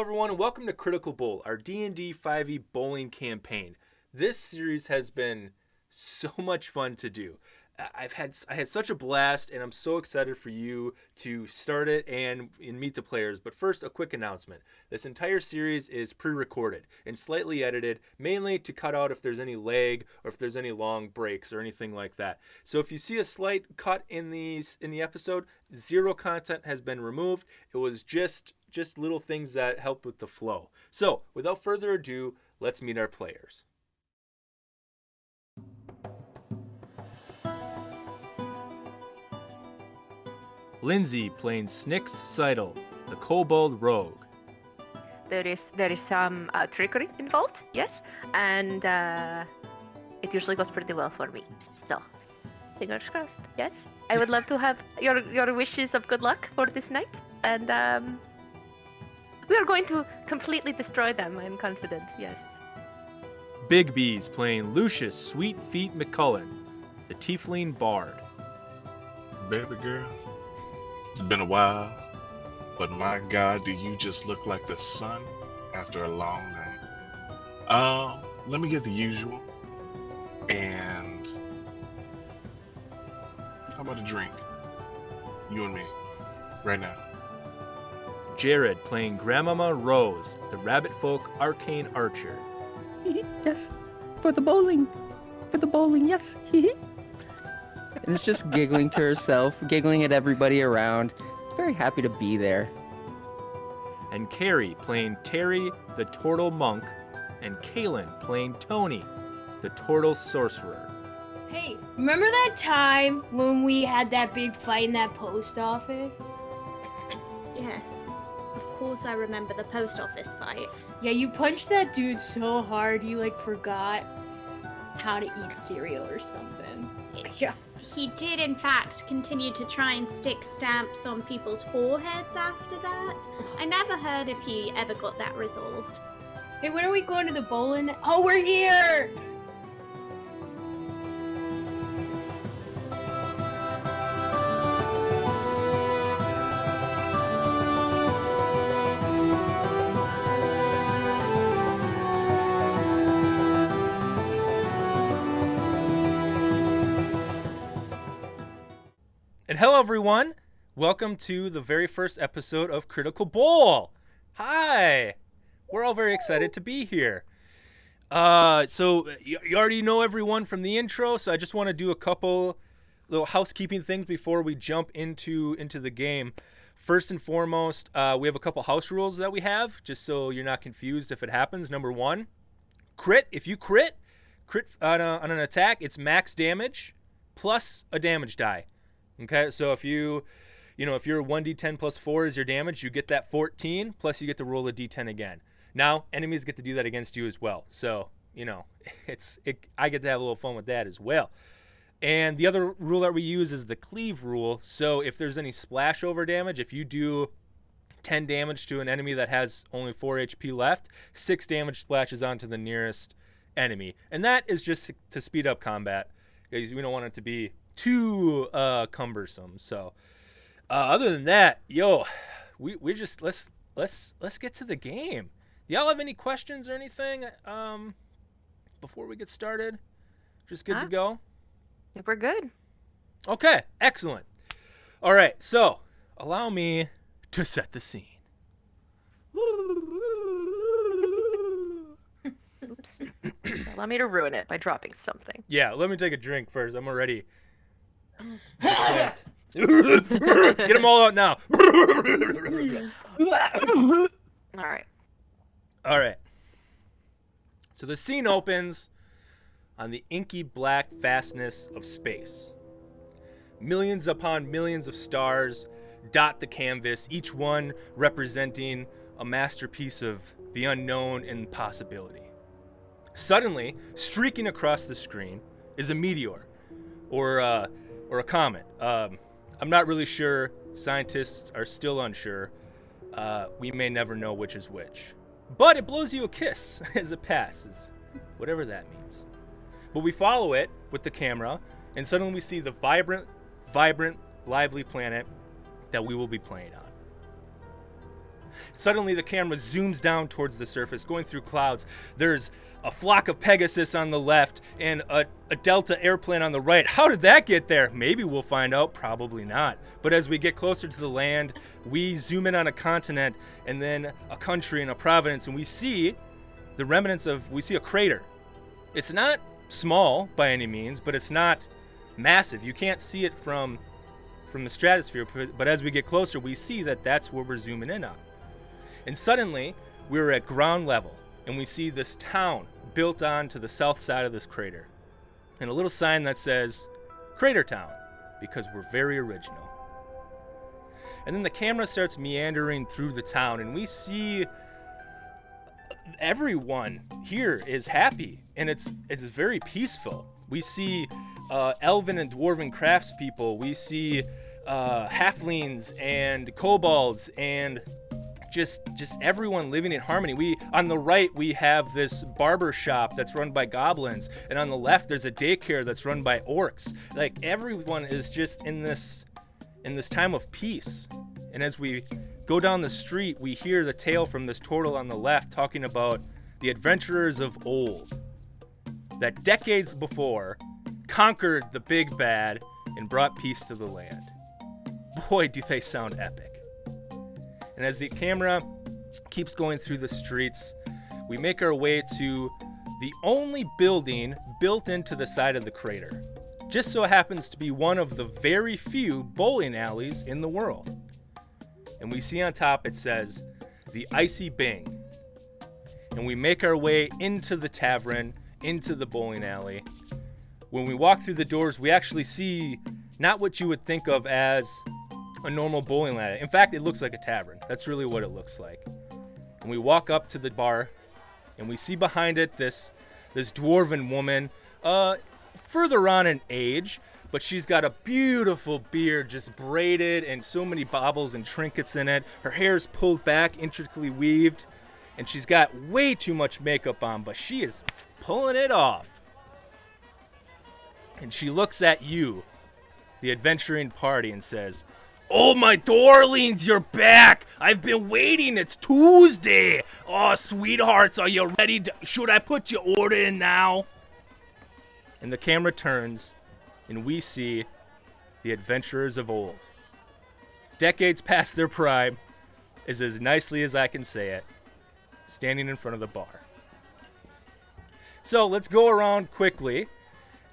everyone, and welcome to Critical Bowl, our D&D 5e bowling campaign. This series has been so much fun to do. I had such a blast, and I'm so excited for you to start it and meet the players. But first, a quick announcement. This entire series is pre-recorded and slightly edited, mainly to cut out if there's any lag or if there's any long breaks or anything like that. So if you see a slight cut in the episode, zero content has been removed. It was just little things that helped with the flow. So without further ado, let's meet our players. Lindsey playing Snix Sidle, the kobold rogue. There is some trickery involved, yes, and it usually goes pretty well for me. So, fingers crossed. Yes, I would love to have your wishes of good luck for this night, and we are going to completely destroy them. I'm confident. Yes. Big Beaz playing Lucius Sweet Feet McCullen, the tiefling bard. Baby girl. It's been a while, but my God, do you just look like the sun after a long night. Let me get the usual, and how about a drink? You and me, right now. Jared playing Grandmamma Rose, the rabbit folk arcane archer. Yes, for the bowling, yes. And it's just giggling to herself, giggling at everybody around. Very happy to be there. And Kari playing Teri, the turtle monk, and Kailyn playing Toni, the turtle sorcerer. Hey, remember that time when we had that big fight in that post office? Yes, of course I remember the post office fight. Yeah, you punched that dude so hard he forgot how to eat cereal or something. Yeah. He did, in fact, continue to try and stick stamps on people's foreheads after that. I never heard if he ever got that resolved. Hey, when are we going to the bowling? Oh, we're here! And hello, everyone. Welcome to the very first episode of Critical Bowl. Hi. We're all very excited to be here. So you already know everyone from the intro, so I just want to do a couple little housekeeping things before we jump into the game. First and foremost, we have a couple house rules that we have, just so you're not confused if it happens. Number one, crit. If you crit on an attack, it's max damage plus a damage die. Okay, so if you're 1d10 plus 4 is your damage, you get that 14, plus you get to roll a d10 again. Now, enemies get to do that against you as well. So, I get to have a little fun with that as well. And the other rule that we use is the cleave rule. So if there's any splash over damage, if you do 10 damage to an enemy that has only 4 HP left, 6 damage splashes onto the nearest enemy. And that is just to speed up combat, because we don't want it to be too cumbersome. So other than that, we just let's get to the game. Do y'all have any questions or anything before we get started? Just good to go? Yep, we're good. Okay, excellent. All right, so allow me to set the scene. Oops. Allow me to ruin it by dropping something. Yeah, let me take a drink first. I'm already get them all out now. All right. So the scene opens on the inky black vastness of space. Millions upon millions of stars dot the canvas, each one representing a masterpiece of the unknown and possibility. Suddenly, streaking across the screen is a meteor or a comet. I'm not really sure. Scientists are still unsure. We may never know which is which. But it blows you a kiss as it passes, whatever that means. But we follow it with the camera, and suddenly we see the vibrant, lively planet that we will be playing on. Suddenly the camera zooms down towards the surface, going through clouds. There's a flock of Pegasus on the left and a Delta airplane on the right. How did that get there? Maybe we'll find out, probably not. But as we get closer to the land, we zoom in on a continent and then a country and a province, and we see the remnants we see a crater. It's not small by any means, but it's not massive. You can't see it from the stratosphere, but as we get closer, we see that that's where we're zooming in on. And suddenly, we're at ground level, and we see this town built on to the south side of this crater. And a little sign that says, Crater Town, because we're very original. And then the camera starts meandering through the town, and we see everyone here is happy, and it's very peaceful. We see elven and dwarven craftspeople. We see halflings and kobolds and just everyone living in harmony. On the right, we have this barber shop that's run by goblins, and on the left, there's a daycare that's run by orcs. Like, everyone is just in this time of peace. And as we go down the street, we hear the tale from this turtle on the left talking about the adventurers of old that decades before conquered the big bad and brought peace to the land. Boy, do they sound epic. And as the camera keeps going through the streets, we make our way to the only building built into the side of the crater. Just so happens to be one of the very few bowling alleys in the world. And we see on top it says, the Icy Bing. And we make our way into the tavern, into the bowling alley. When we walk through the doors, we actually see not what you would think of as a normal bowling alley. In fact, it looks like a tavern. That's really what it looks like. And we walk up to the bar, and we see behind it this dwarven woman, further on in age, but she's got a beautiful beard, just braided, and so many baubles and trinkets in it. Her hair's pulled back, intricately weaved, and she's got way too much makeup on, but she is pulling it off. And she looks at you, the adventuring party, and says, "Oh, my darlings, you're back. I've been waiting. It's Tuesday. Oh, sweethearts, are you ready? Should I put your order in now?" And the camera turns, and we see the adventurers of old. Decades past their prime, is as nicely as I can say it, standing in front of the bar. So let's go around quickly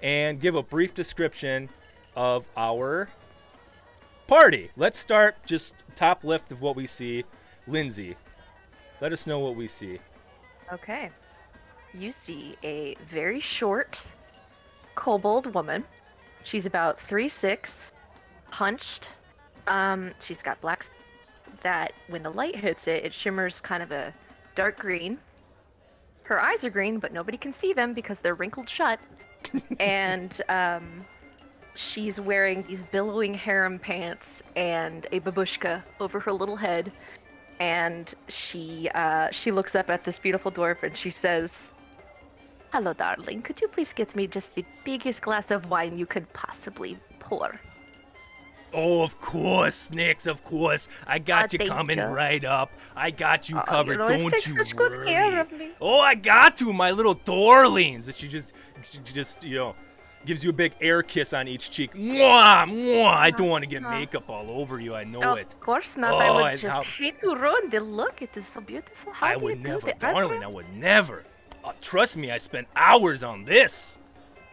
and give a brief description of our party. Let's start just top left of what we see. Lindsey, let us know what we see. Okay. You see a very short kobold woman. She's about 3'6", hunched. She's got black that when the light hits it, it shimmers kind of a dark green. Her eyes are green, but nobody can see them because they're wrinkled shut. And she's wearing these billowing harem pants and a babushka over her little head. And she looks up at this beautiful dwarf and she says, "Hello, darling. Could you please get me just the biggest glass of wine you could possibly pour?" Oh, of course, Snix, of course. I got you thank coming you. right up. I got you You covered. always Don't take you such worry. good care of me. Oh, I got to, my little darlings. And she just gives you a big air kiss on each cheek. Mwah, mwah. I don't want to get makeup all over you. I know it. Of course not. Oh, I would and just how- hate to ruin the look. It is so beautiful. How I do you would do never, that? darling. I would never. Trust me, I spent hours on this.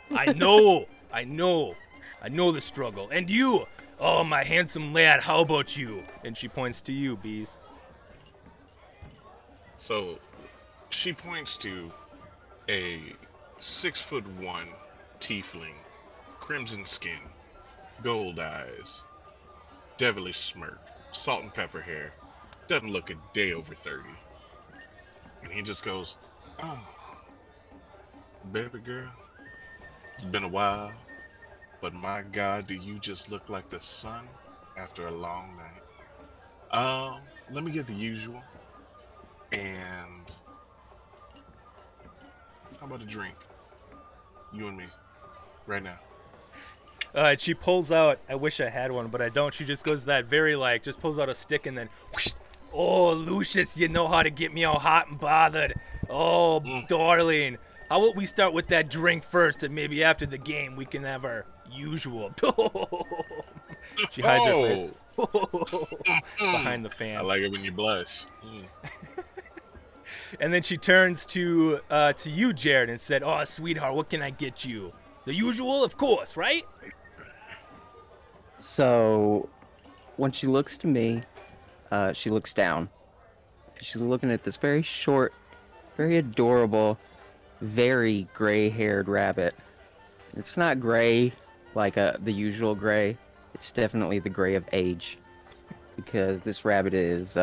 I know the struggle. And you, oh, my handsome lad, how about you? And she points to you, Beaz. So, she points to a 6'1" tiefling, crimson skin, gold eyes, devilish smirk, salt and pepper hair, doesn't look a day over 30. And he just goes, "Oh, baby girl, it's been a while, but my God, do you just look like the sun after a long night? Let me get the usual, and how about a drink? You and me, right now." She pulls out, I wish I had one, but I don't. She just goes that very just pulls out a stick and then whoosh, Oh, Lucius, you know how to get me all hot and bothered. Oh, darling. How about we start with that drink first, and maybe after the game we can have our usual. She hides her face behind the fan. I like it when you blush. And then she turns to you, Jared, and said, "Oh, sweetheart, what can I get you? The usual, of course, right?" So, when she looks to me, she looks down. She's looking at this very short, very adorable, very gray-haired rabbit. It's not gray like the usual gray. It's definitely the gray of age, because this rabbit is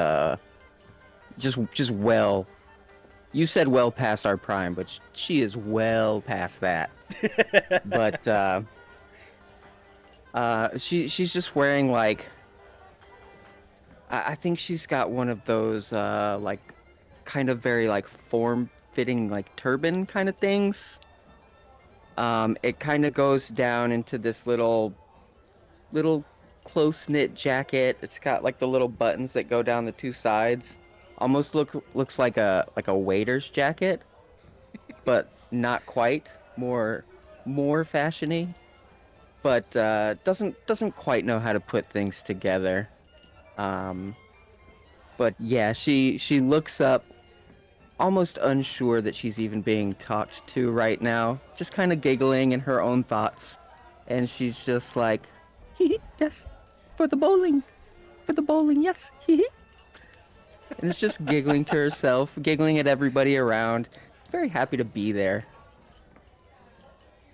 just well. You said well past our prime, but she is well past that. But she's just wearing like. I think she's got one of those like kind of very like form-fitting like turban kind of things. It kind of goes down into this little close-knit jacket. It's got like the little buttons that go down the two sides. Almost looks like a waiter's jacket, but not quite. More fashiony, but doesn't quite know how to put things together. But yeah, she looks up, almost unsure that she's even being talked to right now, just kind of giggling in her own thoughts, and she's just like, yes, for the bowling, yes, and it's just giggling to herself, giggling at everybody around, very happy to be there.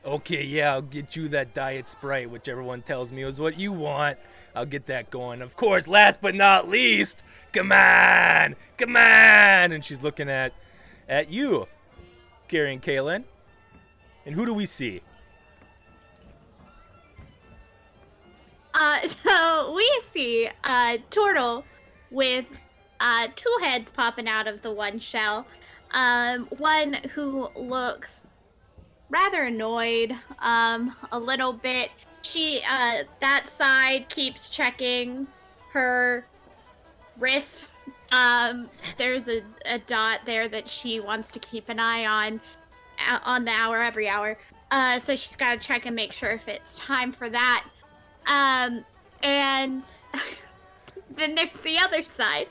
Okay, yeah, I'll get you that Diet Sprite, which everyone tells me is what you want. I'll get that going. Of course, last but not least, come on! And she's looking at you, Kari and Kailyn. And who do we see? So we see a turtle with two heads popping out of the one shell. One who looks rather annoyed, a little bit. She, that side keeps checking her wrist. There's a dot there that she wants to keep an eye on the hour, every hour. So she's got to check and make sure if it's time for that. And then there's the other side.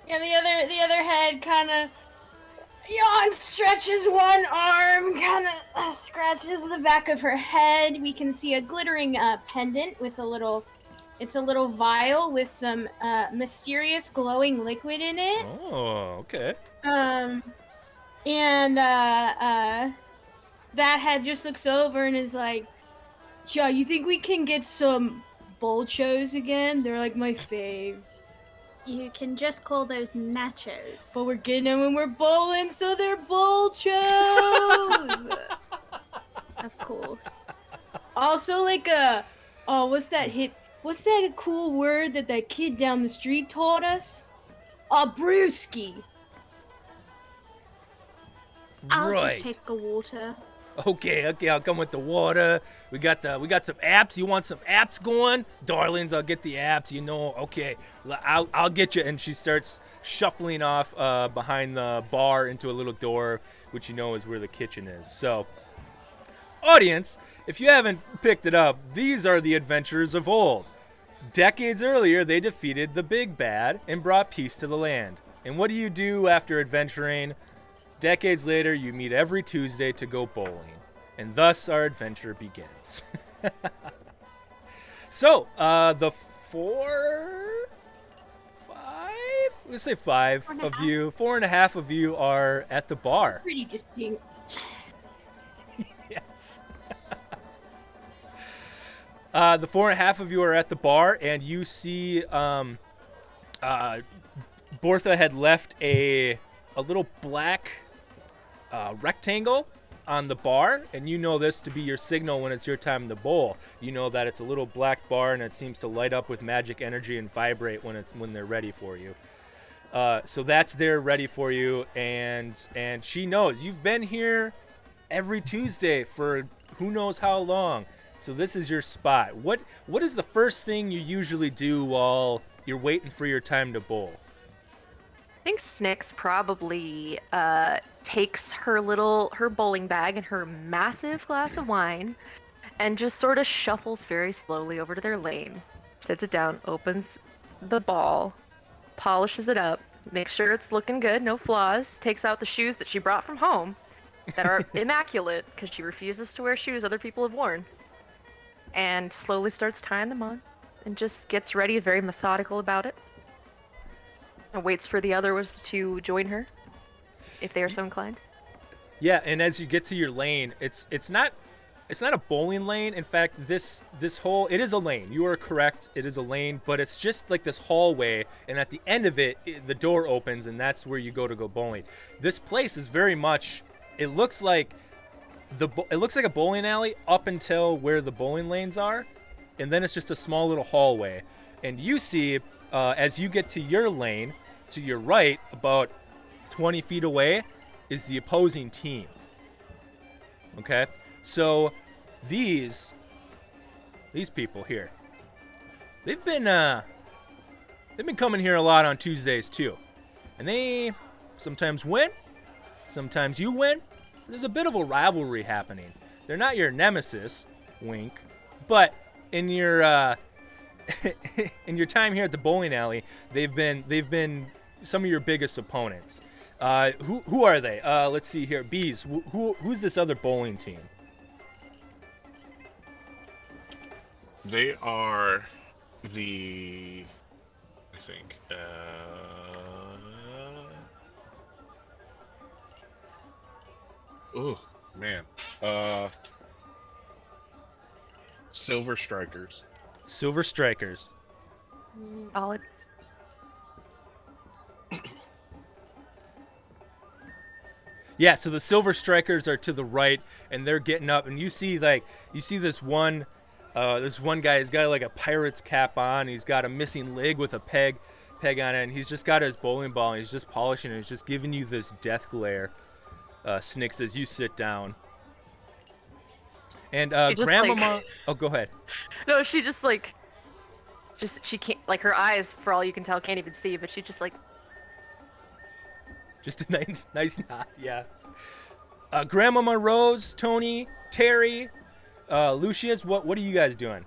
Yeah, the other head kind of yawns, stretches one arm, kind of scratches the back of her head. We can see a glittering pendant with it's a little vial with some mysterious glowing liquid in it. Oh, okay. And that head just looks over and is like, "Cha, you think we can get some bolchos again? They're like my fave. You can just call those nachos. But we're getting them when we're bowling, so they're bolchos." Of course. Also, like what's that cool word that kid down the street taught us? A brewski. I'll Right. just take the water. Okay, I'll come with the water. We got some apps. You want some apps going? Darlings, I'll get the apps, Okay, I'll get you. And she starts shuffling off behind the bar into a little door, which is where the kitchen is. So, audience, if you haven't picked it up, these are the adventures of old. Decades earlier, they defeated the big bad and brought peace to the land. And what do you do after adventuring? Decades later, you meet every Tuesday to go bowling. And thus our adventure begins. So, the 4.5 of you are at the bar. Pretty distinct. Yes. The 4.5 of you are at the bar, and you see Bortha had left a little black rectangle on the bar, and you know this to be your signal when it's your time to bowl. You know that it's a little black bar, and it seems to light up with magic energy and vibrate when they're ready for you. So that's there ready for you, and she knows you've been here every Tuesday for who knows how long. So this is your spot. What is the first thing you usually do while you're waiting for your time to bowl? think Snix probably takes her bowling bag and her massive glass of wine and just sort of shuffles very slowly over to their lane, sits it down, opens the ball, polishes it up, makes sure it's looking good, no flaws, takes out the shoes that she brought from home that are immaculate because she refuses to wear shoes other people have worn, and slowly starts tying them on and just gets ready, very methodical about it, and waits for the others to join her if they are so inclined. Yeah, and as you get to your lane, it's not a bowling lane. In fact, this whole, it is a lane. You are correct. It is a lane, but it's just like this hallway, and at the end of it, the door opens, and that's where you go bowling. This place is very much, it looks like a bowling alley up until where the bowling lanes are, and then it's just a small little hallway. And you see, as you get to your lane, to your right, about 20 feet away, is the opposing team. Okay? So these people here, they've been coming here a lot on Tuesdays too, and they sometimes win, sometimes you win. There's a bit of a rivalry happening. They're not your nemesis, wink, but in your in your time here at the bowling alley, they've been some of your biggest opponents. Who are they? Let's see here. Beaz, who's this other bowling team? They are the, I think, oh man, Silver Strikers. Silver Strikers. Solid. Yeah, so the Silver Strikers are to the right, and they're getting up, and you see this one guy. He's got like a pirate's cap on. He's got a missing leg with a peg on it, and he's just got his bowling ball, and he's just polishing it. He's just giving you this death glare, Snix, as you sit down. And Grandmamma, like... oh, go ahead. No, she can't, like, her eyes, for all you can tell, can't even see, but she just like. Just a nice nod, yeah. Grandmamma Rose, Toni, Teri, Lucius, what are you guys doing?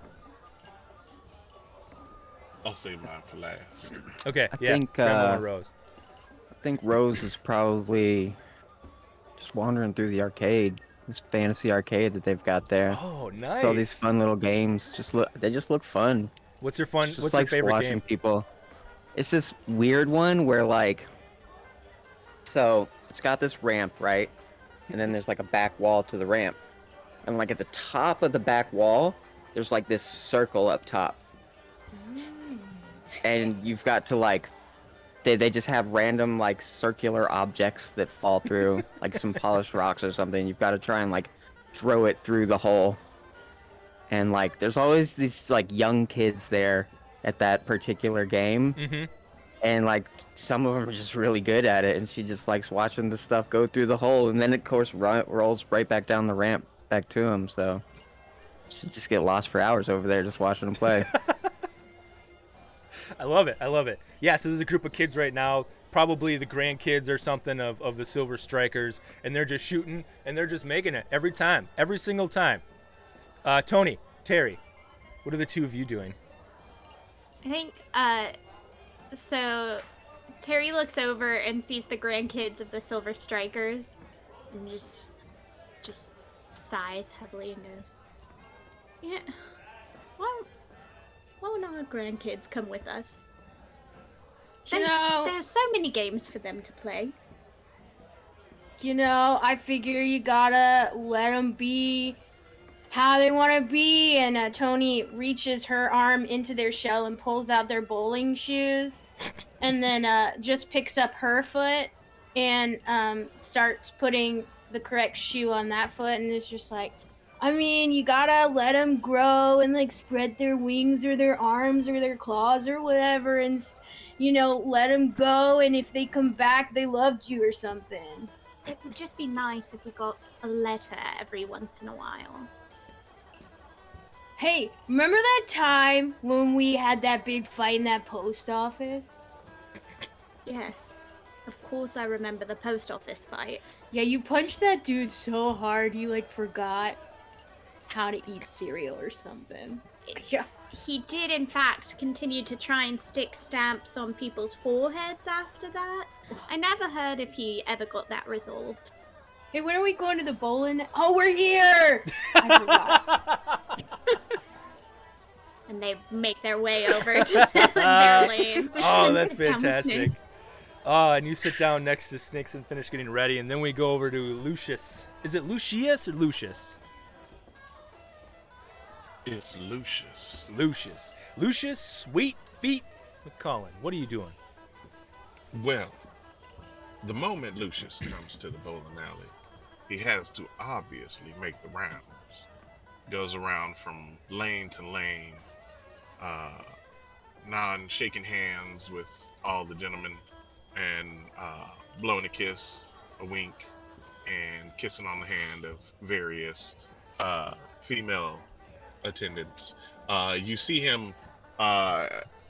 I'll save mine for last. Okay, I yeah, think, Grandmamma Rose. I think Rose is probably just wandering through the arcade, this fantasy arcade that they've got there. Oh, nice. So these fun little games just look fun. What's your Just favorite watching game? people. It's this weird one where like, so it's got this ramp, right? And then there's like a back wall to the ramp. And like at the top of the back wall, there's like this circle up top. And you've got to like, they just have random like circular objects that fall through, like some polished rocks or something. You've got to try and like throw it through the hole. And like, there's always these like young kids there at that particular game. Mm-hmm. And like, some of them are just really good at it. And she just likes watching the stuff go through the hole. And then of course rolls right back down the ramp back to him. So she just get lost for hours over there just watching them play. I love it. Yeah, so there's a group of kids right now, probably the grandkids or something of the Silver Strikers, and they're just shooting, and they're just making it every single time. Toni, Teri, what are the two of you doing? I think, so Teri looks over and sees the grandkids of the Silver Strikers and just sighs heavily and goes, yeah, why won't our grandkids come with us? There's so many games for them to play. I figure you gotta let them be how they want to be. And Toni reaches her arm into their shell and pulls out their bowling shoes, and then just picks up her foot and starts putting the correct shoe on that foot. And it's just like, I mean, you gotta let them grow and like spread their wings or their arms or their claws or whatever, and let them go. And if they come back, they loved you or something. It would just be nice if we got a letter every once in a while. Hey, remember that time when we had that big fight in that post office? Yes. course I remember the post office fight. Yeah, you punched that dude so hard he like forgot how to eat cereal or something. Yeah. He did, in fact, continue to try and stick stamps on people's foreheads after that. I never heard if he ever got that resolved. Hey, when are we going to the bowling? Oh, we're here! I forgot. And they make their way over to their lane. Oh, that's Sit down with fantastic. Snix. Oh, and you sit down next to Snix and finish getting ready, and then we go over to Lucius. Is it Lucius or Lucius? It's Lucius. Lucius, Sweet Feet McCullen. What are you doing? Well, the moment Lucius comes to the bowling alley, he has to obviously make the rounds. Goes around from lane to lane, shaking hands with all the gentlemen, and blowing a kiss, a wink, and kissing on the hand of various female attendants. You see him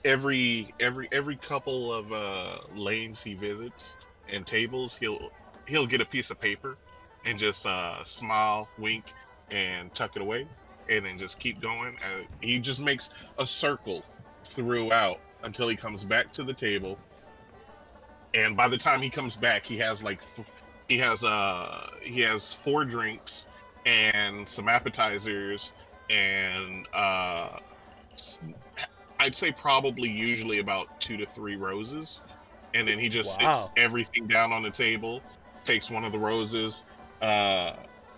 every couple of lanes he visits and tables. He'll get a piece of paper and just smile, wink, and tuck it away, and then just keep going. He just makes a circle throughout until he comes back to the table. And by the time he comes back, he has he has 4 drinks and some appetizers and I'd say probably usually about 2 to 3 roses. And then he just sits everything down on the table, takes one of the roses,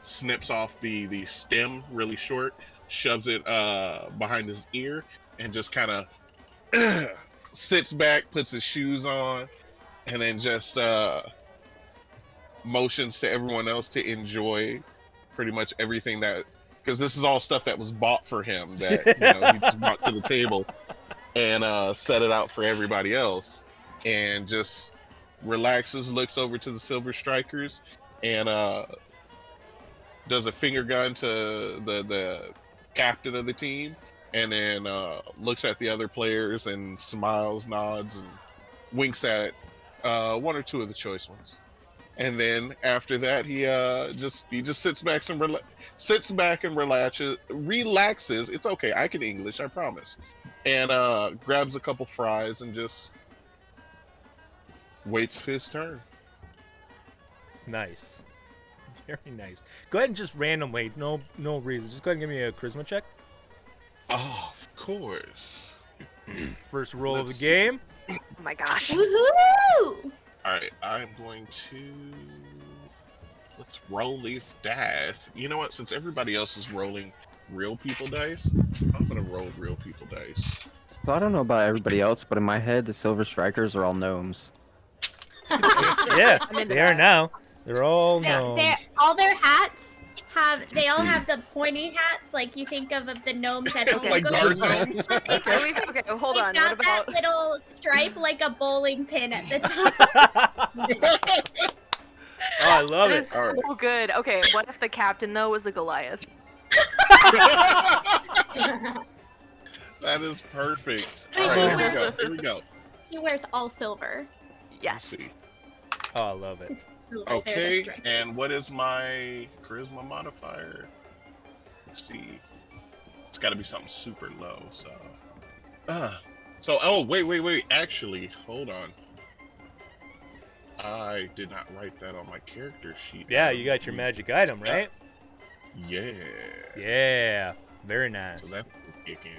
snips off the stem really short, shoves it behind his ear, and just kind of sits back, puts his shoes on, and then just motions to everyone else to enjoy pretty much everything because this is all stuff that was bought for him that he just brought to the table and set it out for everybody else, and just relaxes, looks over to the Silver Strikers, and does a finger gun to the captain of the team, and then looks at the other players and smiles, nods, and winks at 1 or 2 of the choice ones. And then after that, he just sits back and relaxes. It's okay, I can English, I promise. And grabs a couple fries and just waits for his turn. Nice. Very nice. Go ahead and just randomly, no reason. Just go ahead and give me a charisma check. Oh, of course. First roll of the game. Oh my gosh. Woohoo! Alright, I'm going to... Let's roll these dice. You know what? Since everybody else is rolling real people dice, I'm going to roll real people dice. So I don't know about everybody else, but in my head, the Silver Strikers are all gnomes. Yeah, they are now. They're all gnomes. All their hats they all have the pointy hats like you think of the gnomes at Okay. Like Ogo. guard gnomes. Okay, hold on. They've What got that about... little stripe like a bowling pin at the top. Oh, I love That it. is so good. Okay, what if the captain, though, was a Goliath? That is perfect. Wait, Alright, here we go. He wears all silver. See. Yes. Oh, I love it. Silver, they're the Okay, stripe. and what is my charisma modifier? Let's see. It's got to be something super low, so... oh, wait. Actually, hold on. I did not write that on my character sheet. Yeah, you got your magic item, right? Yeah. Yeah. Very nice. So that will kick in.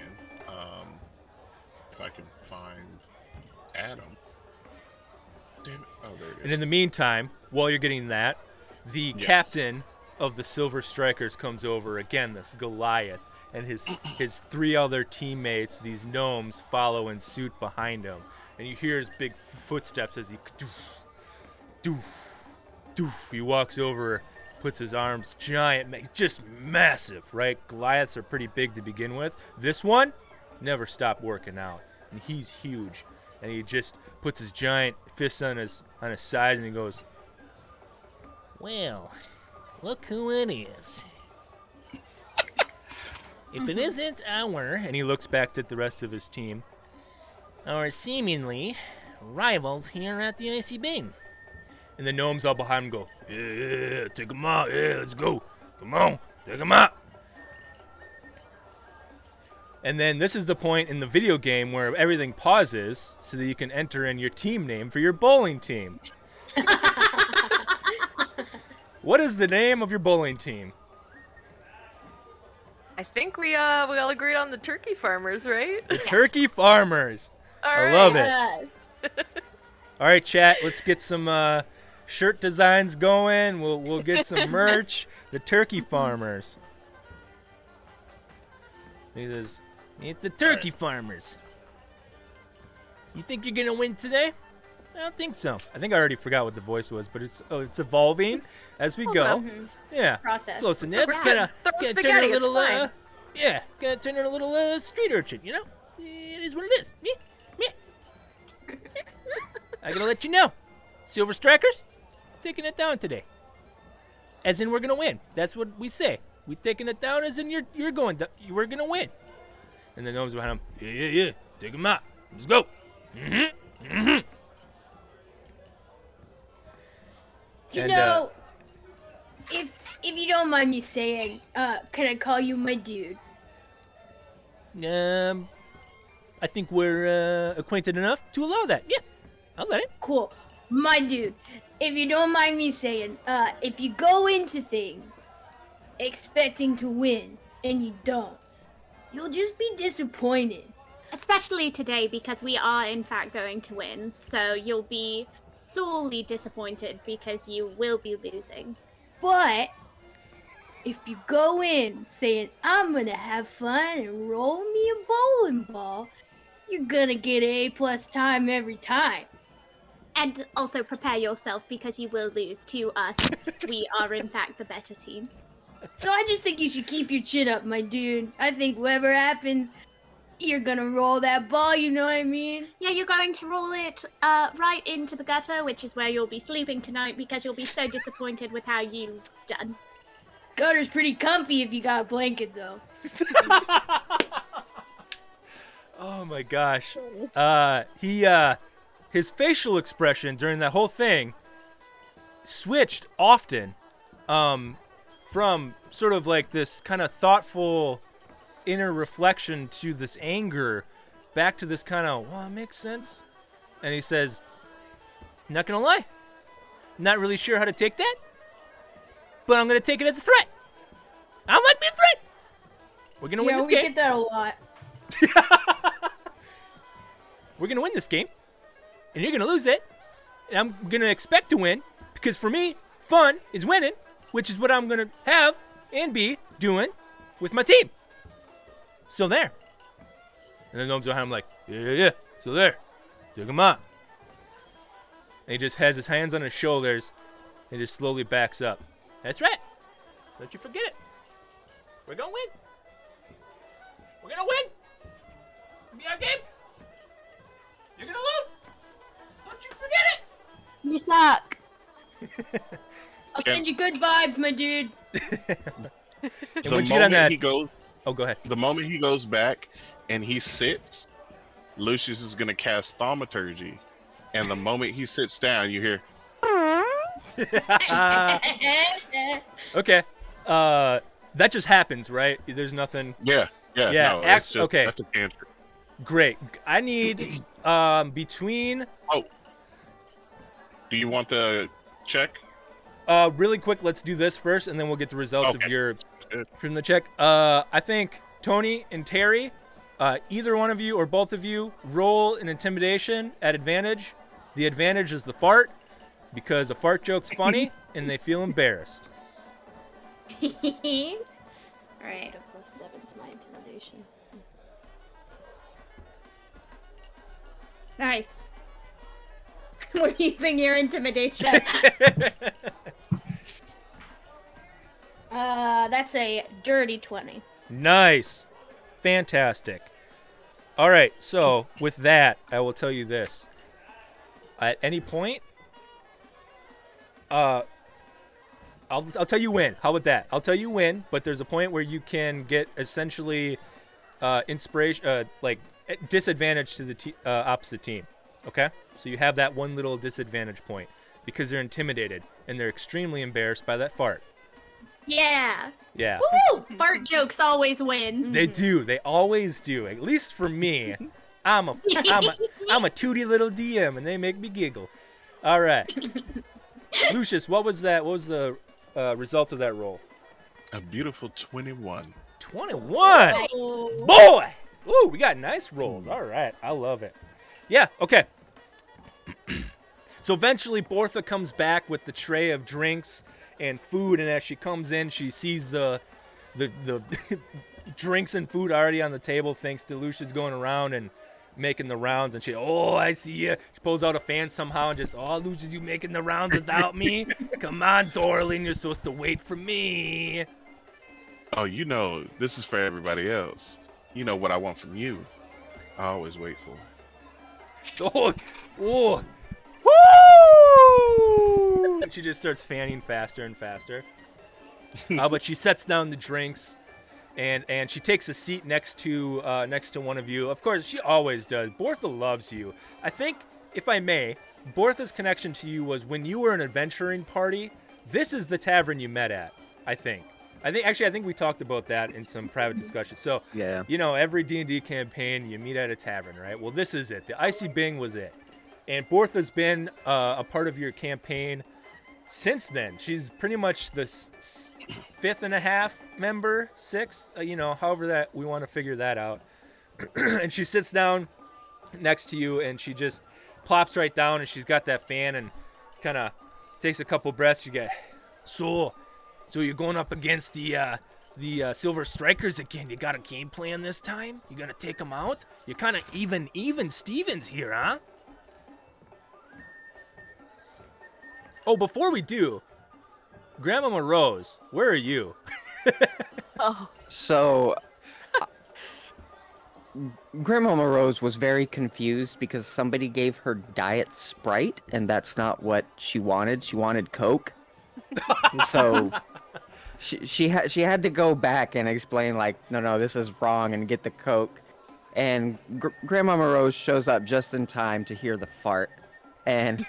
If I can find Adam. Damn it. Oh, there it is. And in the meantime, while you're getting that, the Yes. captain of the Silver Strikers comes over again, this Goliath, and his 3 other teammates, these gnomes, follow in suit behind him. And you hear his big footsteps as he doof, doof. He walks over, puts his arms giant, just massive, right? Goliaths are pretty big to begin with. This one never stopped working out, and he's huge. And he just puts his giant fists on his sides, and he goes, "Well, look who it is. If it isn't and he looks back at the rest of his team, our seemingly rivals here at the Icy Bing. And the gnomes all behind him go, yeah, take him out. Yeah, let's go. Come on, take him out. And then this is the point in the video game where everything pauses so that you can enter in your team name for your bowling team. What is the name of your bowling team? I think we all agreed on the turkey farmers, right? The Turkey Farmers. I love it. All right, chat. Let's get some shirt designs going. We'll get some merch. The Turkey Farmers. It's the Turkey Farmers. You think you're gonna win today? I don't think so. I think I already forgot what the voice was, but it's evolving as we go. Yeah, Process. close enough. Gotta turn it a little. Gotta turn it a little street urchin. You know, it is what it is. Yeah. I gotta let you know, Silver Strikers, taking it down today. As in, we're gonna win. That's what we say. We taking it down as in you're going. We're gonna win. And the gnomes behind him. Yeah. Take him out. Let's go. You know, if you don't mind me saying, can I call you my dude? I think we're acquainted enough to allow that. Yeah, I'll let it. Cool. My dude, if you don't mind me saying, if you go into things expecting to win and you don't, you'll just be disappointed. Especially today, because we are in fact going to win, so you'll be sorely disappointed because you will be losing. But if you go in saying, I'm gonna have fun and roll me a bowling ball, you're gonna get an A+ time every time. And also prepare yourself because you will lose to us. We are in fact the better team. So I just think you should keep your chin up, my dude. I think whatever happens, you're gonna roll that ball, you know what I mean? Yeah, you're going to roll it right into the gutter, which is where you'll be sleeping tonight because you'll be so disappointed with how you've done. Gutter's pretty comfy if you got a blanket, though. Oh my gosh. His facial expression during that whole thing switched often from sort of like this kind of thoughtful inner reflection to this anger back to this kind of, well, it makes sense. And he says, not gonna lie, not really sure how to take that, but I'm gonna take it as a threat. I don't like being a threat. We're gonna win this game. Yeah, we get that a lot. We're gonna win this game, and you're gonna lose it, and I'm gonna expect to win, because for me, fun is winning, which is what I'm gonna have and be doing with my team. So there. And then gnomes behind him like, yeah. So there. Take him out. And he just has his hands on his shoulders and just slowly backs up. That's right. Don't you forget it. We're gonna win. We're gonna win. It'll be our game. You're gonna lose. Don't you forget it. You suck. I'll send you good vibes, my dude. And The once you get on moment that, he goes, oh, go ahead. the moment he goes back and he sits, Lucius is gonna cast thaumaturgy, and the moment he sits down, you hear. Okay. That just happens, right? There's nothing. Yeah. Yeah, No, it's just, okay. That's a cantrip. Great. I need between Do you want the check? really quick, let's do this first, and then we'll get the results of Okay. your Good. from the check. I think Toni and Teri, either one of you or both of you, roll an intimidation at advantage. The advantage is the fart, because a fart joke's funny, and they feel embarrassed. Alright. +7 to my intimidation. Nice. We're using your intimidation. That's a dirty 20. Nice. Fantastic. All right, so with that, I will tell you this. At any point, I'll tell you when. How about that? I'll tell you when, but there's a point where you can get essentially inspiration, like disadvantage to the opposite team. Okay? So you have that one little disadvantage point. because they're intimidated and they're extremely embarrassed by that fart. Yeah. Yeah. Woo! Fart jokes always win. They do. They always do. At least for me. I'm a tooty little DM, and they make me giggle. All right. Lucius, what was that? What was the result of that roll? A beautiful 21. 21. Oh. Boy! Ooh, we got nice rolls. All right. I love it. Yeah, okay. So eventually, Bortha comes back with the tray of drinks and food, and as she comes in, she sees the drinks and food already on the table, thanks to Lucius going around and making the rounds. And I see you. She pulls out a fan somehow and just, Lucius, you making the rounds without me? Come on, darling, you're supposed to wait for me. Oh, you know, this is for everybody else. You know what I want from you. I always wait for. Woo! And she just starts fanning faster and faster. But she sets down the drinks, and she takes a seat next to one of you. Of course, she always does. Bortha loves you. I think, if I may, Bortha's connection to you was when you were an adventuring party. This is the tavern you met at. I think we talked about that in some private discussions. So, Yeah. you know, every D&D campaign, you meet at a tavern, right? Well, this is it. The Icy Bing was it. And Bortha's been a part of your campaign since then. She's pretty much the fifth and a half member, sixth, however that we want to figure that out. And she sits down next to you, and she just plops right down, and she's got that fan and kind of takes a couple breaths. You get, so you're going up against the Silver Strikers again. You got a game plan this time? You gonna take them out? You're kind of even Stevens here, huh? Oh, before we do, Grandmamma Rose, where are you? Oh, So, Grandmamma Rose was very confused because somebody gave her Diet Sprite, and that's not what she wanted. She wanted Coke. So, she had to go back and explain, like, no, this is wrong, and get the Coke. And Grandmamma Rose shows up just in time to hear the fart. And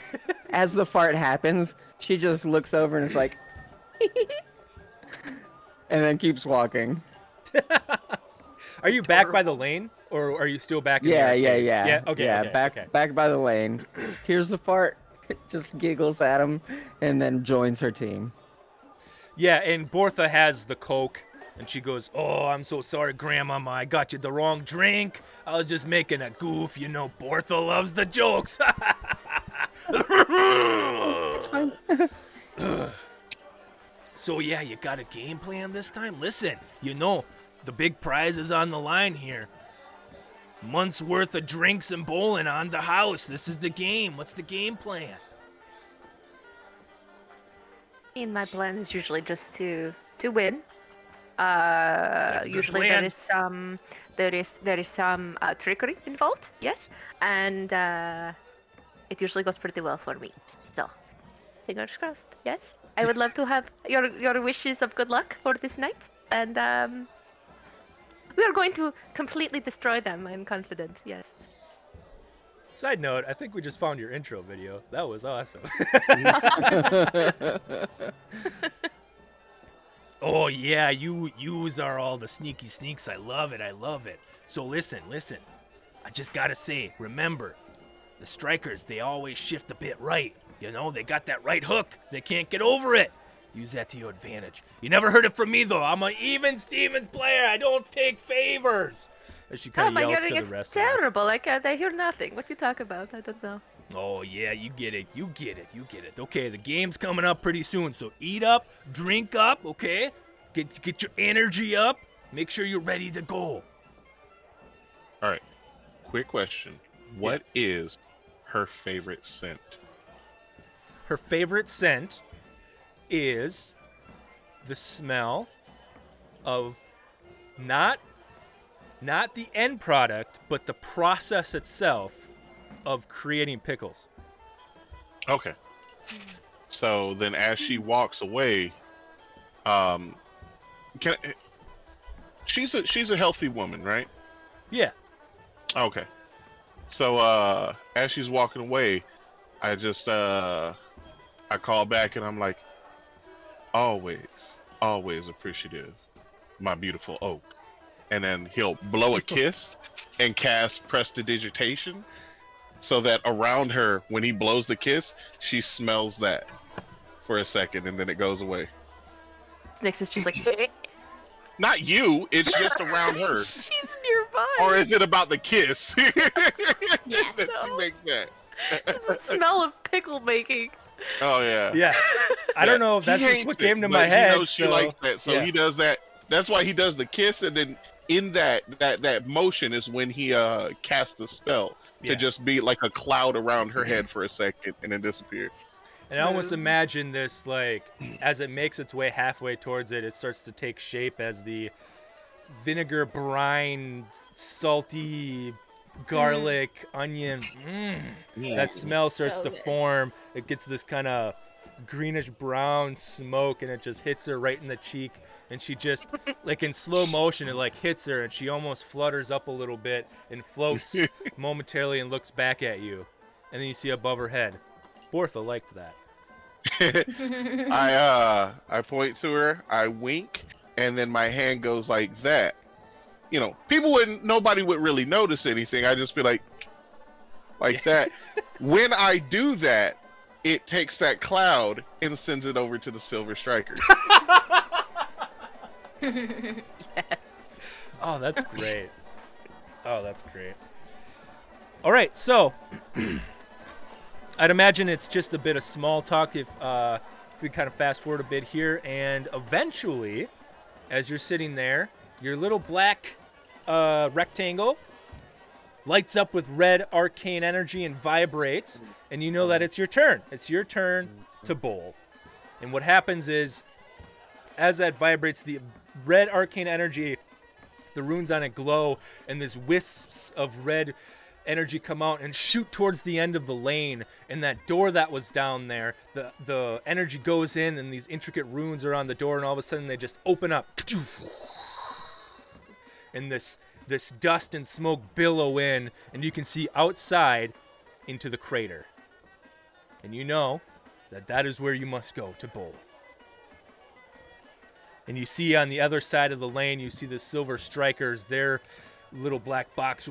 as the fart happens, she just looks over and is like, and then keeps walking. Are you back by the lane, or are you still back in the Yeah. arcade? Yeah, okay. Okay. back by the lane. Here's the fart, just giggles at him, and then joins her team. Yeah, and Bortha has the Coke, and she goes, "Oh, I'm so sorry, Grandmama. I got you the wrong drink. I was just making a goof. You know, Bortha loves the jokes." It's fine. So, yeah, you got a game plan this time? Listen, you know, the big prize is on the line here. Month's worth of drinks and bowling on the house. This is the game. What's the game plan? my plan is usually just to win. That's a good Usually plan. there is some trickery involved, yes, and it usually goes pretty well for me. So, fingers crossed. Yes, I would love to have your wishes of good luck for this night, and we are going to completely destroy them. I'm confident. Yes. Side note, I think we just found your intro video. That was awesome. Oh, yeah, yous are all the sneaky sneaks. I love it. So listen. I just gotta say, remember, the strikers, they always shift a bit right. You know, they got that right hook. They can't get over it. Use that to your advantage. You never heard it from me, though. I'm an even Stevens player. I don't take favors. As she kind Oh, of my yells hearing to is the rest of them. terrible. I hear nothing. What you talk about? I don't know. Oh, yeah, you get it. Okay, the game's coming up pretty soon, so eat up, drink up, okay? Get your energy up. Make sure you're ready to go. All right. Quick question. What is her favorite scent? Her favorite scent is the smell of not the end product, but the process itself of creating pickles. Okay. So then as she walks away, she's a healthy woman, right? Yeah. Okay. So as she's walking away, I just I call back and I'm like, always appreciative, my beautiful oak. And then he'll blow a kiss and cast prestidigitation so that around her, when he blows the kiss, she smells that for a second and then it goes away. Snix is just like, Not you, it's just around her. she's nearby. Or is it about the kiss? Yes. That she makes that. The smell of pickle making. Oh yeah. Yeah. I don't know if He that's just hates what it, came to but my he head. knows she so, likes that, so yeah. he does that. That's why he does the kiss, and then in that motion is when he casts the spell Yeah. to just be like a cloud around her head for a second and then disappear. And I almost imagine this, like, as it makes its way halfway towards it, it starts to take shape as the vinegar brine, salty garlic, onion. That smell starts So to good. form. It gets this kind of greenish brown smoke, and it just hits her right in the cheek. And she just, like in slow motion, it like hits her, and she almost flutters up a little bit and floats momentarily and looks back at you. And then you see above her head. Bortha liked that. I point to her, I wink, and then my hand goes like that. You know, nobody would really notice anything. I just be like that. When I do that, it takes that cloud and sends it over to the Silver Strikers. Yes. Oh, that's great. Oh, that's great. All right, so I'd imagine it's just a bit of small talk if we kind of fast forward a bit here, and eventually, as you're sitting there, your little black rectangle lights up with red arcane energy and vibrates, and you know that it's your turn. It's your turn to bowl. And what happens is, as that vibrates, the red arcane energy, the runes on it glow, and these wisps of red energy come out and shoot towards the end of the lane, and that door that was down there, the energy goes in, and these intricate runes are on the door, and all of a sudden they just open up, and this dust and smoke billow in, and you can see outside into the crater, and you know that is where you must go to bowl. And you see on the other side of the lane, you see the Silver Strikers, their little black box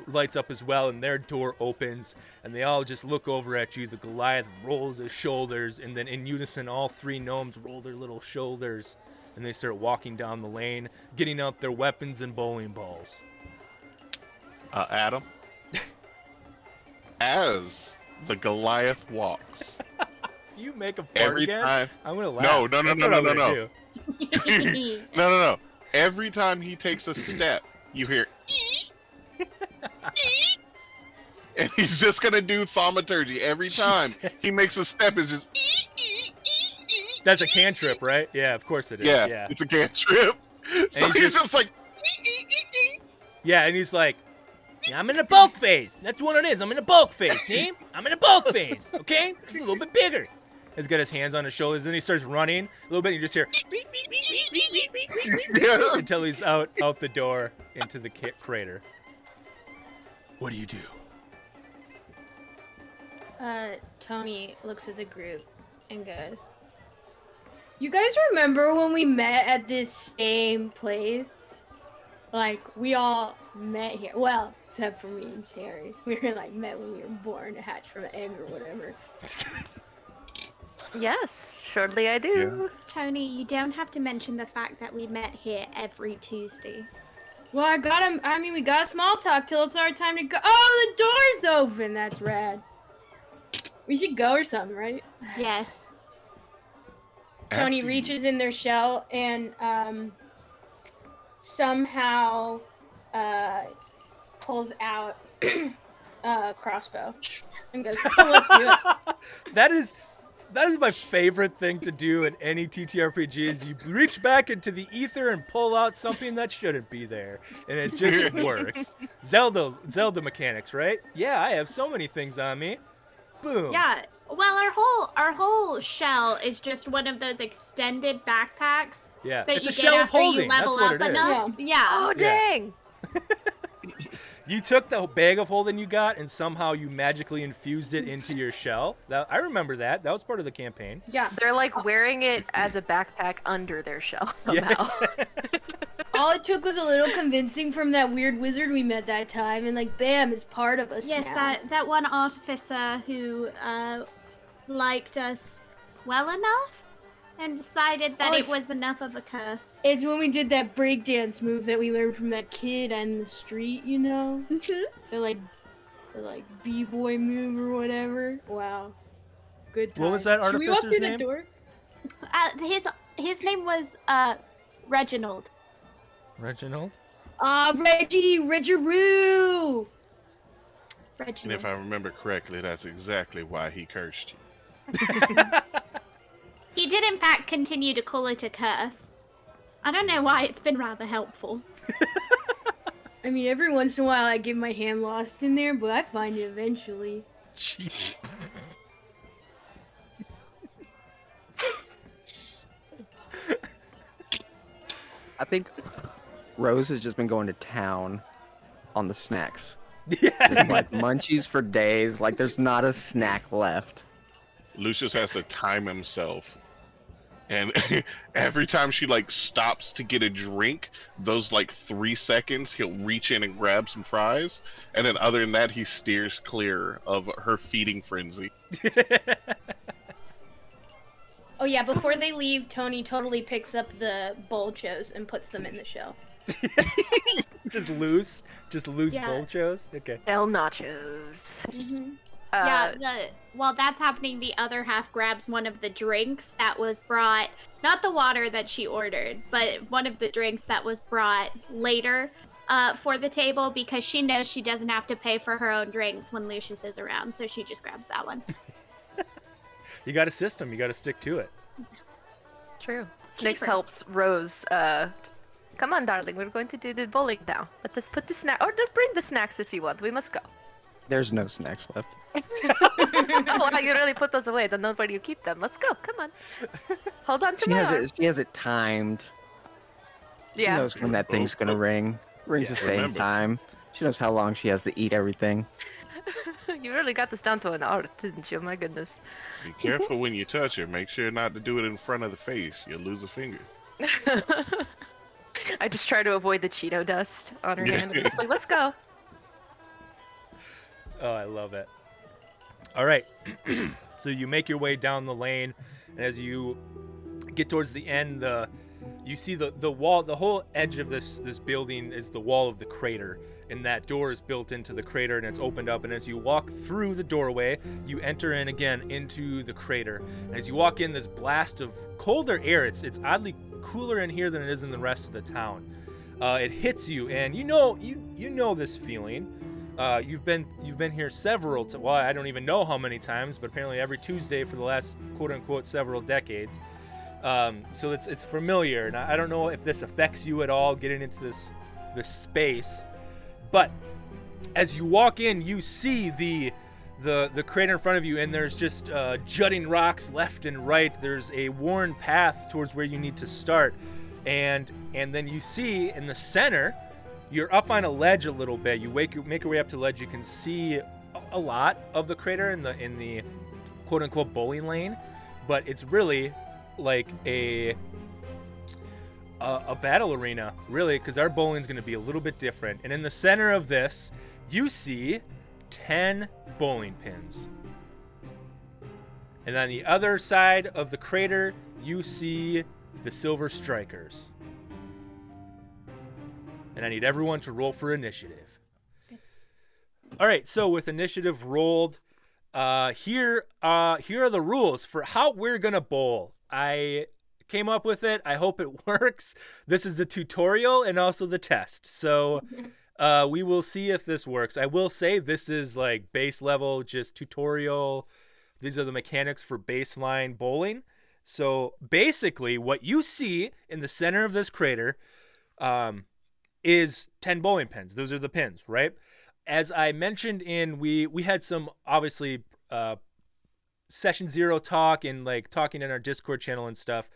lights up as well, and their door opens, and they all just look over at you. The Goliath rolls his shoulders, and then in unison, all three gnomes roll their little shoulders, and they start walking down the lane, getting out their weapons and bowling balls. Adam, as the Goliath walks, If you make a fart every again, time. I'm gonna laugh. No. That's what I'm gonna do. No. Every time he takes a step, you hear and he's just gonna do thaumaturgy every time he makes a step. It's just That's a cantrip, right? Yeah, of course it is. yeah, it's a cantrip. So And he's he's just like Yeah, and he's like, yeah, I'm in the bulk phase. That's what it is. I'm in the bulk phase, see? I'm in the bulk phase, okay? It's a little bit bigger. He's got his hands on his shoulders, and he starts running a little bit, and you just hear yeah. until he's out the door into the crater. What do you do? Toni looks at the group and goes, "You guys remember when we met at this same place? Like, we all met here. Well, except for me and Teri. We were like met when we were born, hatched from an egg or whatever." Yes, surely I do. Toni, you don't have to mention the fact that we met here every Tuesday. Well, we got small talk till it's our time to go. Oh, the door's open. That's rad. We should go or something, right? Yes. Toni reaches in their shell and somehow pulls out a crossbow and goes, "Oh, let's do it." That is my favorite thing to do in any TTRPG is you reach back into the ether and pull out something that shouldn't be there. And it just works. Zelda mechanics, right? Yeah, I have so many things on me. Boom. Yeah. Well, our whole shell is just one of those extended backpacks Yeah. that It's you a get shell of after holding. you level That's what up it is. enough. Yeah. Oh, dang! You took the bag of holding you got and somehow you magically infused it into your shell. I remember that. That was part of the campaign. Yeah. They're like wearing it as a backpack under their shell somehow. Yes. All it took was a little convincing from that weird wizard we met that time, and like, bam, it's part of us Yes, now. that one artificer who liked us well enough and decided that Oh, it it's- was enough of a curse. It's when we did that breakdance move that we learned from that kid on the street, you know? The like b-boy move or whatever. Wow. Good time. What was that Should we walk artificer's through name? the door? His name was Reginald. Reginald? Reggie, Ridgeroo! And Reginald. if I remember correctly, that's exactly why he cursed you. He did in fact continue to call it a curse. I don't know why, it's been rather helpful. I mean, every once in a while I get my hand lost in there, but I find it eventually. Jeez. I think Rose has just been going to town on the snacks. Yeah. Just like munchies for days. Like there's not a snack left. Lucius has to time himself. And every time she like stops to get a drink, those like 3 seconds, he'll reach in and grab some fries. And then other than that, he steers clear of her feeding frenzy. Oh yeah, before they leave, Toni totally picks up the bolchos and puts them in the shell. Just loose Yeah. bolchos. Okay. Shell nachos. While that's happening, the other half grabs one of the drinks that was brought, not the water that she ordered, but one of the drinks that was brought later for the table because she knows she doesn't have to pay for her own drinks when Lucius is around, so she just grabs that one. You got a system. You got to stick to it. True. Snix Cheaper. helps Rose. Come on, darling. We're going to do the bowling now. Let us put the snack, or just bring the snacks if you want. We must go. There's no snacks left. Oh, wow, you really put those away. Then know where you keep them. Let's go. Come on. Hold on to She my has arm. it. She has it timed. She Yeah. knows when that thing's gonna ring. Rings Yeah. the same Remember. time. She knows how long she has to eat everything. You really got this down to an art, didn't you? My goodness. Be careful when you touch her. Make sure not to do it in front of the face. You'll lose a finger. I just try to avoid the Cheeto dust on her Yeah. hand. I'm just like, let's go. Oh, I love it. All right. So you make your way down the lane, and as you get towards the end, you see the wall. The whole edge of this building is the wall of the crater, and that door is built into the crater, and it's opened up. And as you walk through the doorway, you enter in again into the crater. And as you walk in, this blast of colder air. It's oddly cooler in here than it is in the rest of the town. It hits you, and you know this feeling. You've been here several times. Well, I don't even know how many times, but apparently every Tuesday for the last quote unquote several decades. So it's familiar, and I don't know if this affects you at all getting into this space. But as you walk in, you see the crater in front of you, and there's just jutting rocks left and right. There's a worn path towards where you need to start, and then you see in the center. You're up on a ledge a little bit. You make your way up to the ledge. You can see a lot of the crater in the quote-unquote bowling lane, but it's really like a battle arena, really, because our bowling's going to be a little bit different. And in the center of this, you see 10 bowling pins. And on the other side of the crater, you see the Silver Strikers. And I need everyone to roll for initiative. All right, so with initiative rolled, here are the rules for how we're gonna bowl. I came up with it. I hope it works. This is the tutorial and also the test. So we will see if this works. I will say this is like base level, just tutorial. These are the mechanics for baseline bowling. So basically, what you see in the center of this crater, is 10 bowling pins. Those are the pins, right? As I mentioned we had some obviously session 0 talk and like talking in our Discord channel and stuff.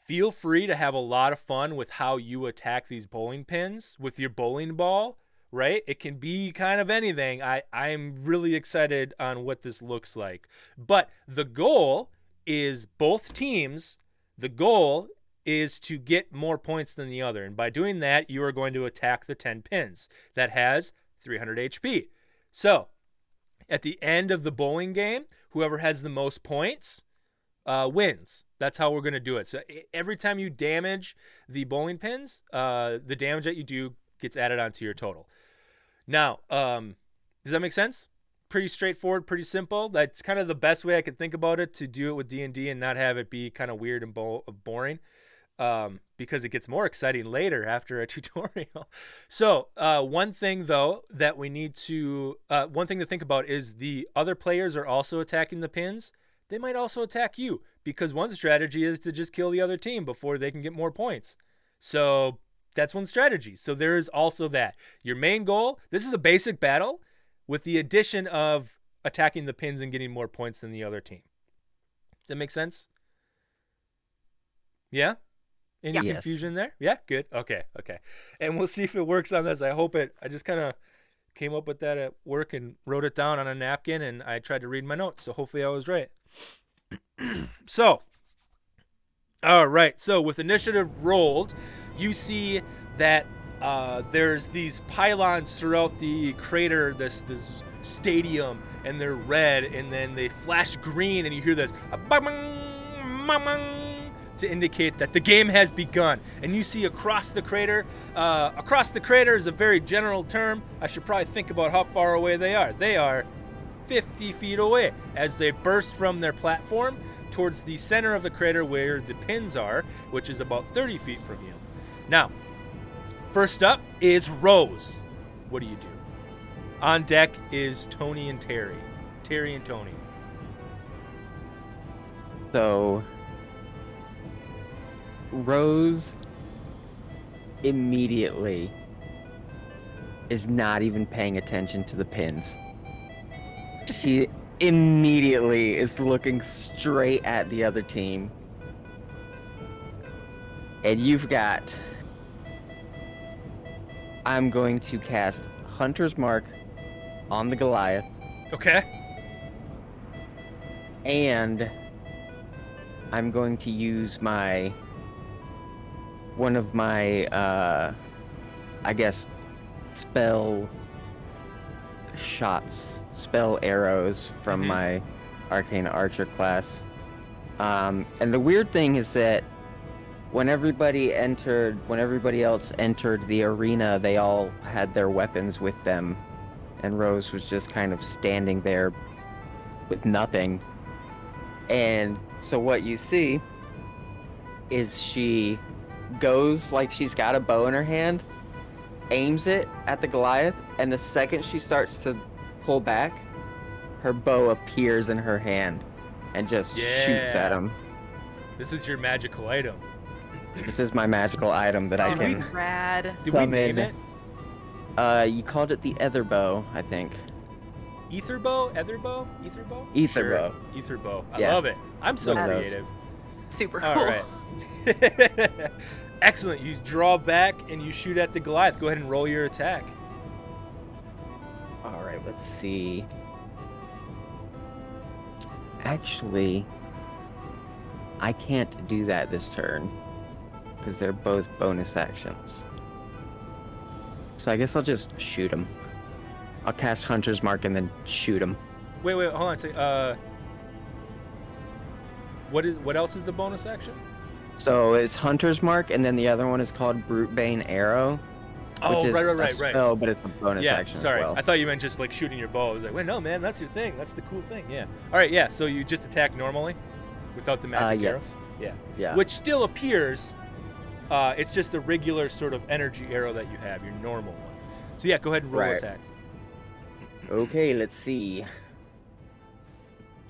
Feel free to have a lot of fun with how you attack these bowling pins with your bowling ball right? It can be kind of anything. I'm really excited on what this looks like. But the goal is both teams, the goal is to get more points than the other. And by doing that, you are going to attack the 10 pins that has 300 HP. So at the end of the bowling game, whoever has the most points wins. That's how we're going to do it. So every time you damage the bowling pins, the damage that you do gets added onto your total. Now, does that make sense? Pretty straightforward, pretty simple. That's kind of the best way I could think about it, to do it with D&D and not have it be kind of weird and boring, because it gets more exciting later after a tutorial. So one thing, though, that we need to one thing to think about is the other players are also attacking the pins. They might also attack you, because one strategy is to just kill the other team before they can get more points. So that's one strategy. So there is also that. Your main goal, this is a basic battle with the addition of attacking the pins and getting more points than the other team. Does that make sense? Yeah? Any confusion there? Yeah? Good. Okay. And we'll see if it works on this. I hope it. I just kind of came up with that at work and wrote it down on a napkin, and I tried to read my notes, so hopefully I was right. So, all right. So with initiative rolled, you see that there's these pylons throughout the crater, this stadium, and they're red, and then they flash green, and you hear this to indicate that the game has begun. And you see across the crater is a very general term. I should probably think about how far away they are. They are 50 feet away as they burst from their platform towards the center of the crater where the pins are, which is about 30 feet from you. Now, first up is Rose. What do you do? On deck is Toni and Teri. Teri and Toni. So, Rose immediately is not even paying attention to the pins. She immediately is looking straight at the other team. And you've got... I'm going to cast Hunter's Mark on the Goliath. Okay. And I'm going to use one of my I guess spell arrows from my Arcane Archer class. And the weird thing is that when everybody else entered the arena, they all had their weapons with them, and Rose was just kind of standing there with nothing. And so what you see is she goes like she's got a bow in her hand, aims it at the Goliath, and the second she starts to pull back, her bow appears in her hand and just shoots at him. This is your magical item. This is my magical item that I can Rad. Did we name it? You called it the Ether Bow, I think. Ether bow? Ether bow? Ether bow? Ether Sure. bow. Ether bow. I Yeah. love it. I'm so One of those. creative. Super cool. All right. Excellent. You draw back and you shoot at the Goliath. Go ahead and roll your attack. All right, let's see. Actually, I can't do that this turn because they're both bonus actions. So I guess I'll just shoot him. I'll cast Hunter's Mark and then shoot him. Wait, hold on a second. What else is the bonus action? So it's Hunter's Mark, and then the other one is called Brute Bane Arrow. Which is a spell, but it's a bonus action sorry. as well. I thought you meant just like shooting your bow. I was like, wait, no, man, that's your thing. That's the cool thing. Yeah. All right, yeah. So you just attack normally without the magic arrow? Yes. Yeah. Which still appears, it's just a regular sort of energy arrow that you have, your normal one. So yeah, go ahead and roll attack. Okay, let's see.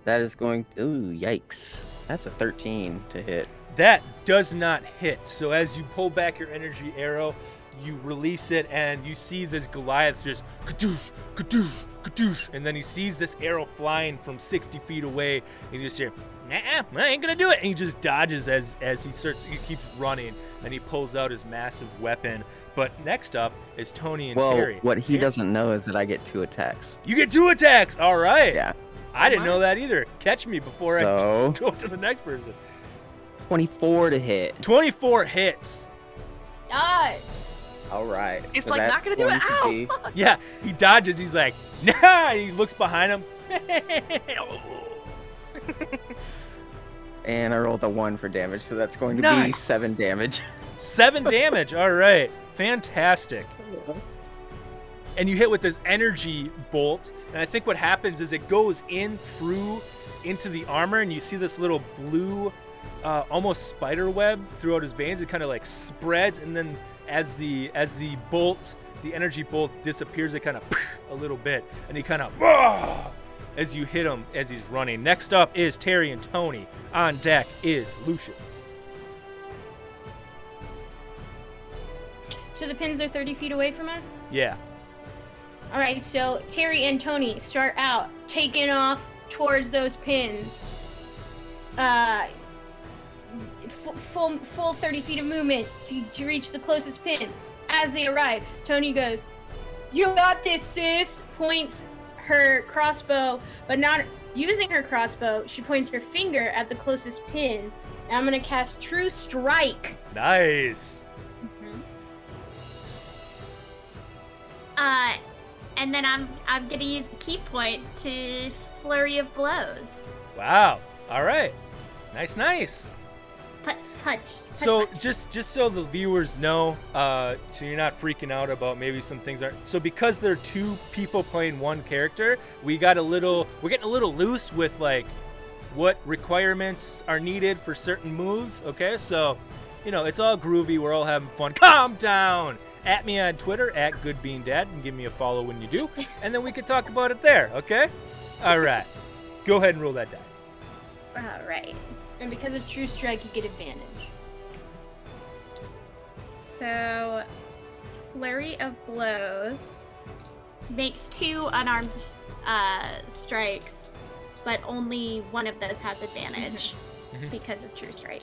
That is going... Ooh, yikes. That's a 13 to hit. That does not hit. So as you pull back your energy arrow, you release it, and you see this Goliath just kadoosh, kadoosh, kadoosh, and then he sees this arrow flying from 60 feet away, and you just hear, nah, I ain't gonna do it. And he just dodges as he keeps running, and he pulls out his massive weapon, But next up is Toni and Well, Teri. what he Teri- doesn't know is that I get 2 attacks. You get 2 attacks. All right. Yeah. I didn't know that either. Catch me before I So go to the next person. 24 to hit. 24 hits. Die. All right. He's so like, that's not gonna do it. going to Ow! be- Fuck. Yeah, he dodges. He's like, nah. He looks behind him. And I rolled a 1 for damage, so that's going to be Nice. 7 damage. 7 damage. All right. Fantastic. And you hit with this energy bolt. And I think what happens is it goes in through into the armor, and you see this little blue, almost spider web throughout his veins. It kind of like spreads, and then as the bolt, the energy bolt disappears, it kind of a little bit, and he kind of as you hit him as he's running. Next up is Teri and Toni. On deck is Lucius. So the pins are 30 feet away from us? Yeah. All right, so Teri and Toni start out, taking off towards those pins. Full 30 feet of movement to reach the closest pin. As they arrive, Toni goes, "You got this, sis!" Points her crossbow, but not using her crossbow. She points her finger at the closest pin. And I'm gonna cast True Strike. Nice. And then I'm gonna use the key point to flurry of blows. Wow. All right. Nice. Punch. So punch. just so the viewers know, so you're not freaking out about maybe some things aren't. So because there are 2 people playing 1 character, we're getting a little loose with like what requirements are needed for certain moves. Okay, so it's all groovy. We're all having fun. Calm down. At me on Twitter @GoodBeanDad and give me a follow when you do, and then we can talk about it there. Okay. All right. Go ahead and roll that dice. All right. And because of True Strike, you get advantage. So, flurry of blows makes 2 unarmed strikes, but only one of those has advantage because of True Strike.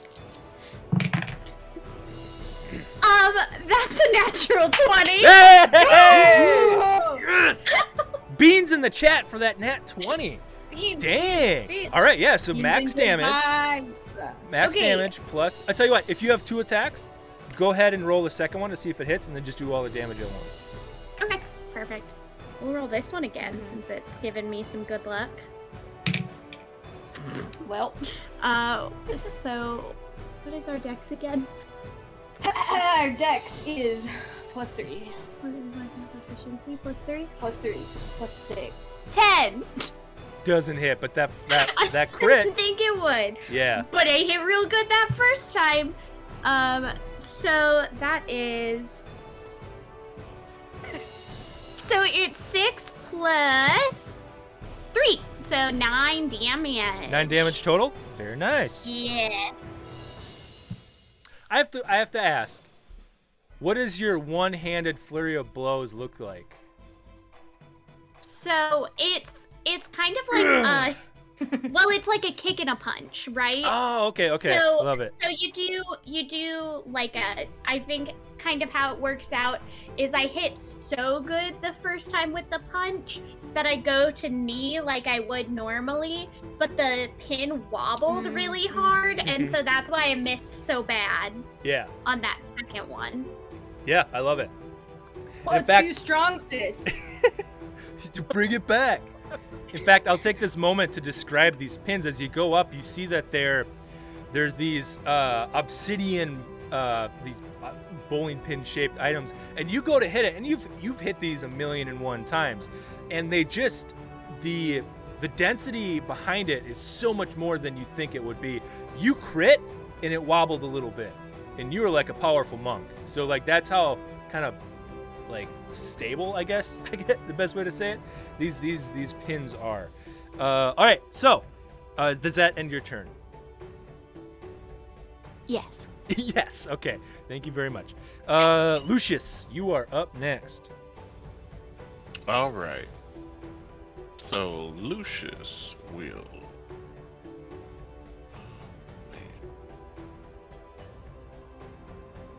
That's a natural 20. Hey! Yes! Beans in the chat for that nat 20. Dang. Beans. All right, yeah, so max damage. Max Okay. damage plus. I tell you what, if you have 2 attacks, go ahead and roll the second one to see if it hits, and then just do all the damage at once. Okay, perfect. We'll roll this one again since it's given me some good luck. Well, So what is our dex again? our dex is +3. What is my proficiency? +3? +3, so +6. 10. Doesn't hit, but that I crit, didn't think it would. yeah. But I hit real good that first time. So that is. So it's 6 plus 3. So 9 damage. 9 damage total. Very nice. Yes. I have to ask, what does your one-handed flurry of blows look like? So it's kind of like well, it's like a kick and a punch, right? Oh, okay. So, Love it. So you do like I think kind of how it works out is I hit so good the first time with the punch that I go to knee like I would normally, but the pin wobbled really hard, and so that's why I missed so bad Yeah. on that second one. Yeah, I love it. Oh, In fact- too strong, sis. To bring it back. In fact, I'll take this moment to describe these pins. As you go up, you see that there's these obsidian, these bowling pin shaped items, and you go to hit it, and you've hit these 1,000,001 times, and they just the density behind it is so much more than you think it would be. You crit, and it wobbled a little bit, and you were like a powerful monk. So like that's how kind of like stable, I guess I get the best way to say it. These pins are. All right, so does that end your turn? Yes. Yes. Okay. Thank you very much. Lucius, you are up next. All right. So Lucius will.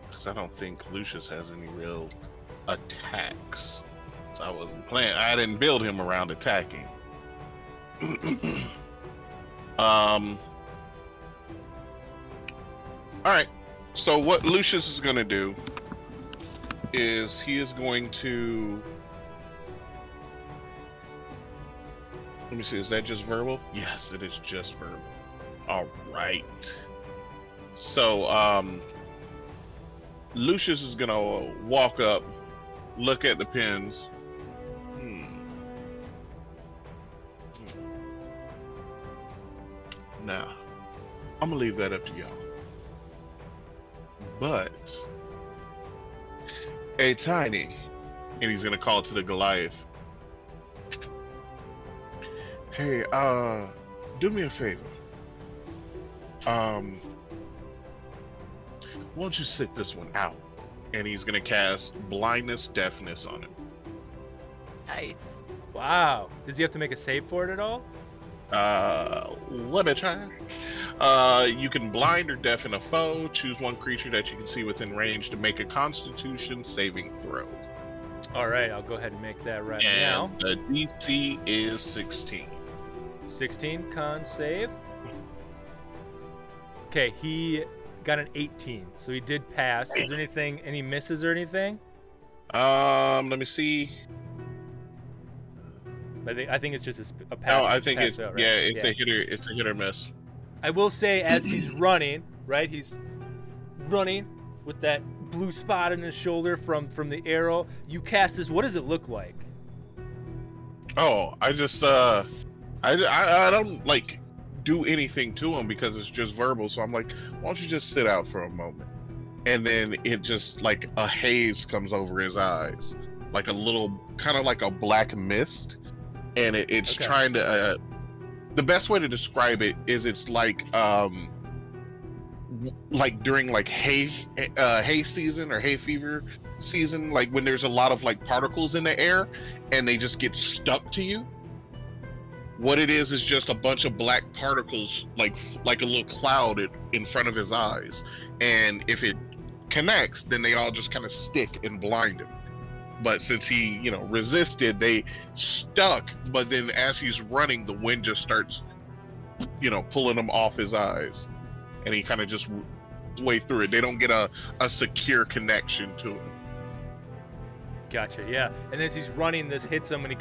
Because I don't think Lucius has any real attacks. So I wasn't playing. I didn't build him around attacking. All right. So what Lucius is going to do is he is going to. Let me see. Is that just verbal? Yes, it is just verbal. All right. So Lucius is gonna walk up, look at the pins. Now, I'm gonna leave that up to y'all. But, hey, Tiny, and he's gonna call to the Goliath. Hey, do me a favor. Why don't you sit this one out? And he's gonna cast blindness, deafness on him. Nice. Wow. Does he have to make a save for it at all? Let me try. You can blind or deafen a foe. Choose one creature that you can see within range to make a Constitution saving throw. All right, I'll go ahead and make that right And now. the DC is 16. 16 con save. Okay, he got an 18, so he did pass. Is there anything, any misses or anything? Let me see. I think it's just a pass. Oh, I think pass it's fail, right? yeah, it's a hitter. It's a hit or miss. I will say, as he's running, right? He's running with that blue spot on his shoulder from the arrow. You cast this. What does it look like? Oh, I just I don't like do anything to him because it's just verbal. So I'm like, why don't you just sit out for a moment? And then it just like a haze comes over his eyes, like a little kind of like a black mist, and it's Okay. trying to. The best way to describe it is it's like during like hay season or hay fever season, like when there's a lot of like particles in the air and they just get stuck to you. What it is just a bunch of black particles, like a little cloud in front of his eyes, and if it connects, then they all just kind of stick and blind him. But since he, resisted, they stuck. But then as he's running, the wind just starts, pulling him off his eyes, and he kind of just way through it. They don't get a secure connection to him. Gotcha, yeah. And as he's running, this hits him, and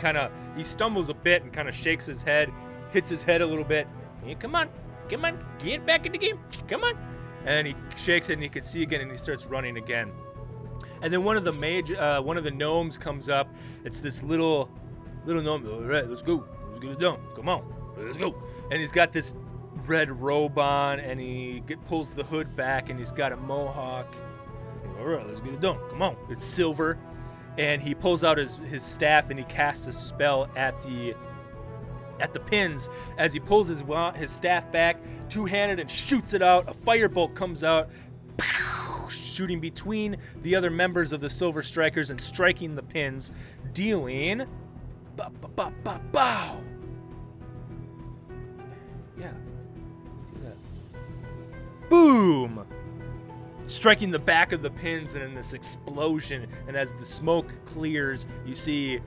he stumbles a bit and kind of shakes his head, hits his head a little bit. Hey, come on, get back in the game, come on. And he shakes it, and he can see again, and he starts running again. And then one of the gnomes comes up. It's this little gnome. All right, let's go. Let's get it done. Come on, let's go. And he's got this red robe on, and he pulls the hood back, and he's got a mohawk. All right, let's get it done. Come on. It's silver, and he pulls out his staff, and he casts a spell at the pins. As he pulls his staff back, two-handed, and shoots it out. A firebolt comes out, shooting between the other members of the Silver Strikers and striking the pins, dealing bow. Yeah. Do that. Boom! Striking the back of the pins, and in this explosion, and as the smoke clears, you see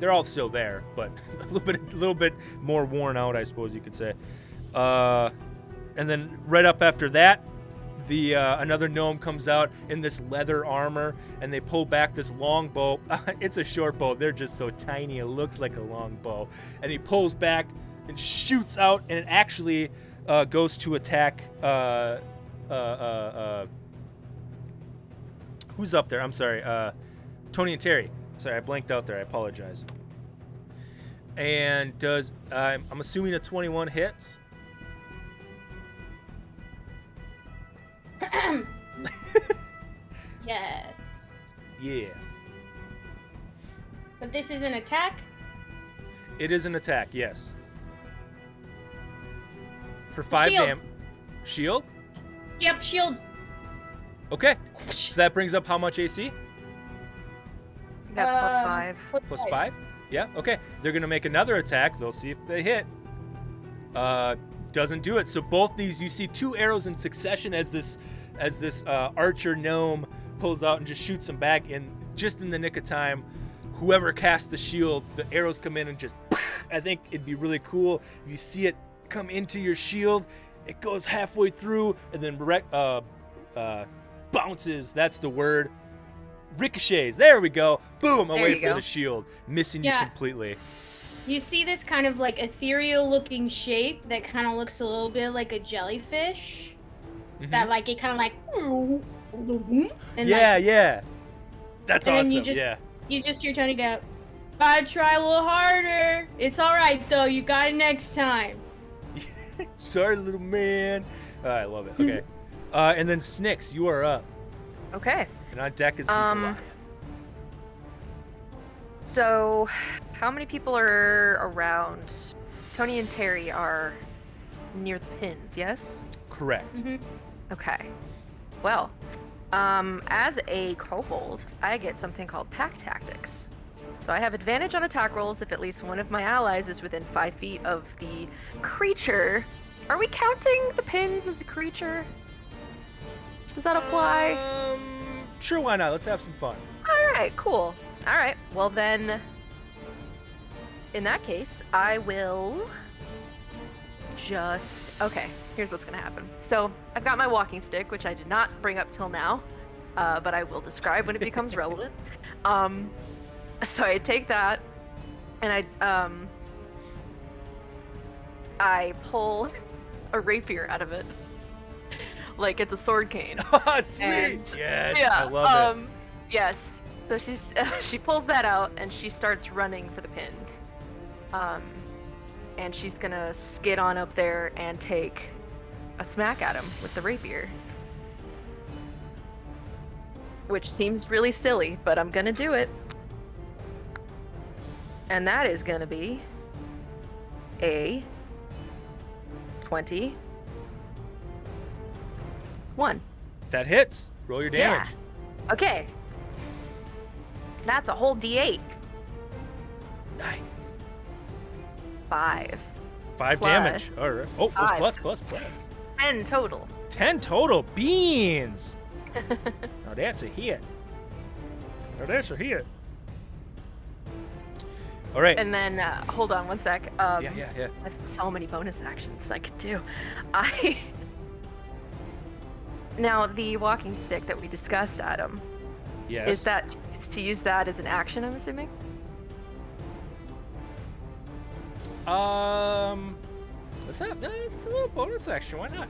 they're all still there, but a little bit more worn out, I suppose you could say. And then right up after that, another gnome comes out in this leather armor, and they pull back this long bow. It's a short bow. They're just so tiny. It looks like a long bow. And he pulls back and shoots out, and it actually goes to attack. Who's up there? I'm sorry. Toni and Teri. Sorry, I blanked out there. I apologize. And I'm assuming a 21 hits. Yes. Yes. But this is an attack? It is an attack, yes. For 5 Shield. damage. Shield? Yep, shield. Okay. So that brings up how much AC? That's +5. Plus 5? Yeah, okay. They're going to make another attack. They'll see if they hit. Doesn't do it. So both these, you see 2 arrows in succession as this as this archer gnome pulls out and just shoots him back, and just in the nick of time, whoever casts the shield, the arrows come in and just, I think it'd be really cool if you see it come into your shield, it goes halfway through and then bounces, that's the word, ricochets, there we go, boom, away from the shield, missing you completely. You see this kind of like ethereal looking shape that kind of looks a little bit like a jellyfish. That like it kind of like and yeah, that's and awesome. Then you just hear Toni go, gotta try a little harder. It's all right though, you got it next time. Sorry, little man. I love it. Okay, and then Snix, you are up. Okay. And on deck is the Goliath. So, how many people are around? Toni and Teri are near the pins, yes? Correct. Okay. Well, as a kobold, I get something called pack tactics. So I have advantage on attack rolls if at least one of my allies is within 5 feet of the creature. Are we counting the pins as a creature? Does that apply? Sure, why not? Let's have some fun. All right, cool. All right, well then, in that case, I will okay, here's what's gonna happen. So, I've got my walking stick, which I did not bring up till now, but I will describe when it becomes relevant. So I take that, and I pull a rapier out of it, like it's a sword cane. Oh, sweet! And, yes, I love it. Yes. So she pulls that out and she starts running for the pins. And she's gonna skid on up there and take a smack at him with the rapier. Which seems really silly, but I'm gonna do it. And that is gonna be a 21. That hits. Roll your damage. Yeah. Okay. That's a whole D8. Nice. 5. 5 plus damage. All right. Oh, five. plus. 10 total. 10 total. Beans. Now that's a hit. All right. And then, hold on one sec. Yeah. I have so many bonus actions I could do. Now, the walking stick that we discussed, Adam. Yes. Is to use that as an action, I'm assuming? That's a little bonus action. Why not?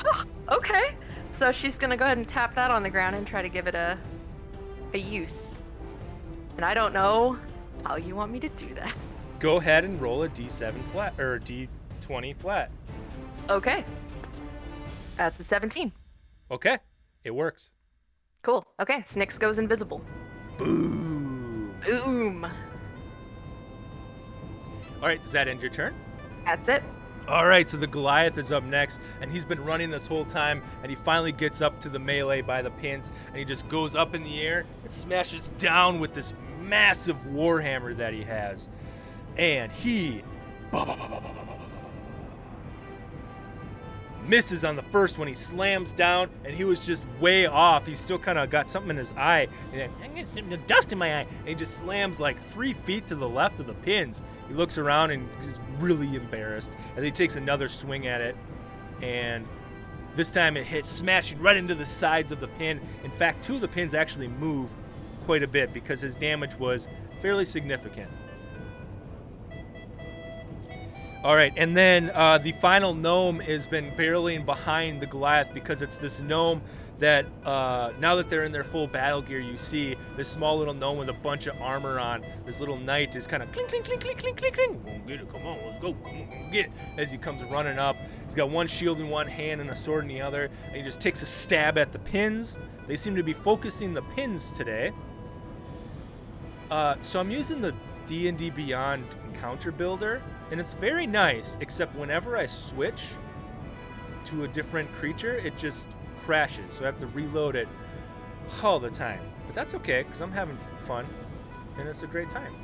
Oh, okay. So she's gonna go ahead and tap that on the ground and try to give it a use. And I don't know how you want me to do that. Go ahead and roll a D7 flat or D20 flat. Okay. That's a 17. Okay, it works. Cool. Okay, Snix goes invisible. Boom. Boom. All right, does that end your turn? That's it. All right, so the Goliath is up next, and he's been running this whole time, and he finally gets up to the melee by the pins, and he just goes up in the air and smashes down with this massive warhammer that he has. And he misses on the first one. He slams down, and he was just way off. He's still kind of got something in his eye, and I get dust in my eye, and he just slams like 3 feet to the left of the pins. He looks around and is really embarrassed as he takes another swing at it, and this time it hits, smashing right into the sides of the pin. In fact, 2 of the pins actually move quite a bit because his damage was fairly significant. All right, and then the final gnome has been barreling behind the Goliath because it's this gnome that now that they're in their full battle gear, you see this small little gnome with a bunch of armor on. This little knight is kind of clink, clink, clink, clink, clink, clink, clink. Come on, get it, come on, let's go, come on, get it. As he comes running up, he's got one shield in one hand and a sword in the other, and he just takes a stab at the pins. They seem to be focusing the pins today. So I'm using the D&D Beyond Encounter Builder, and it's very nice, except whenever I switch to a different creature, it just crashes, so I have to reload it all the time. But that's okay, because I'm having fun, and it's a great time.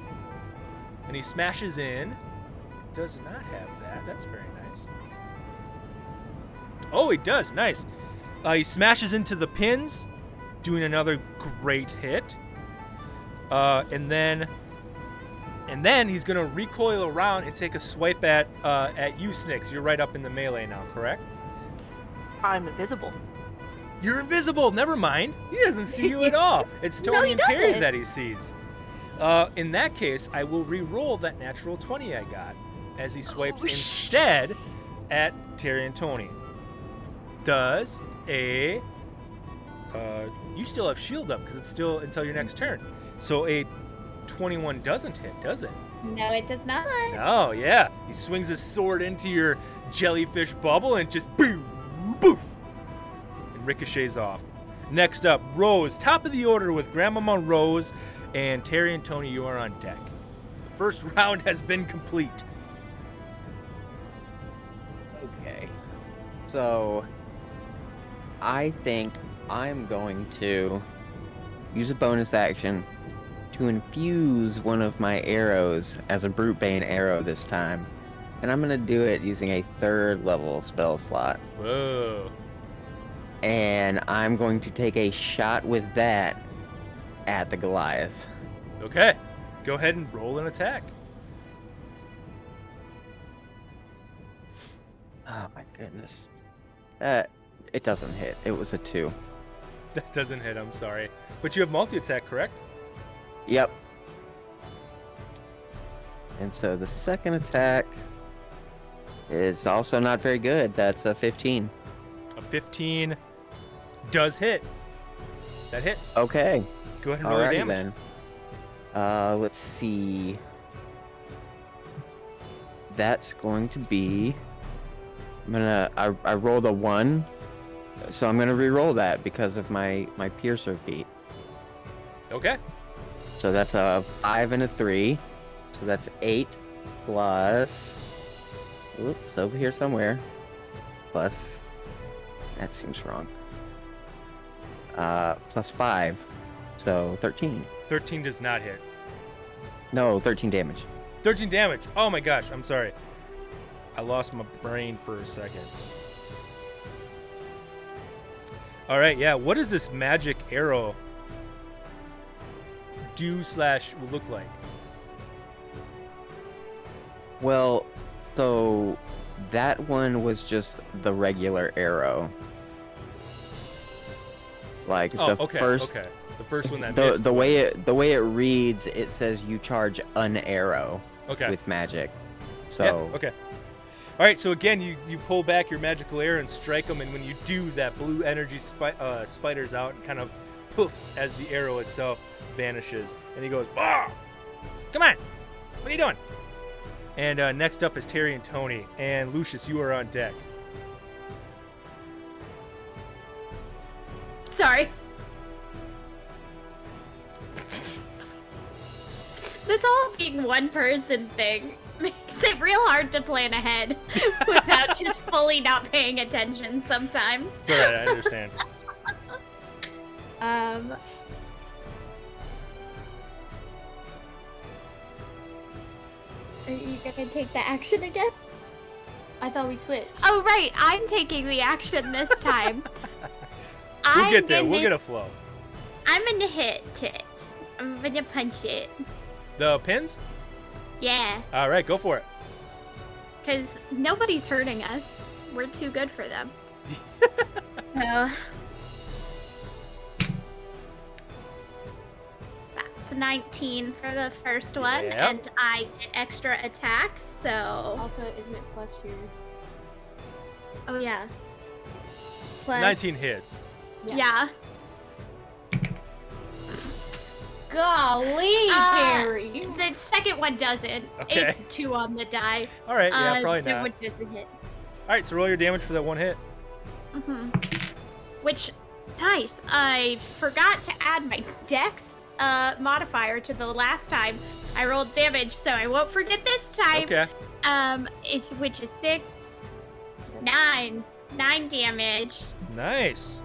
And he smashes in. Does not have that. That's very nice. Oh, he does. Nice. He smashes into the pins, doing another great hit. And then he's gonna recoil around and take a swipe at you, Snix. You're right up in the melee now, correct? I'm invisible. You're invisible. Never mind. He doesn't see you at all. It's No, Toni he and Teri doesn't. that he sees. In that case, I will re-roll that natural 20 I got as he swipes instead at Teri and Toni. Does a you still have shield up because it's still until your next turn. So a 21 doesn't hit, does it? No, it does not. Oh, yeah. He swings his sword into your jellyfish bubble and just boom, boof, and ricochets off. Next up, Rose. Top of the order with Grandmamma, Rose, and Teri and Toni, you are on deck. The first round has been complete. Okay. So, I think I'm going to use a bonus action to infuse one of my arrows as a Brute Bane arrow this time. And I'm going to do it using a 3rd level spell slot. Whoa. And I'm going to take a shot with that at the Goliath. Okay. Go ahead and roll an attack. Oh my goodness. It doesn't hit. It was a 2. That doesn't hit, I'm sorry. But you have multi-attack, correct? Yep. And so the second attack is also not very good. That's a 15. A 15 does hit. That hits. Okay. Go ahead and roll your Alrighty damage. then. Let's see. That's going to be. I rolled a 1, so I'm gonna re-roll that because of my piercer feat. Okay. So that's a 5 and a 3. So that's 8 plus. Oops, over here somewhere. Plus. That seems wrong. Plus 5. So 13. 13 does not hit. No, 13 damage. 13 damage. Oh my gosh, I'm sorry. I lost my brain for a second. All right, yeah. What does this magic arrow look like? Well, so that one was just the regular arrow. Like Oh, the okay, first okay. The first one that the missed the way was- the way it reads, it says you charge an arrow Okay. with magic. So Yeah, okay. All right, so again, you pull back your magical arrow and strike them, and when you do, that blue energy spiders out and kind of poofs as the arrow itself vanishes. And he goes, "Ah! Come on! What are you doing?" And next up is Teri and Toni. And Lucius, you are on deck. Sorry. This whole being one person thing makes it real hard to plan ahead without just fully not paying attention sometimes. It's all right, I understand. Are you gonna take the action again? I thought we switched. Oh right, I'm taking the action this time. We'll I'm get there. gonna- We'll get a flow. I'm gonna hit it. I'm gonna punch it. The pins? Yeah, All right, go for it. because nobody's hurting us. We're too good for them. So that's 19 for the first one, Yep. and I get extra attack, so Also, isn't it plus your... oh yeah. Plus 19 hits. Yeah. Golly, Teri! The second one doesn't. Okay. It's 2 on the die. All right, yeah, probably the not. one doesn't hit. All right, so roll your damage for that one hit. Mm-hmm. Which, nice. I forgot to add my dex modifier to the last time I rolled damage, so I won't forget this time. Okay. Which is 6, 9 damage. Nice.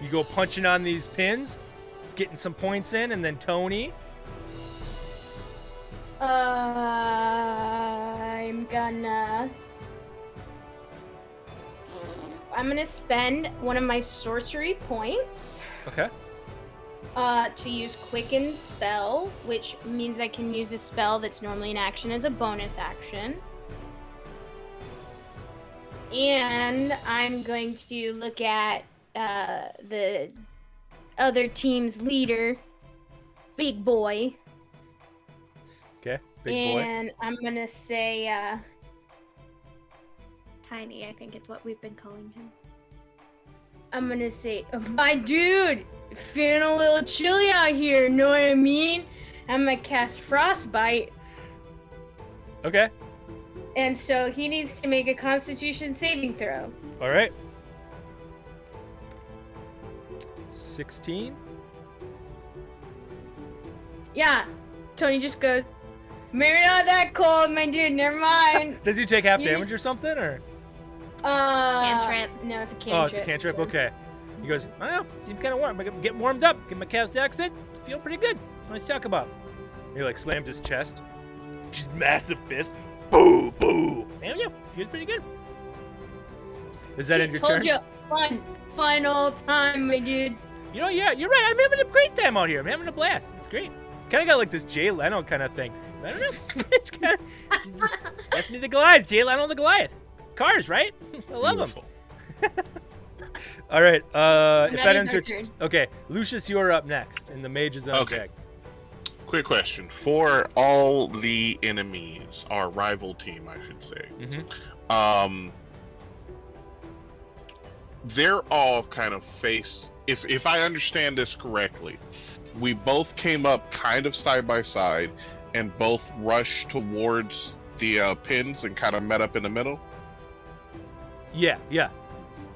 You go punching on these pins, getting some points in, and then Toni. I'm gonna I'm gonna spend one of my sorcery points Okay. to use Quicken Spell, which means I can use a spell that's normally an action as a bonus action. And I'm going to look at the other team's leader, Big Boy. Okay. Big boy. And I'm gonna say, Tiny, I think is what we've been calling him. I'm gonna say, my dude, feeling a little chilly out here, know what I mean? I'm gonna cast Frostbite, Okay. and so he needs to make a Constitution saving throw. All right. 16. Yeah, Tony just goes, maybe not that cold, my dude, never mind. Does he take half You just- damage or something, or? Cantrip. No, it's a cantrip. Oh, it's a cantrip. Okay. He goes, I don't know. Seems kind of warm. I'm getting warmed up. Get my cast accent. Feel pretty good. Let's talk about. He like slams his chest. Just massive fist. Boo, boo. Damn you. Feels pretty good. Is that See, in your told turn? you, fun old time, my dude. You know, yeah, you're right. I'm having a great time out here. I'm having a blast. It's great. Kind of got like this Jay Leno kind of thing. I don't know. It's kind of. That's me the Goliath. Jay Leno the Goliath. Cars, right? I love them. Beautiful. All right. If Now that is ends our your turn. okay, Lucius, you're up next, and the mage is on Okay. deck. Quick question. For all the enemies, our rival team, I should say, Mm-hmm. they're all kind of faced. If I understand this correctly, we both came up kind of side by side, and both rushed towards the pins and kind of met up in the middle. Yeah.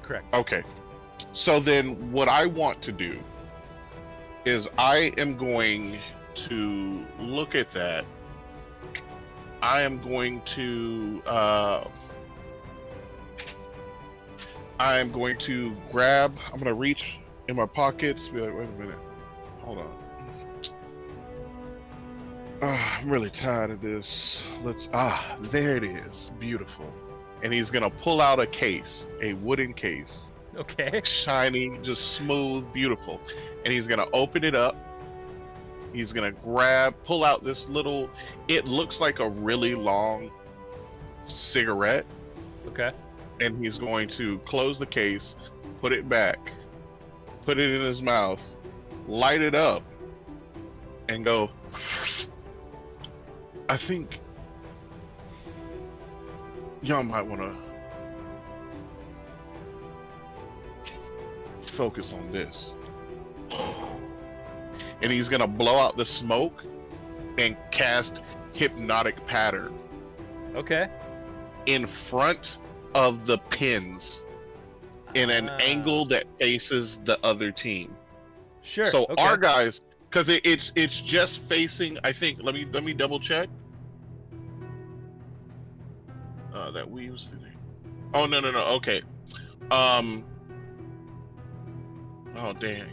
Correct. Okay. So then what I want to do is I am going to look at that. I am going to grab, I'm going to reach in my pockets, be like, wait a minute. Hold on. I'm really tired of this. There it is. Beautiful. And he's going to pull out a case, a wooden case. Okay. Shiny, just smooth, beautiful. And he's gonna open it up. He's gonna pull out this little, it looks like a really long cigarette. Okay. And he's going to close the case, put it back, put it in his mouth, light it up, and go, I think y'all might wanna focus on this. And he's gonna blow out the smoke and cast hypnotic pattern Okay. in front of the pins in an angle that faces the other team. Sure. So okay. our guys, because it's just facing, I think, let me double check. That weaves. Oh no, okay. Oh dang.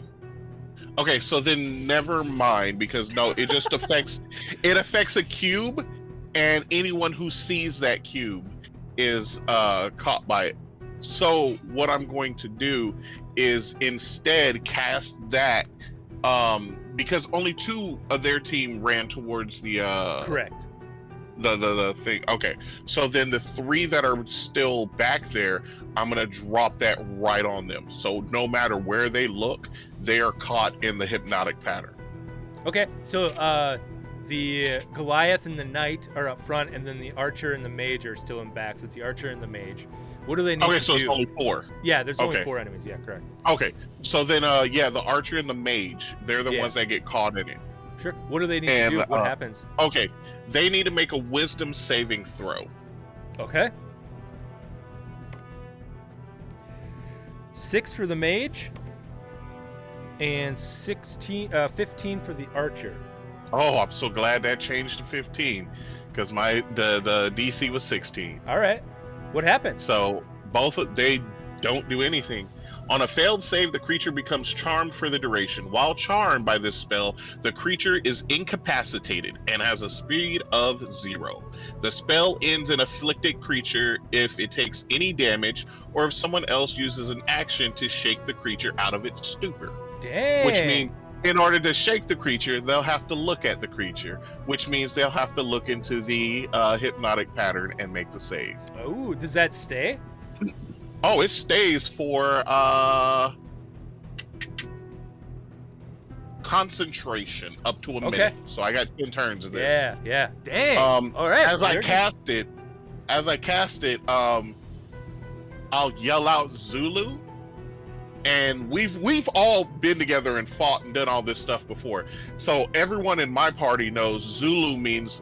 Okay, so then never mind, because no, it just affects a cube, and anyone who sees that cube is caught by it. So what I'm going to do is instead cast that, because only 2 of their team ran towards the Correct. the thing. Okay, so then the 3 that are still back there, I'm gonna drop that right on them. So no matter where they look, they are caught in the hypnotic pattern. Okay. So the Goliath and the Knight are up front, and then the Archer and the Mage are still in back. So it's the Archer and the Mage. What do they need Okay, to so do? it's only 4. Yeah, there's only Okay. 4 enemies. Yeah, correct. Okay, so then the Archer and the Mage, they're the Yeah. ones that get caught in it. Sure. What do they need And, to do? What happens? Okay, they need to make a Wisdom saving throw. Okay. 6 for the Mage, and 15 for the Archer. Oh, I'm so glad that changed to 15, because the DC was 16. All right. What happens? So they don't do anything. On a failed save, the creature becomes charmed for the duration. While charmed by this spell, the creature is incapacitated and has a speed of 0. The spell ends an afflicted creature if it takes any damage or if someone else uses an action to shake the creature out of its stupor. Dang. Which means in order to shake the creature, they'll have to look at the creature, which means they'll have to look into the hypnotic pattern and make the save. Oh, does that stay? Oh, it stays for concentration up to a minute. So I got 10 turns of this. Yeah. Dang. All right. As I cast it, I'll yell out Zulu. And we've all been together and fought and done all this stuff before. So everyone in my party knows Zulu means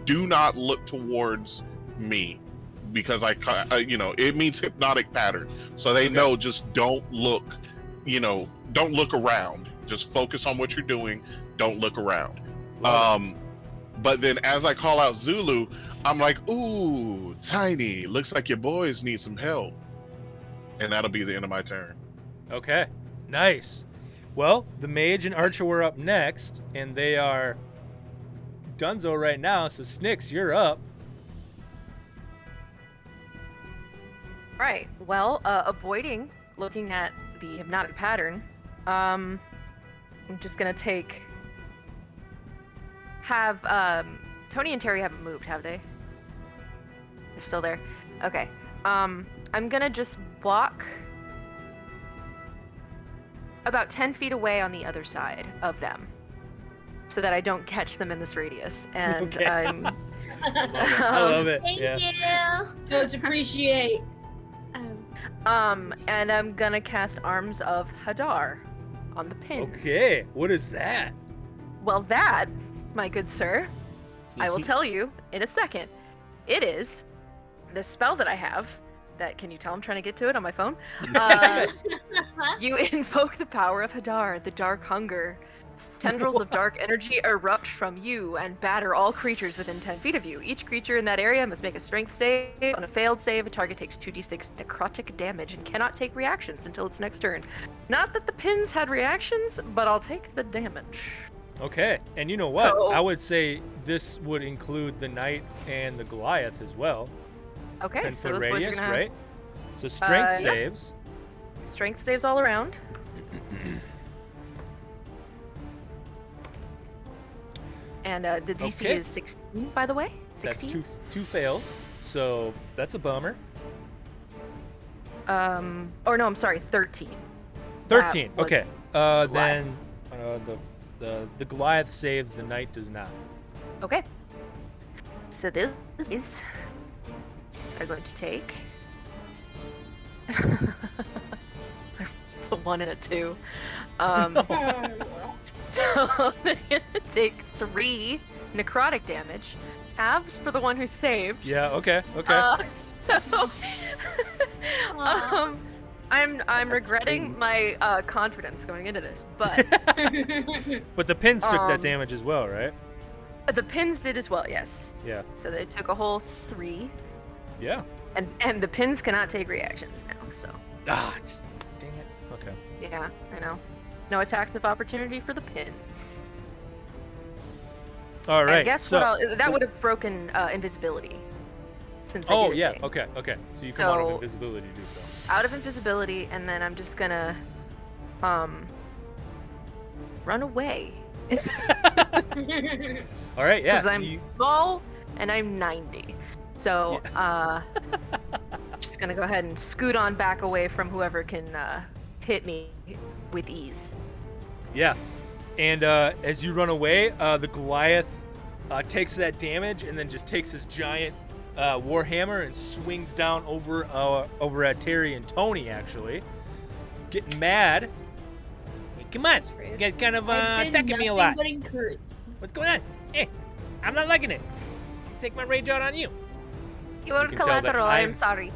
do not look towards me. Because it means hypnotic pattern. So they know just don't look around. Just focus on what you're doing. Don't look around. But then as I call out Zulu, I'm like, ooh, Tiny, looks like your boys need some help. And that'll be the end of my turn. Okay, nice. Well, the mage and archer were up next, and they are donezo right now. So Snix, you're up. Right. Well, avoiding looking at the hypnotic pattern, I'm just gonna have Toni and Teri haven't moved, have they? They're still there. Okay. I'm gonna just walk about 10 feet away on the other side of them, so that I don't catch them in this radius. And Okay. I love it. Thank Yeah. you. Don't appreciate. And I'm gonna cast Arms of Hadar on the pins. Okay. What is that? Well, that, my good sir, I will tell you in a second. It is the spell that I have. Can you tell I'm trying to get to it on my phone? You invoke the power of Hadar, the dark hunger. Tendrils of dark energy erupt from you and batter all creatures within 10 feet of you. Each creature in that area must make a strength save. On a failed save, a target takes 2d6 necrotic damage and cannot take reactions until its next turn. Not that the pins had reactions, but I'll take the damage. Okay. And you know what? So- I would say this would include the knight and the Goliath as well. Okay, 10 so foot those boys are radius, gonna have right? So strength yeah. saves. strength saves all around. And the DC Okay. is 16, by the way. 16. That's two fails. So that's a bummer. Or no, I'm sorry, 13. 13. was Okay. Goliath. Then the Goliath saves. The knight does not. Okay. So this is are going to take a 1 and a 2. So they're gonna take 3 necrotic damage, halved for the one who saved. Yeah. Okay. Okay. So I'm regretting my confidence going into this, but But the pins took that um, damage as well, right? the pins did as well. Yes. Yeah. So they took a whole 3, Yeah. and the pins cannot take reactions now. So Ah. Dang it. Okay. yeah, I know. No attacks of opportunity for the pins. All right. And guess so, what? That would have broken invisibility. Since I Oh did a yeah. thing. Okay. Okay. So you come out of So- invisibility to do so. Out of invisibility, and then I'm just gonna run away. All right. Yeah. Because So I'm you, small and I'm 90. So just gonna go ahead and scoot on back away from whoever can hit me with ease. yeah. And as you run away, the Goliath takes that damage and then just takes his giant warhammer and swings down over at Teri and Toni. Actually, getting mad. Hey, come on, you guys kind of I've been attacking me a nothing lot. but encouraged. What's going on? Hey, I'm not liking it. Take my rage out on you. Your can tell that collateral, I am I'm- sorry.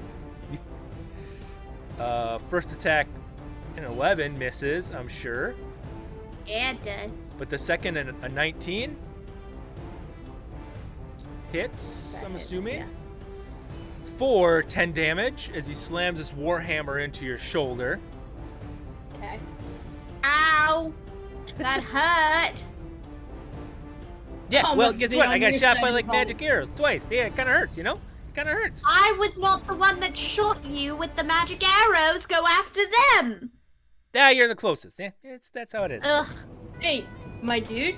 First attack, an 11 misses, I'm sure. Yeah, it does. But the second, a 19 hits, That I'm hits, assuming. yeah. For 10 damage as he slams his warhammer into your shoulder. Okay. Ow! That hurt. Yeah, well, Almost guess been what? on I got your shot side by of like the magic arrows twice. Yeah, it kind of hurts, you know? It kind of hurts. I was not the one that shot you with the magic arrows. Go after them. Yeah, you're the closest. Yeah, that's how it is. Ugh. Hey, my dude.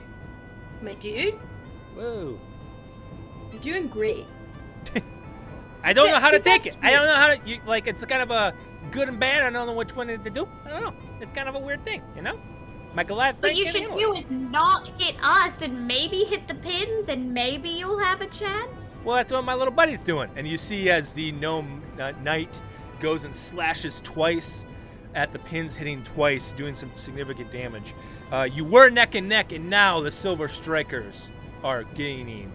My dude. Whoa. You're doing great. I don't know how to take that's it. I don't know how to, like, it's kind of a good and bad. I don't know which one to do. I don't know. It's kind of a weird thing, you know? My Goliath What brain you can't should handle do it. is not hit us and maybe hit the pins and maybe you'll have a chance. Well, that's what my little buddy's doing. And you see as the gnome knight goes and slashes twice at the pins, hitting twice, doing some significant damage. You were neck and neck, and now the Silver Strikers are gaining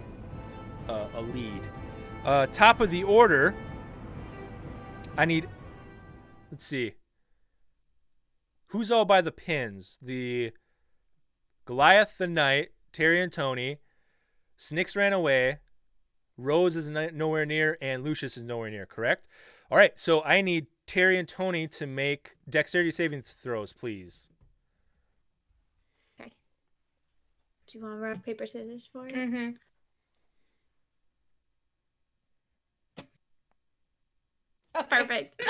a lead. Top of the order, I need, let's see. Who's all by the pins? The Goliath the Knight, Teri and Toni. Snix ran away. Rose is nowhere near, and Lucius is nowhere near, correct? All right, so I need Teri and Toni to make dexterity saving throws, please. Okay. Do you want rock, paper, scissors for it? Mm-hmm. Perfect.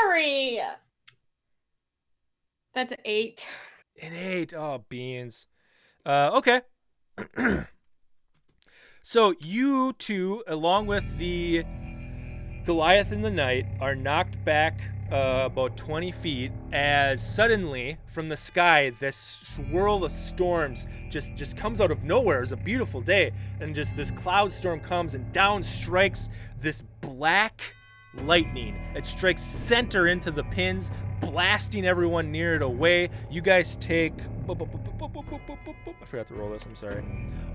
Harry! That's an 8. An 8. Oh, beans. Okay. So you two, along with the Goliath and the Knight, are knocked back about 20 feet as suddenly from the sky this swirl of storms just comes out of nowhere. It's a beautiful day, and just this cloud storm comes and down strikes this black lightning. It strikes center into the pins, blasting everyone near it away. You guys take, I forgot to roll this, I'm sorry.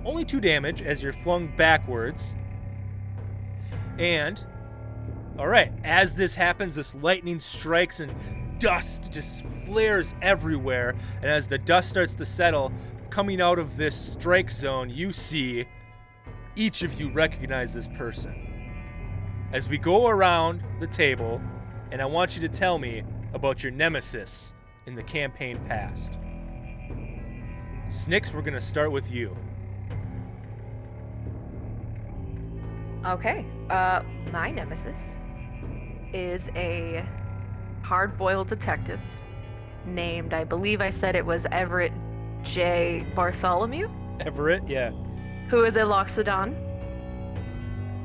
Only 2 damage as you're flung backwards. And all right, as this happens, this lightning strikes and dust just flares everywhere. And as the dust starts to settle, coming out of this strike zone, you see each of you recognize this person. As we go around the table, and I want you to tell me about your nemesis in the campaign past. Snix, we're going to start with you. Okay. My nemesis is a hard-boiled detective named, I believe I said it was Everett J. Bartholomew, Everett, yeah. who is a Loxodon,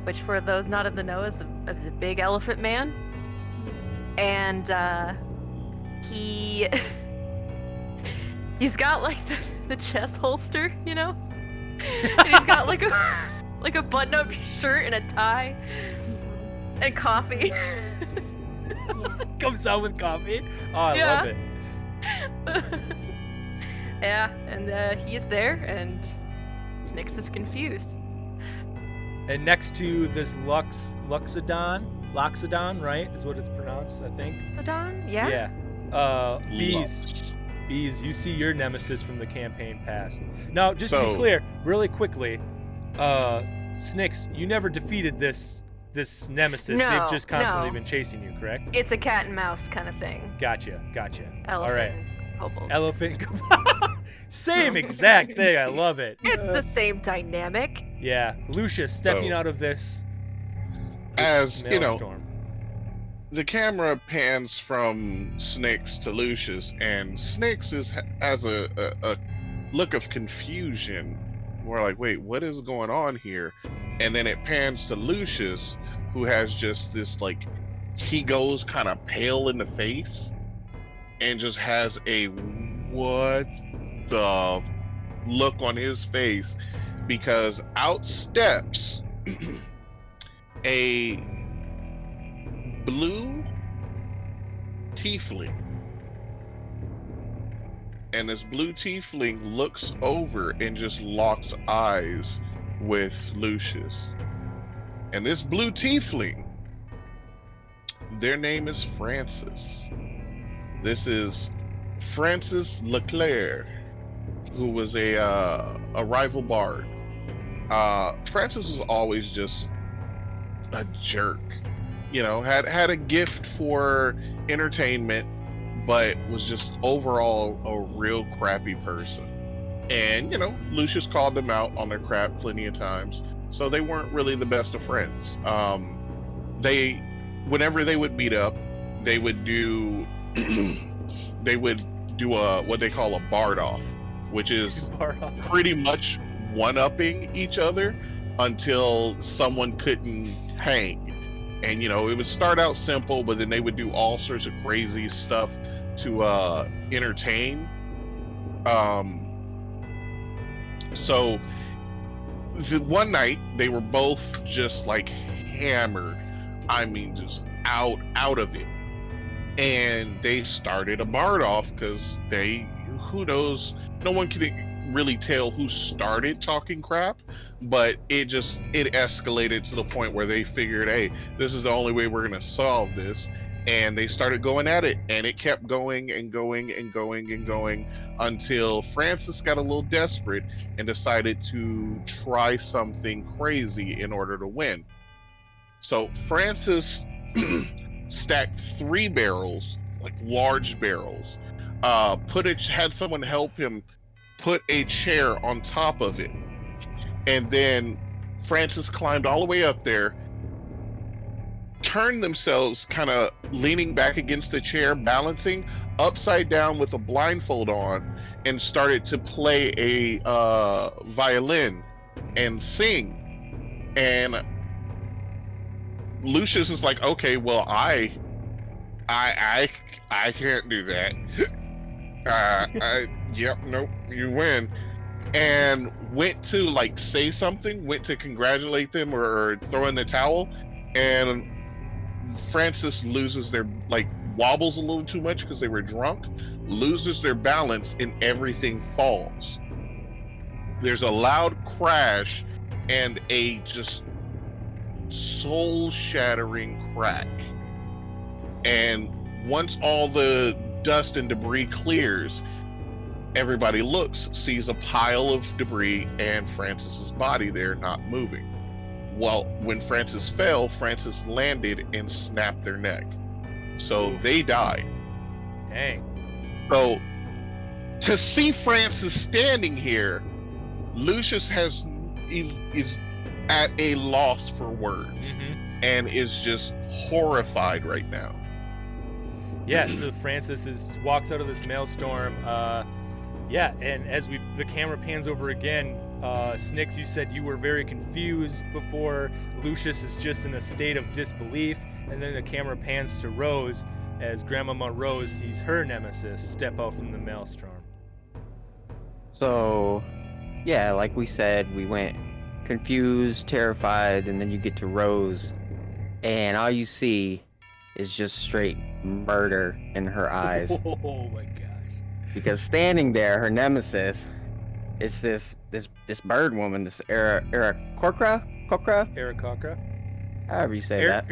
which for those not in the know is a big elephant man. And he's got like the chest holster, you know? And he's got like a button-up shirt and a tie and coffee. Comes out with coffee. Oh, I love it. Yeah, and he is there, and Snix is confused. And next to this Loxodon, right, is what it's pronounced, I think. Loxodon? Yeah? Yeah. Beaz, you see your nemesis from the campaign past. Now, just to be clear, really quickly, Snix, you never defeated this nemesis. No, They've just constantly no. been chasing you, correct? It's a cat and mouse kind of thing. Gotcha. Elephant. All right. Kobold. Elephant. Same exact thing. I love it. It's the same dynamic. Yeah. Lucius stepping So, out of this as you know, maelstrom. the camera pans from Snix to Lucius, and Snix has a look of confusion. We're like, wait, what is going on here? And then it pans to Lucius, who has just this, like, he goes kind of pale in the face and just has a what the look on his face, because out steps a blue tiefling. And this blue tiefling looks over and just locks eyes with Lucius. And this blue tiefling, their name is Francis. This is Francis Leclerc, who was a rival bard. Francis was always just a jerk. had a gift for entertainment, but was just overall a real crappy person. And Lucius called them out on their crap plenty of times, so they weren't really the best of friends. Whenever they would meet up, they would do what they call a bard off, which is pretty much one-upping each other until someone couldn't hang. And it would start out simple, but then they would do all sorts of crazy stuff to entertain. So one night they were both just like hammered. I mean, just out of it. And they started a bard off because who knows, no one can really tell who started talking crap, but it escalated to the point where they figured, hey, this is the only way we're going to solve this. And they started going at it, and it kept going and going and going and going until Francis got a little desperate and decided to try something crazy in order to win. So Francis stacked 3 barrels, like large barrels, had someone help him put a chair on top of it, and then Francis climbed all the way up there, turned themselves kind of leaning back against the chair, balancing upside down with a blindfold on, and started to play a violin and sing. And Lucius is like, okay, well, I can't do that. Yep, nope, you win. And went to like say something, went to congratulate them or throw in the towel, and Francis loses their, wobbles a little too much because they were drunk, loses their balance, and everything falls. There's a loud crash and a just soul-shattering crack. And once all the dust and debris clears, everybody looks, sees a pile of debris and Francis's body there not moving. Well, when Francis fell, Francis landed and snapped their neck. So they died. Dang. So to see Francis standing here, Lucius is at a loss for words, and is just horrified right now. Yeah, so Francis walks out of this maelstrom. And as the camera pans over again, Snix, you said you were very confused before. Lucius is just in a state of disbelief, and then the camera pans to Rose as Grandmamma Rose sees her nemesis step out from the maelstrom. So, yeah, like we said, we went confused, terrified, and then you get to Rose, and all you see is just straight murder in her eyes. Oh my gosh. Because standing there, her nemesis is this bird woman, this Aarakocra? Aarakocra? However you say that.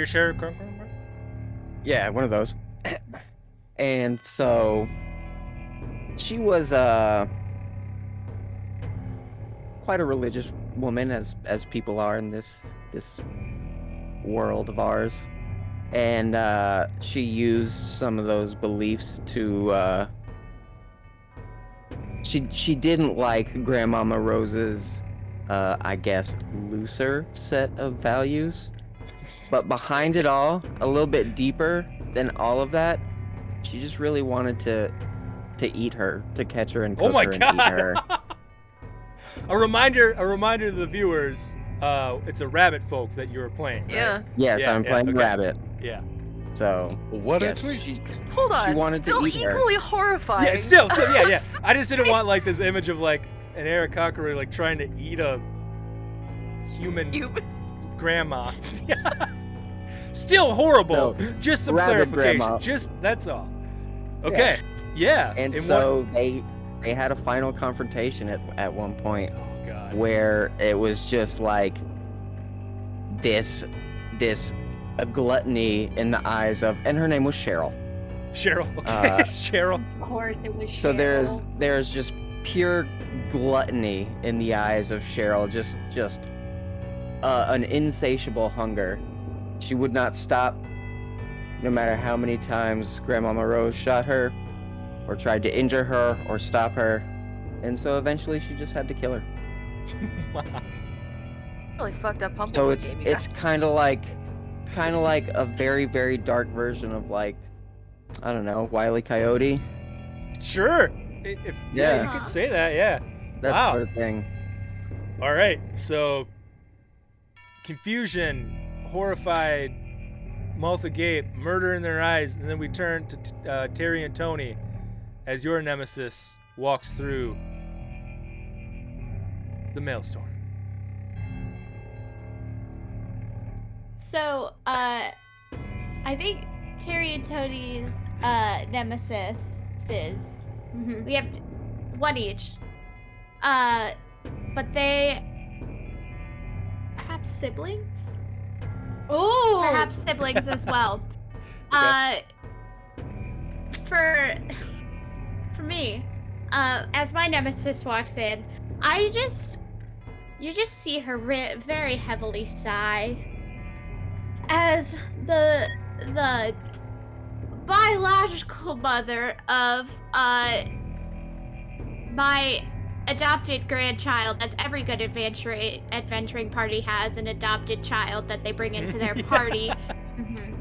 Yeah, one of those. And so she was quite a religious woman, as people are in this world of ours. And she used some of those beliefs to she didn't like Grandmamma Rose's I guess looser set of values, but behind it all, a little bit deeper than all of that, she just really wanted to eat her, to catch her and cook her and eat her. A reminder to the viewers, it's a rabbit folk that you were playing, right? Yeah. Yes, I'm playing rabbit. Yeah. So What yes, Hold on. she wanted still to eat her. equally horrifying. Yeah, still, yeah. I just didn't want this image of an Aarakocra trying to eat a human grandma. Still horrible. No, just some rabbit clarification. grandma. Just that's all. Okay. Yeah. And so they had a final confrontation at one point. Oh God. Where it was just like this a gluttony in the eyes of, and her name was Cheryl. Cheryl. Okay. Cheryl. Of course, it was. So Cheryl. there's just pure gluttony in the eyes of Cheryl. Just an insatiable hunger. She would not stop no matter how many times Grandmama Rose shot her, or tried to injure her, or stop her. And so eventually she just had to kill her. Wow. Really fucked up humble So game, you it's guys. kind of like a very, very dark version of, like, I don't know, Wile E. Coyote. Sure. If Yeah. you could say that, yeah. That Wow. sort of thing. All right, so confusion, horrified, mouth agape, murder in their eyes, and then we turn to Teri and Toni as your nemesis walks through the maelstrom. So, I think Teri and Tony's nemesis is we have one each. But they perhaps siblings? Ooh! Perhaps siblings as well. Okay. For me, as my nemesis walks in, you just see her very heavily sigh as the biological mother of my adopted grandchild, as every good adventuring party has an adopted child that they bring into their party.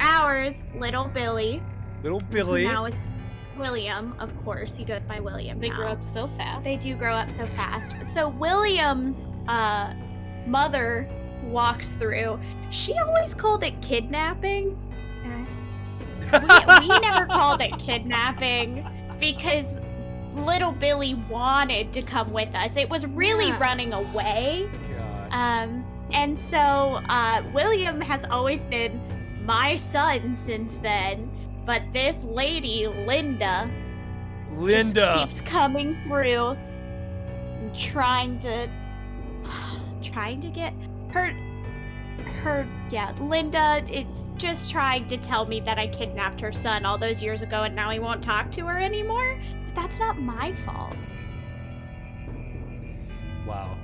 Ours, little Billy. Little Billy. Now is William, of course. He goes by William They now. grow up so fast. They do grow up so fast. So William's mother walks through. She always called it kidnapping. We never called it kidnapping because little Billy wanted to come with us. It was really running away. God. And so William has always been my son since then. But this lady, Linda, just keeps coming through and trying to get her, Linda is just trying to tell me that I kidnapped her son all those years ago and now he won't talk to her anymore. But that's not my fault. Wow.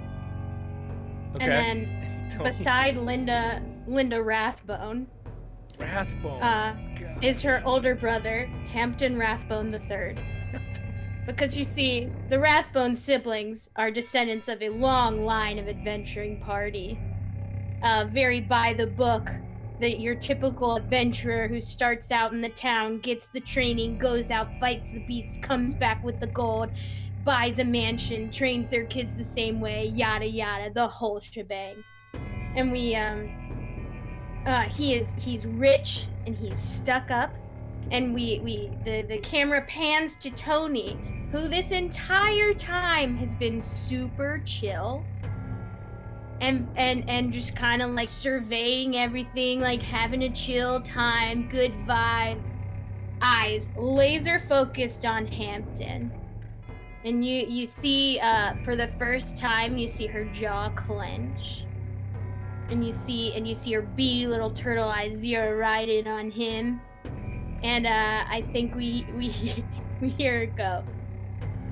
Okay. And then Toni. beside Linda Rathbone, Rathbone. uh, God. is her older brother, Hampton Rathbone III. Because you see, the Rathbone siblings are descendants of a long line of adventuring party. Very by the book, your typical adventurer who starts out in the town, gets the training, goes out, fights the beasts, comes back with the gold, buys a mansion, trains their kids the same way, yada yada, the whole shebang. And he's rich and he's stuck up, and the camera pans to Toni, who this entire time has been super chill and just kind of like surveying everything, like having a chill time, good vibe, eyes laser focused on Hampton. And you see for the first time you see her jaw clench. And you see her beady little turtle eyes zero right in on him. And I think we hear it go.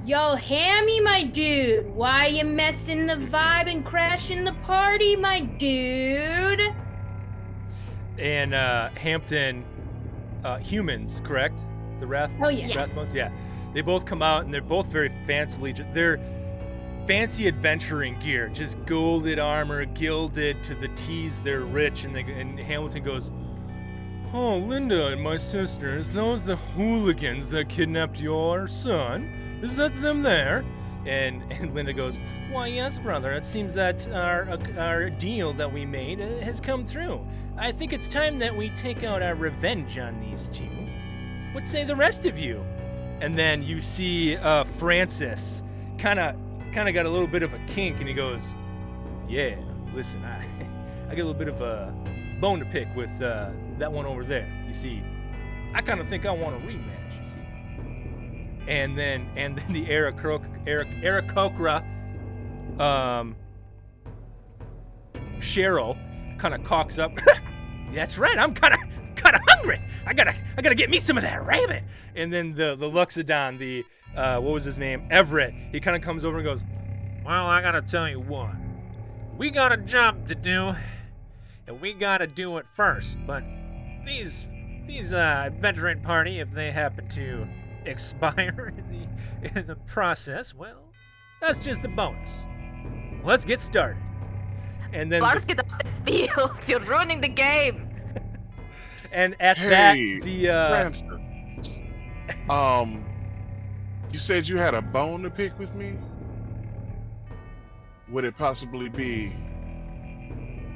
Yo, Hammy, my dude, why you messing the vibe and crashing the party, my dude? And Hampton, humans, correct? The Oh, yes. Rathbones, yeah. They both come out and they're both very they're fancy adventuring gear, just golded armor, gilded to the T's. They're rich, and Hamilton goes, "Oh, Linda and my sisters, those the hooligans that kidnapped your son? Is that them there?" And Linda goes, "Why, yes, brother. It seems that our deal that we made has come through. I think it's time that we take out our revenge on these two. What say the rest of you?" And then you see Francis kind of got a little bit of a kink, and he goes, "Yeah, listen, I got a little bit of a bone to pick with that one over there. You see, I kind of think I want a rematch. You see." And then the Aarakocra, Cheryl kind of cocks up. "That's right. I'm kind of hungry. I gotta get me some of that rabbit." And then the Luxodon, the what was his name, Everett, he kind of comes over and goes, "Well, I gotta tell you what. We got a job to do, and we gotta do it first. But these these veteran party, if they happen to expire in the process, well, that's just a bonus. Let's get started. And then Bark it up the field. You're ruining the game. and at that Hey, the Cranston. You said you had a bone to pick with me? Would it possibly be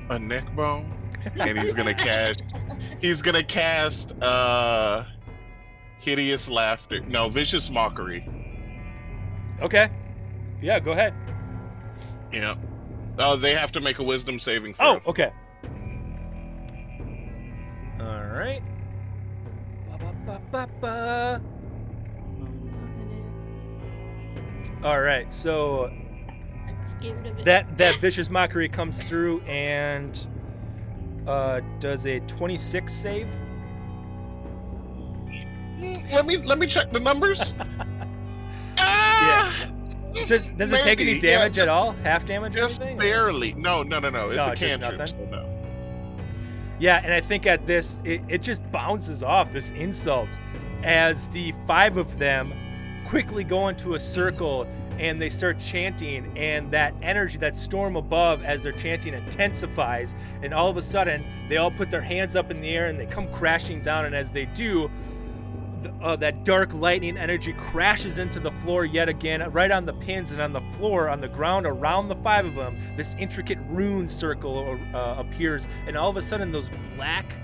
a neck bone? And he's gonna cast hideous laughter. No, vicious mockery. okay, yeah, go ahead. Yeah. Oh, they have to make a wisdom saving throw. Oh, okay. All right. Ba-ba-ba-ba-ba. All right, so I'm scared of it. that vicious mockery comes through and does a 26 save. Let me check the numbers. Does it take any Maybe, yeah, damage at all? Half damage or Just anything? barely. No. It's No, a just cantrip. nothing? So no. Yeah, and I think at this, it just bounces off this insult as the 5 of them quickly go into a circle and they start chanting, and that energy, that storm above as they're chanting intensifies, and all of a sudden they all put their hands up in the air and they come crashing down, and as they do, that dark lightning energy crashes into the floor yet again, right on the pins, and on the floor, on the ground around the 5 of them, this intricate rune circle appears, and all of a sudden those black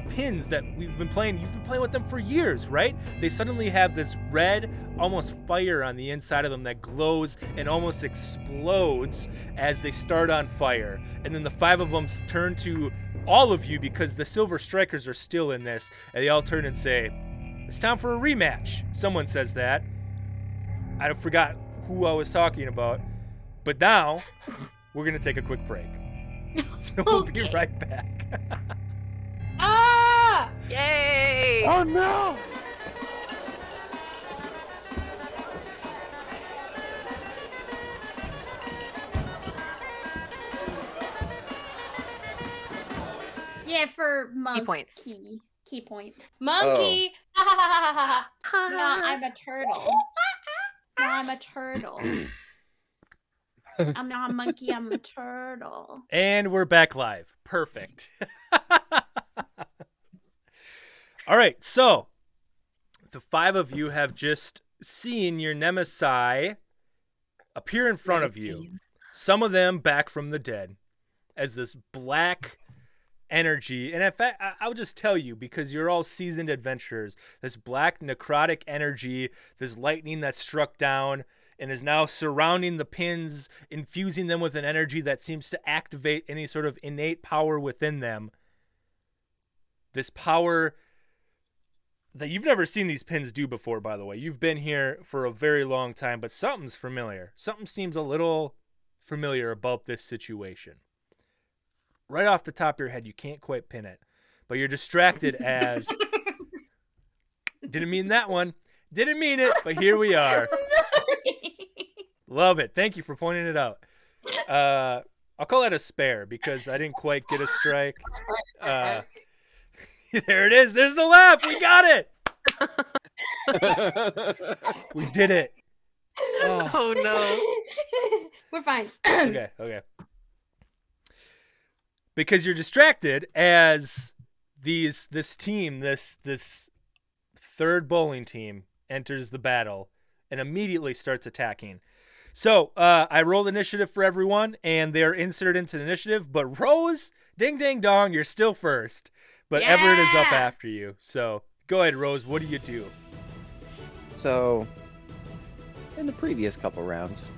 pins that you've been playing with them for years, right? They suddenly have this red, almost fire on the inside of them that glows and almost explodes as they start on fire. And then the 5 of them turn to all of you, because the Silver Strikers are still in this, and they all turn and say, "It's time for a rematch." Someone says that. I forgot who I was talking about. But now, we're going to take a quick break. So we'll be Okay. right back. Ah! Yay! Oh no! Yeah, for monkey. points. Key points. Monkey! Ha ha ha ha ha No, I'm a turtle. No, I'm a turtle. I'm not a monkey, I'm a turtle. And we're back live. Perfect. All right, so the 5 of you have just seen your nemesis appear in front of you. Some of them back from the dead as this black energy. And in fact, I'll just tell you, because you're all seasoned adventurers, this black necrotic energy, this lightning that struck down and is now surrounding the pins, infusing them with an energy that seems to activate any sort of innate power within them. This power that you've never seen these pins do before, by the way. You've been here for a very long time, but something's familiar. Something seems a little familiar about this situation. Right off the top of your head, you can't quite pin it, but you're distracted as... Didn't mean that one. Didn't mean it, but here we are. Love it. Thank you for pointing it out. I'll call that a spare because I didn't quite get a strike. There it is. There's the laugh. We got it. We did it. Oh no. We're fine. Okay. Because you're distracted as this team, this third bowling team enters the battle and immediately starts attacking. So I rolled initiative for everyone, and they're inserted into the initiative. But Rose, ding ding dong, you're still first. But Everett is up after you. So go ahead, Rose. What do you do? So, in the previous couple rounds,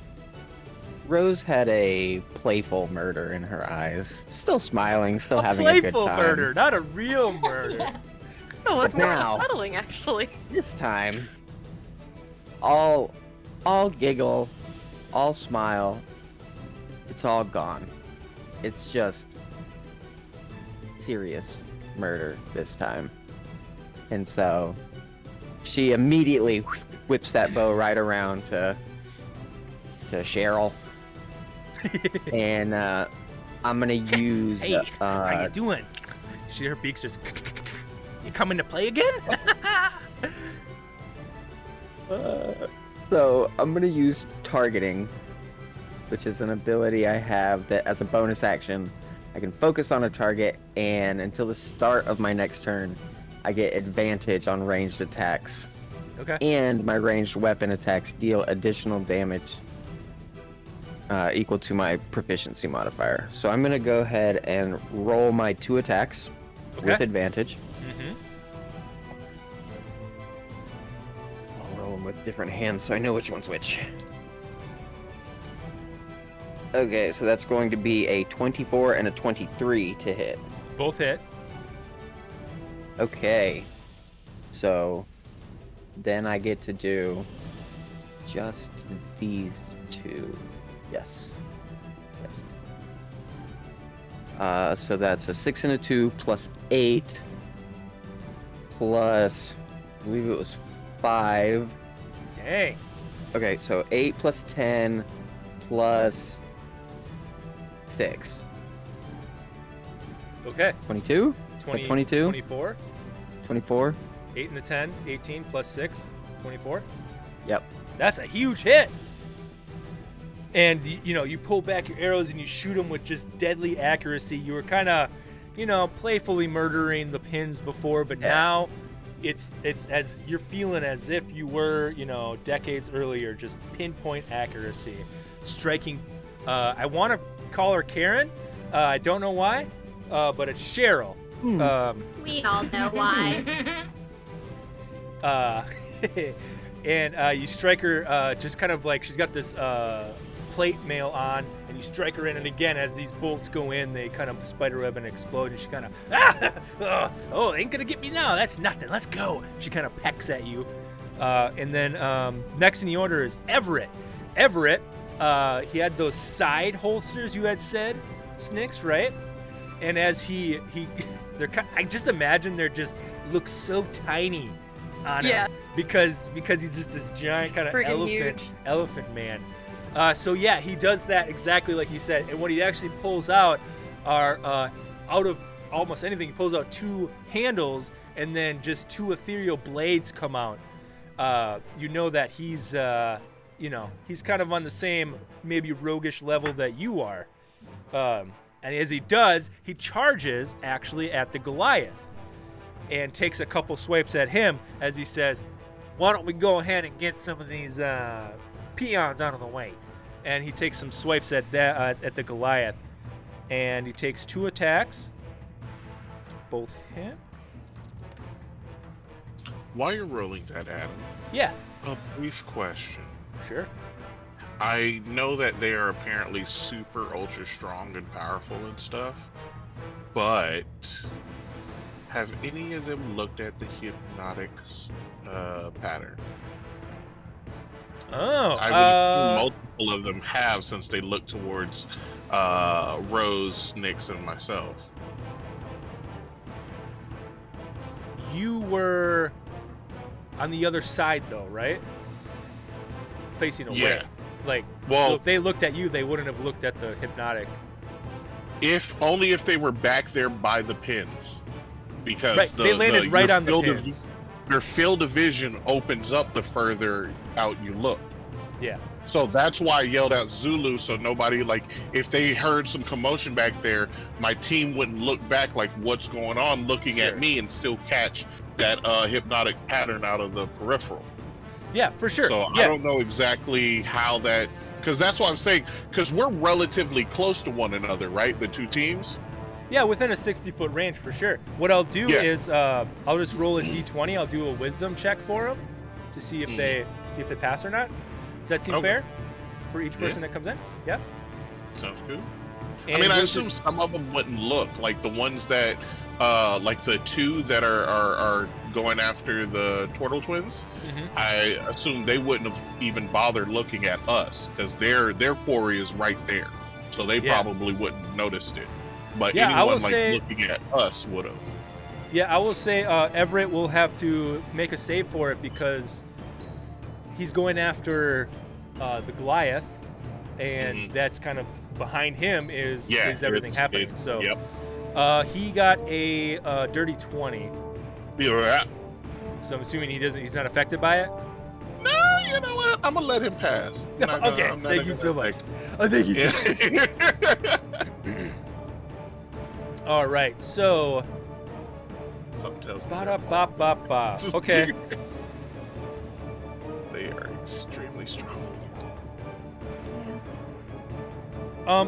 Rose had a playful murder in her eyes. Still smiling, still having a good playful time. murder, not a real murder. Yeah. No, it's But more now- unsettling, actually. This time, all giggle, all smile. It's all gone. It's just serious murder this time. And so she immediately whips that bow right around to Cheryl. And I'm gonna use Hey, how you doing? Her beak's just... You coming to play again? So I'm gonna use targeting, which is an ability I have that as a bonus action, I can focus on a target, and until the start of my next turn, I get advantage on ranged attacks. Okay. And my ranged weapon attacks deal additional damage equal to my proficiency modifier. So I'm gonna go ahead and roll my 2 attacks with advantage. Mm-hmm. I'll roll them with different hands so I know which one's which. Okay, so that's going to be a 24 and a 23 to hit. Both hit. Okay. So then I get to do just these 2. Yes. So that's a 6 and a 2 plus 8 plus, I believe it was 5. Dang. Okay, so 8 plus 10 plus 6. Okay. 22? 20, 22? 24. 24? 8 and a 10. 18 plus 6. 24. Yep. That's a huge hit. And, you pull back your arrows and you shoot them with just deadly accuracy. You were kind of, playfully murdering the pins before, but now it's as you're feeling as if you were, decades earlier, just pinpoint accuracy. Striking, I want to call her Karen. I don't know why, but it's Cheryl. We all know why. And you strike her just kind of like she's got this plate mail on, and you strike her in, and again, as these bolts go in, they kind of spiderweb and explode, and she kind of, oh, they ain't gonna get me now. That's nothing. Let's go. She kind of pecks at you. And then next in the order is Everett. Everett, he had those side holsters you had said, Snix, right? And as I just imagine they're just look so tiny on him because he's just this giant kind of elephant man. So yeah, he does that exactly like you said. And what he actually pulls out are out of almost anything. He pulls out 2 handles and then just 2 ethereal blades come out. You know that he's he's kind of on the same maybe roguish level that you are. And as he does, he charges actually at the Goliath and takes a couple swipes at him as he says, "Why don't we go ahead and get some of these peons out of the way?" And he takes some swipes at the Goliath, and he takes 2 attacks. Both hit. While you're rolling that, Adam, Yeah, a brief question. sure. I know that they are apparently super ultra strong and powerful and stuff, but have any of them looked at the hypnotics pattern? Oh, I would assume multiple of them have, since they look towards Rose, Snix, and myself. you were on the other side though, right? Facing away. Yeah. Like, Well, so if they looked at you, they wouldn't have looked at the hypnotic. only if they were back there by the pins, because Right, they landed right on the pins. Your field of vision opens up the further out you look. Yeah. So that's why I yelled out Zulu, so nobody, like, if they heard some commotion back there, my team wouldn't look back like what's going on, looking Sure. at me, and still catch that hypnotic pattern out of the peripheral. Yeah, for sure. So yeah. I don't know exactly how that, because that's what I'm saying, because we're relatively close to one another, right? The 2 teams? Yeah, within a 60-foot range for sure. What I'll do Yeah. is I'll just roll a d20. I'll do a wisdom check for them to see if they pass or not. Does that seem Okay. fair for each person that comes in? Yeah. Sounds good. And I mean, I we'll assume just- some of them wouldn't look like the ones that, like the 2 that are going after the Turtle Twins. Mhm. I assume they wouldn't have even bothered looking at us, because their quarry is right there, so they Yeah. probably wouldn't have noticed it. But Yeah, I anyone will like say- looking at us would have. Yeah, I will say Everett will have to make a save for it because he's going after the Goliath, and that's kind of behind him is everything happening. So Yep. he got a dirty 20. Yeah. So I'm assuming he's not affected by it? No, you know what? I'm gonna let him pass. I'm not Okay, I'm not thank you gonna so much. affect- Oh, thank you. Yeah. All right, so Something tells me ba-da-ba-ba-ba. Okay. They are extremely strong.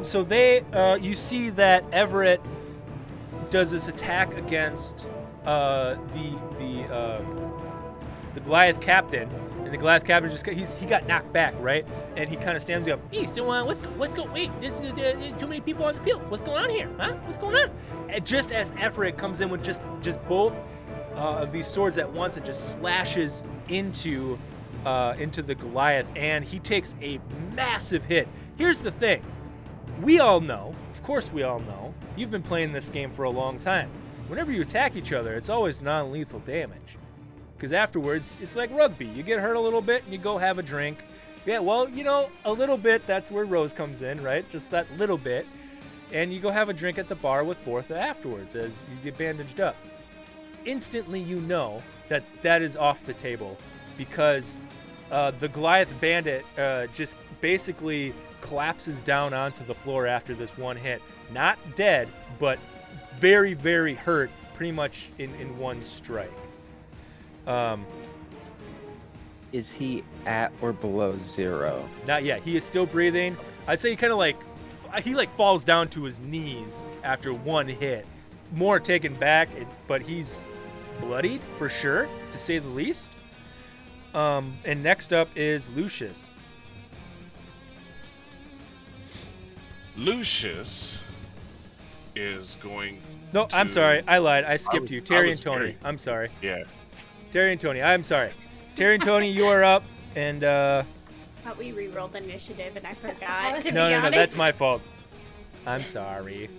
So you see that Everett does this attack against the Goliath captain, and the Goliath captain he got knocked back, right? And he kind of stands up. Hey, so what's going? Wait, this is too many people on the field. What's going on here? Huh? What's going on? And just as Everett comes in with just both of these swords at once, and just slashes into the Goliath, and he takes a massive hit. Here's the thing. We all know, of course we all know, you've been playing this game for a long time. Whenever you attack each other, it's always non-lethal damage. Because afterwards, it's like rugby. You get hurt a little bit and you go have a drink. Yeah, well, a little bit, that's where Rose comes in, right? Just that little bit. And you go have a drink at the bar with Bortha afterwards as you get bandaged up. Instantly you know that is off the table because the Goliath bandit just basically collapses down onto the floor after this one hit. Not dead, but very, very hurt, pretty much in one strike. Is he at or below 0? Not yet. He is still breathing. I'd say he kind of he falls down to his knees after one hit. More taken back, but he's bloodied for sure, to say the least. And next up is Lucius. Lucius is going. No, I'm sorry. I lied. I skipped you. Teri and Toni. Teri. I'm sorry. Yeah. Teri and Toni. I'm sorry. Teri and Toni, you are up. And Thought we re-rolled initiative and I forgot. no, that's my fault. I'm sorry.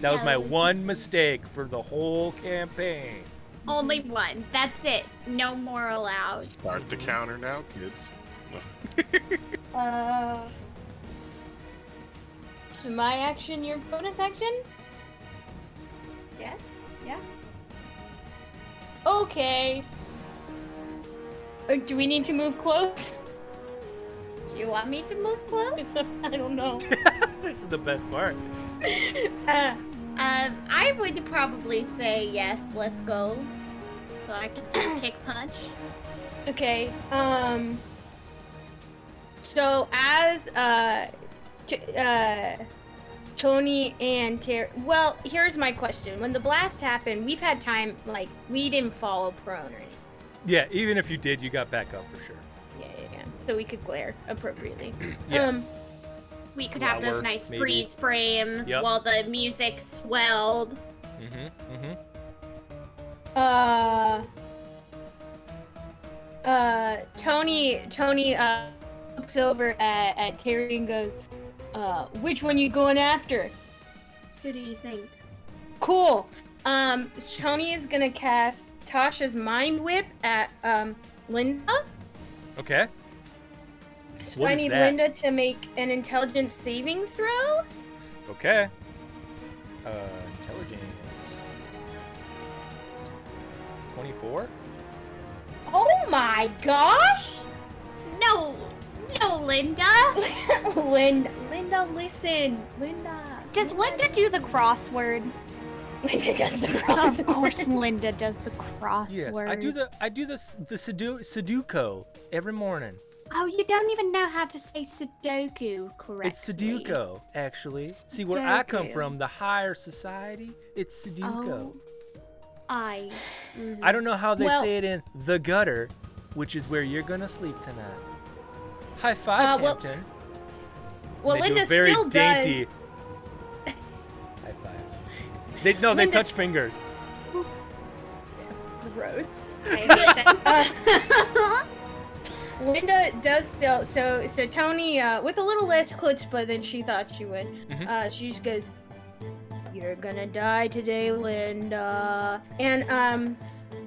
That was my No. one mistake for the whole campaign. Only one. That's it. No more allowed. Start the counter now, kids. So my action, your bonus action? Yes? Yeah. Okay. Do we need to move close? Do you want me to move close? I don't know. This is the best part. I would probably say yes, let's go. So I can do kick punch. Okay. So as Toni and Teri. Well, here's my question. When the blast happened, we've had time. Like we didn't fall prone or anything. Yeah, even if you did, you got back up for sure. Yeah. So we could glare appropriately. Yes. We could have those Lower, nice maybe. freeze frames Yep. while the music swelled. Toni looks over at Teri and goes, which one you going after? Who do you think? Cool. Toni is gonna cast Tasha's Mind Whip at Linda. Okay. So What I is need that? Linda to make an intelligence saving throw. Okay. Intelligence. 24? Oh my gosh! No, Linda. Linda, listen. Linda. Does Linda do the crossword? Linda does the Of crossword. course, Linda does the crossword. Yes, I do the Sudoku every morning. Oh, you don't even know how to say Sudoku correctly. It's Sudoku, actually. See, where I come Sudoku. from, the higher society, it's Sudoku. Oh, I. I don't know how they Well- say it in the gutter, which is where you're gonna sleep tonight. High five, well- Hampton. Well, They do Linda a very still dainty does. high five. They Linda touch fingers. Gross. I Linda does still. So Toni, with a little less chutzpah than she thought she would, she just goes, "You're gonna die today, Linda." And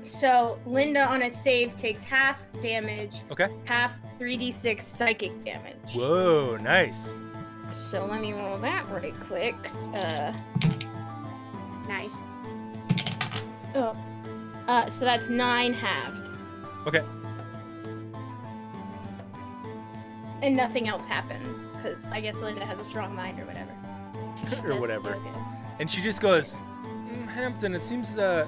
so Linda on a save takes half damage, Okay. half 3d6 psychic damage. Whoa, nice. So let me roll that right quick. nice. So that's 9 halved. Okay. And nothing else happens, because I guess Linda has a strong mind or whatever. Or whatever. And she just goes, Hampton, it seems I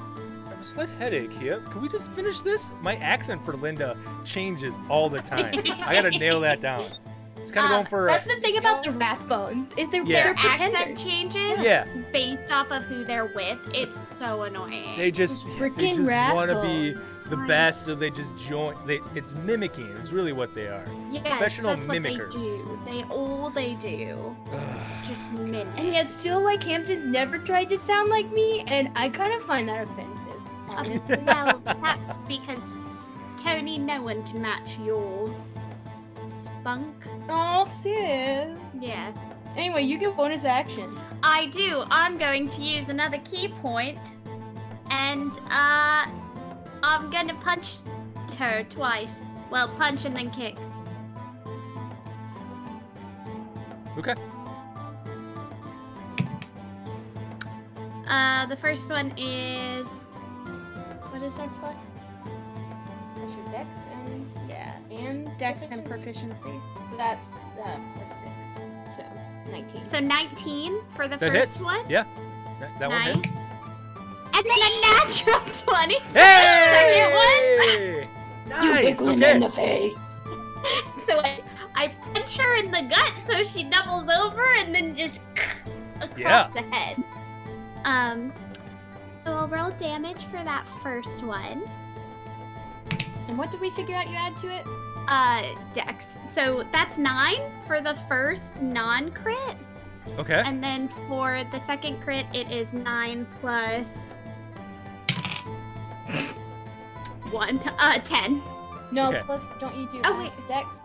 have a slight headache here. Can we just finish this? My accent for Linda changes all the time. I gotta nail that down. It's kind of going for. That's the thing about the Rathbones is they're Yeah. Their accent pretenders. changes Yeah. based off of who they're with. It's so annoying. They just Freaking want to be the Nice. best, so they just join. It's mimicking. It's really what they are. Yes, Professional that's mimickers. what they do. They do. It's just mimic. And yet still, like, Hampton's never tried to sound like me, and I kind of find that offensive, honestly. Well, that's because Toni, no one can match your spunk. Oh, sis. Yes. Anyway, you get bonus action. I do. I'm going to use another key point, and I'm gonna punch her twice. Well, punch and then kick. Okay. The first one is What is our plus? That's your dex and Dex and proficiency? proficiency. So that's plus 6. So 19. So 19 for the That first hits. one. Yeah. That one hits. Nice. And then a natural 20. Hey! Nice. Okay. face. So I punch her in the gut so she doubles over and then just across Yeah. the head. So I'll roll damage for that first one. And what did we figure out you add to it? Dex. So that's 9 for the first non-crit. Okay. And then for the second crit, it is 9 plus 1. 10. No, Okay. plus, don't you do Oh, wait. dex?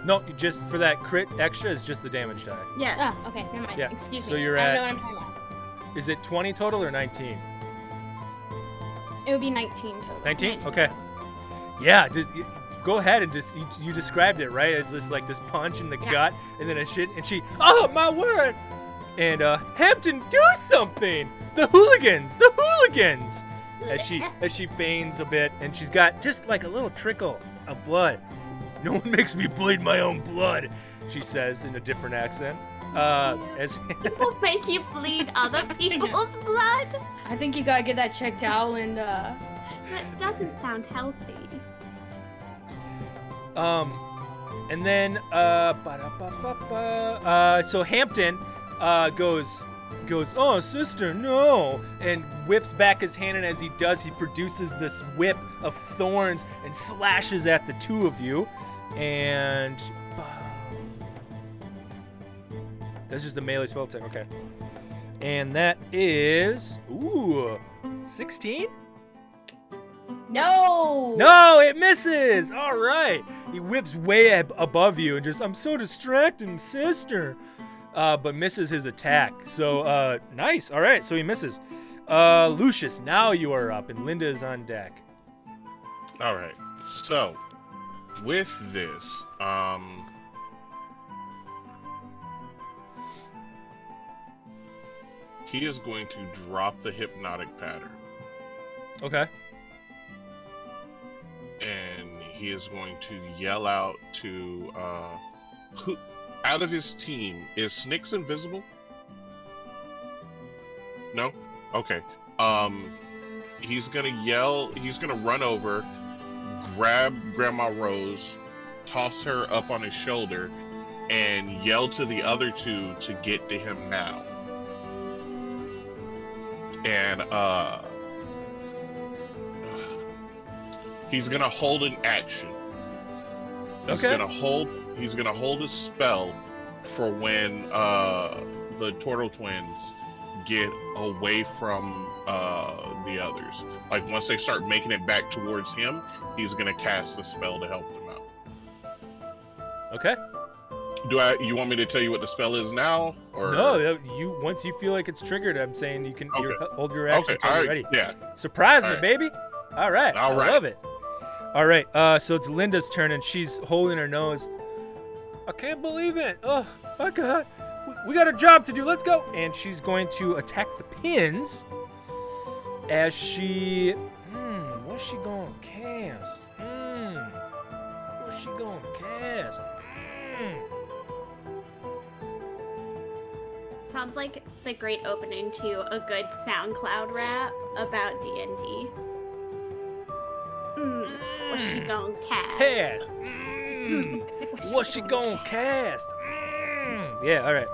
No, just for that crit extra is just the damage die. Yeah. Oh, okay, never mind. Yeah, Excuse so me. you're I at- don't know what I'm talking about. Is it 20 total or 19? It would be 19 total. 19? Okay. Yeah, just go ahead and just you described it right as this like this punch in the Yeah. gut and then a shit and she oh my word and Hampton do something the hooligans as she feigns a bit and she's got just like a little trickle of blood. No one makes me bleed my own blood, she says in a different accent. As People make you bleed other people's blood? I think you gotta get that checked out and, That doesn't sound healthy. And then so Hampton goes, oh sister, no, and whips back his hand, and as he does, he produces this whip of thorns and slashes at the two of you, and that's just the melee spell attack. Okay, and that is 16. no! No, it misses. All right. He whips way above you and just, I'm so distracted, sister. But misses his attack. So, nice. All right. So he misses. Lucius, now you are up and Linda is on deck. All right. So, with this, he is going to drop the hypnotic pattern, Okay. and he is going to yell out to who out of his team is Snix invisible? No? Okay. He's gonna yell, he's gonna run over, grab Grandma Rose, toss her up on his shoulder, and yell to the other two to get to him now. And he's gonna hold an action. He's Okay. gonna hold a spell for when the Turtle Twins get away from the others. Like once they start making it back towards him, he's gonna cast a spell to help them out. Okay. You want me to tell you what the spell is now, or No, you once you feel like it's triggered, I'm saying you can hold your action Okay, until all you're right, ready. yeah. Surprise me, All right. baby. All right. All I right. love it. All right. So it's Linda's turn and she's holding her nose. I can't believe it. Oh my God. We got a job to do. Let's go. And she's going to attack the pins as she. What's she gonna cast? What's she gonna cast? Sounds like the great opening to a good SoundCloud rap about D&D. What's she gonna cast? Cast. What's she gonna cast? Yeah, all right.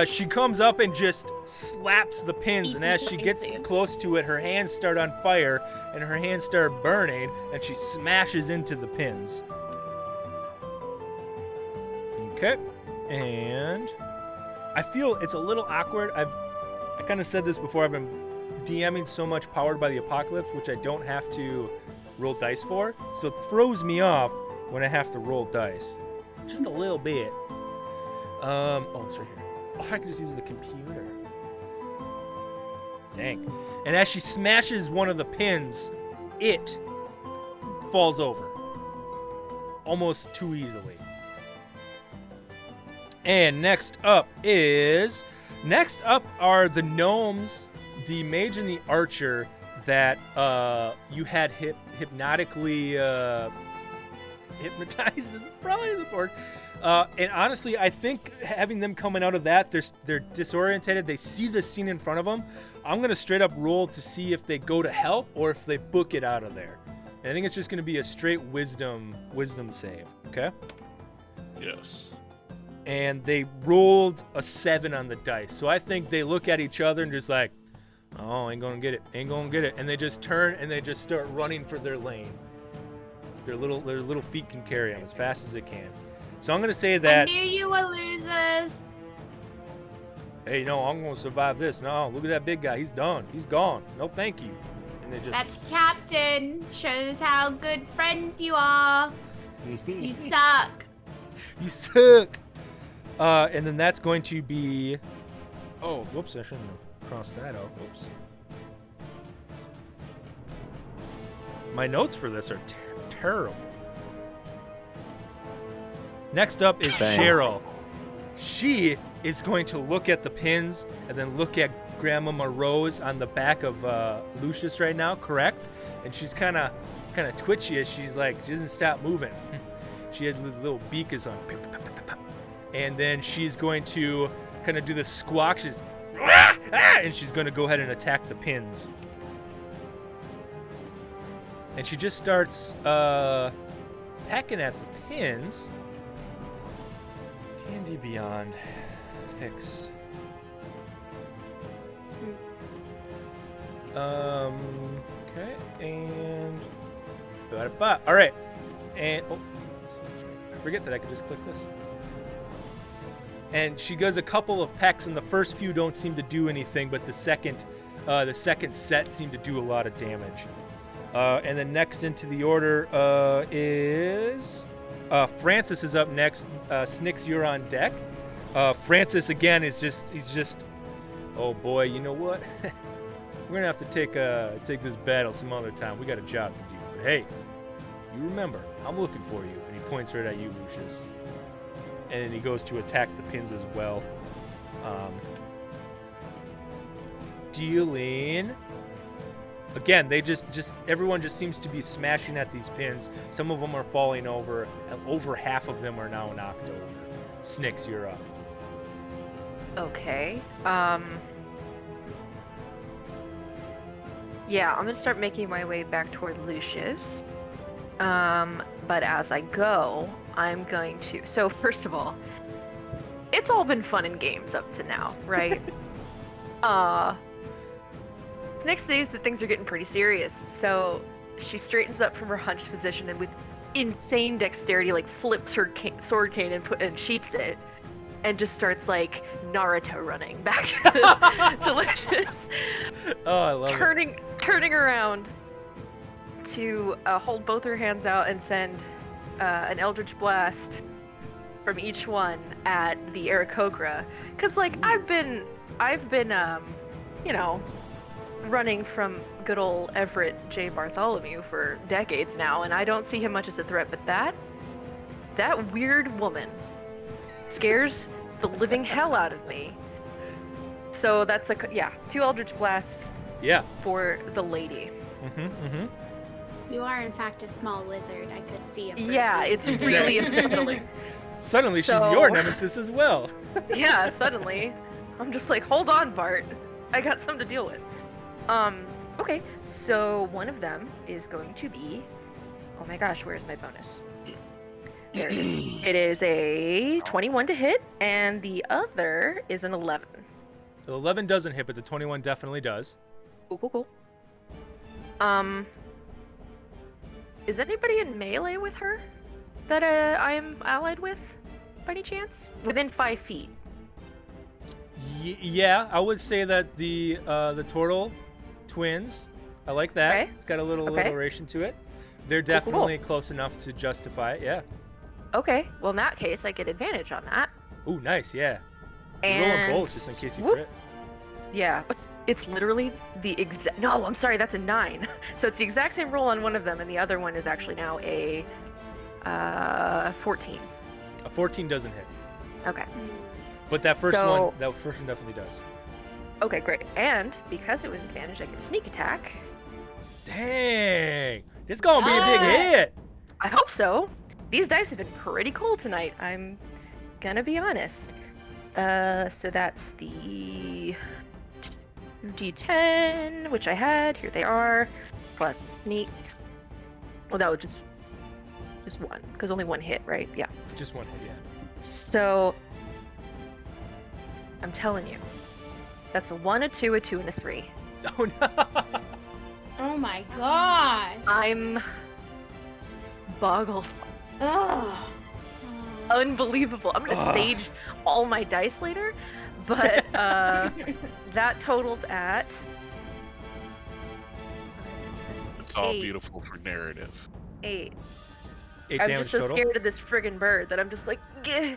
She comes up and just slaps the pins, and as she gets close to it, her hands start on fire, and her hands start burning, and she smashes into the pins. Okay, and I feel it's a little awkward. I kind of said this before. I've been DMing so much Powered by the Apocalypse, which I don't have to roll dice for, so it throws me off when I have to roll dice, just a little bit. Oh, it's right here. Oh, I can just use the computer. Dang. And as she smashes one of the pins, it falls over. Almost too easily. And next up are the gnomes, the mage and the archer that you had hypnotically hypnotized is probably the word. And honestly, I think having them coming out of that, they're disorientated. They see the scene in front of them. I'm going to straight up roll to see if they go to help or if they book it out of there. And I think it's just going to be a straight wisdom save, okay? Yes. And they rolled a 7 on the dice. So I think they look at each other and just like, oh, ain't going to get it, ain't going to get it. And they just turn and they just start running for their lane. Their little feet can carry them as fast as they can. So I'm going to say that... I knew you were losers. Hey, no, I'm going to survive this. No, look at that big guy. He's done. He's gone. No, thank you. And they just... That's Captain. Shows how good friends you are. You suck. You suck. And then that's going to be... Oh, whoops, I shouldn't have crossed that out. Whoops. My notes for this are terrible. Next up is Cheryl. She is going to look at the pins and then look at Grandmamma Rose on the back of Lucius right now, correct? And she's kind of twitchy as she's like, she doesn't stop moving. She had little beak is on. And then she's going to kind of do the squawk. She's, and she's going to go ahead and attack the pins. And she just starts pecking at the pins. D&D Beyond. Fix. Okay, and... All right. And... Oh, I forget that I could just click this. And she does a couple of pecks, and the first few don't seem to do anything, but the second set seemed to do a lot of damage. And then next into the order is... Francis is up next. Snix, you're on deck. Francis, again, he's just, oh boy, you know what? We're going to have to take this battle some other time. We got a job to do. But hey, you remember, I'm looking for you. And he points right at you, Lucius. And then he goes to attack the pins as well. Dealing... Again, they just everyone just seems to be smashing at these pins. Some of them are falling over. Over half of them are now knocked over. Snix, you're up. Okay. Yeah, I'm gonna start making my way back toward Lucius. But as I go, I'm going to... So first of all, it's all been fun and games up to now, right? Snix sees that things are getting pretty serious, so she straightens up from her hunched position and with insane dexterity, like flips her sword cane and sheaths it, and just starts like Naruto running back to Lucius. Oh, I love it. Turning around to hold both her hands out and send an Eldritch Blast from each one at the Aarakocra, because like I've been you know, running from good old Everett J. Bartholomew for decades now, and I don't see him much as a threat, but that weird woman scares the living hell out of me. So that's 2 Eldritch Blasts for the lady. You are, in fact, a small lizard. I could see it. Yeah, it's really unsettling. Suddenly, she's So- your nemesis as well. Yeah, suddenly. I'm just like, hold on, Bart. I got some to deal with. Okay, so one of them is going to be... Oh my gosh, where's my bonus? There it is. It is a 21 to hit, and the other is an 11. The 11 doesn't hit, but the 21 definitely does. Cool. Is anybody in melee with her that I am allied with, by any chance? Within 5 feet. Yeah, I would say that the turtle twins. I like that. Okay. It's got a little Okay. alliteration to it. They're Cool. definitely close enough to justify it. Yeah. Okay, well in that case, I get advantage on that. Ooh, nice. Yeah. You're And rolling bowls just in case you whoop. crit. Yeah, it's literally the exact. No, I'm sorry, that's a 9. So it's the exact same roll on one of them, and the other one is actually now a 14. A 14 doesn't hit, Okay. but that first So- one definitely does. Okay, great. And because it was advantage, I get sneak attack. Dang, this gonna be a big Nice. hit. I hope so. These dice have been pretty cold tonight. I'm gonna be honest. So that's the D10, which I had. Here they are, plus sneak. Well, that was just one, because only one hit, right? Yeah. Just one hit, yeah. So I'm telling you, that's a 1, a 2, a 2, and a 3. Oh no. Oh my god. I'm boggled. Ugh. Unbelievable. I'm gonna Ugh. sage all my dice later, but that totals at It's all 8. beautiful for narrative. 8. 8 I'm damage just so total. scared of this friggin' bird that I'm just like, "Gah."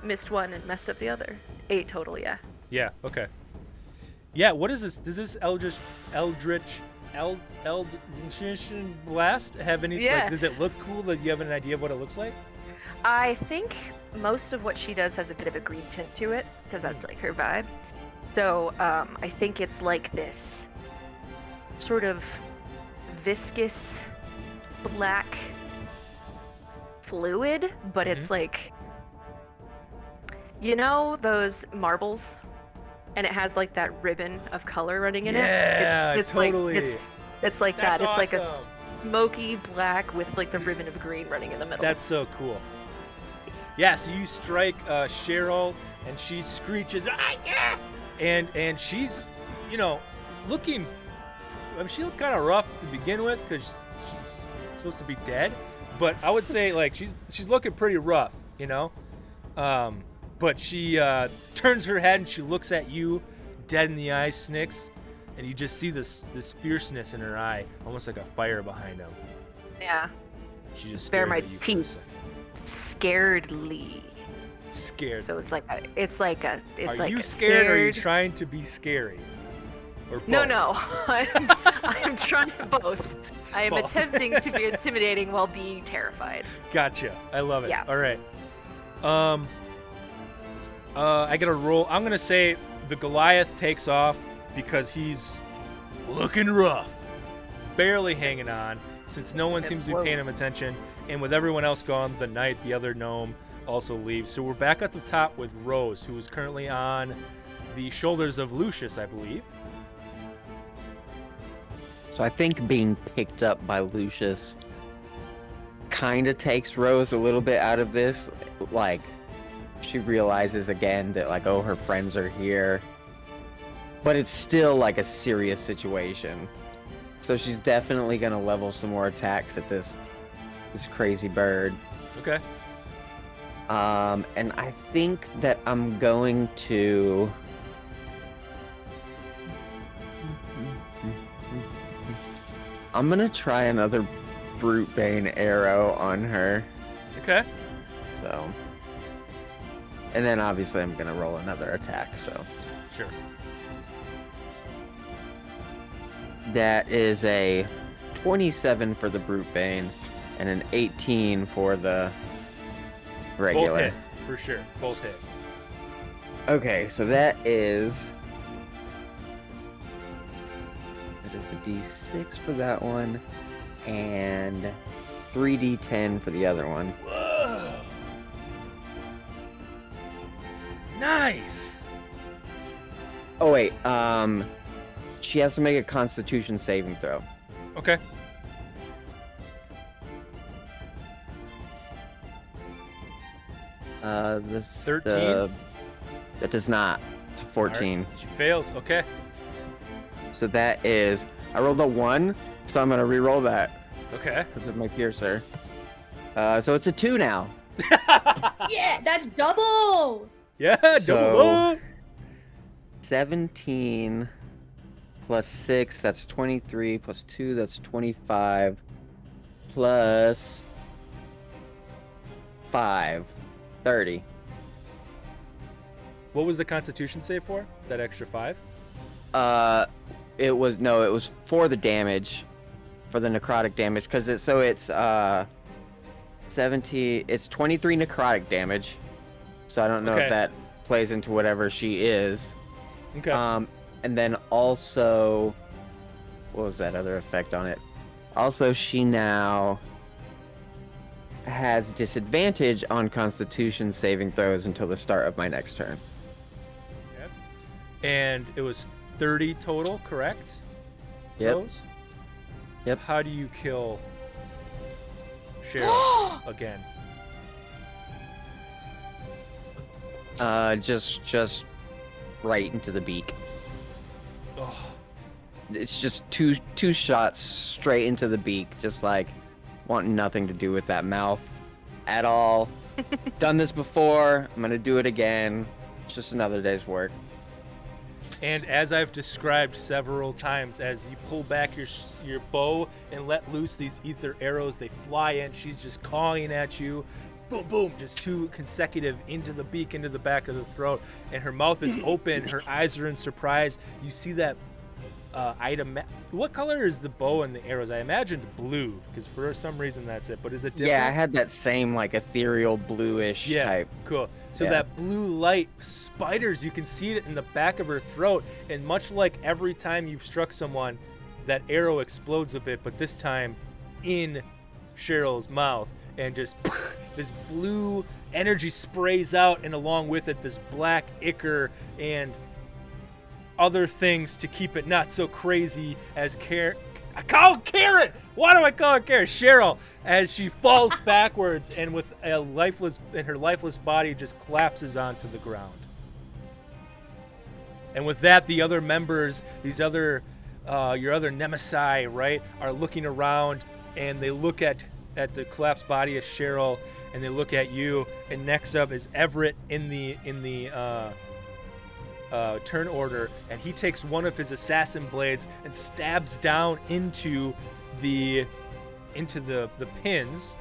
Missed one and messed up the other. 8 total, yeah. Yeah. Okay. Yeah. What is this? Does this Eldritch blast have any? Yeah. Like, does it look cool? That you have an idea of what it looks like? I think most of what she does has a bit of a green tint to it, because that's like her vibe. So I think it's like this sort of viscous black fluid, but it's like, you know, those marbles, and it has like that ribbon of color running in Yeah, it. It's totally. Like, it's like That's that. It's like a awesome. smoky black with like the ribbon of green running in the middle. That's so cool. Yeah, so you strike Cheryl, and she screeches, "Ah, yeah!" and she's, you know, looking. I mean, she looked kind of rough to begin with because she's supposed to be dead, but I would say like she's looking pretty rough, you know. But she turns her head and she looks at you, dead in the eyes, Snix, and you just see this fierceness in her eye, almost like a fire behind them. Yeah. She just Bare stares my at you for a teeth. second. Scaredly. Scared. So it's like a Are you scared or are you trying to be scary? Or No, both? no. I'm trying both. I am Both. attempting to be intimidating while being terrified. Gotcha. I love it. Yeah. All right. I gotta roll. I'm gonna say the Goliath takes off because he's looking rough, barely hanging on, since no one seems to be paying him attention. And with everyone else gone, the knight, the other gnome, also leaves. So we're back at the top with Rose, who is currently on the shoulders of Lucius, I believe. So I think being picked up by Lucius kind of takes Rose a little bit out of this. Like, she realizes again that, like, oh, her friends are here. But it's still, like, a serious situation. So she's definitely going to level some more attacks at this crazy bird. Okay. And I think that I'm going to... I'm gonna try another Brute Bane arrow on her. Okay. So, and then obviously I'm gonna roll another attack. So Sure. that is a 27 for the Brute Bane and an 18 for the Both regular. hit, for sure. Both hit. Okay, so that is a D6 for that one, and 3d10 for the other one. Whoa. Nice. Oh wait, she has to make a Constitution saving throw. Okay. This 13? That does not. It's a 14. All right. She fails. Okay. So that is. I rolled a 1, so I'm gonna re-roll that Okay. because of my piercer. So it's a 2 now. Yeah, that's double. Yeah, So- double up. 17 plus 6, that's 23, plus 2, that's 25, plus 5, 30. What was the Constitution save for? That extra 5? It was for the damage, for the necrotic damage, because it's 23 necrotic damage, so I don't know Okay. if that plays into whatever she is. Okay. And then also, what was that other effect on it? Also, she now has disadvantage on Constitution saving throws until the start of my next turn. And it was 30 total, correct? Yep. Rose? Yep. How do you kill Cheryl again? Just right into the beak. Oh, It's just two shots straight into the beak, just like want nothing to do with that mouth at all. Done this before. I'm gonna do it again. It's just another day's work. and as I've described several times, as you pull back your bow and let loose these ether arrows, they fly in. She's just cawing at you. Boom, boom, just 2 consecutive into the beak, into the back of the throat, and her mouth is open. Her eyes are in surprise. You see that item. What color is the bow and the arrows? I imagined blue, because for some reason that's it. But is it different? Yeah, I had that same like ethereal bluish Yeah, type. cool. So Yeah. that blue light spiders, you can see it in the back of her throat, and much like every time you've struck someone, that arrow explodes a bit, but this time in Cheryl's mouth, and just this blue energy sprays out, and along with it this black ichor and other things to keep it not so crazy as I call Karen! Why do I call her Karen? Cheryl, as she falls backwards and with her lifeless body just collapses onto the ground. And with that, the other members, your other Nemesi, right, are looking around, and they look at the collapsed body of Cheryl, and they look at you. And next up is Everett in the turn order, and he takes one of his assassin blades and stabs down into the pins.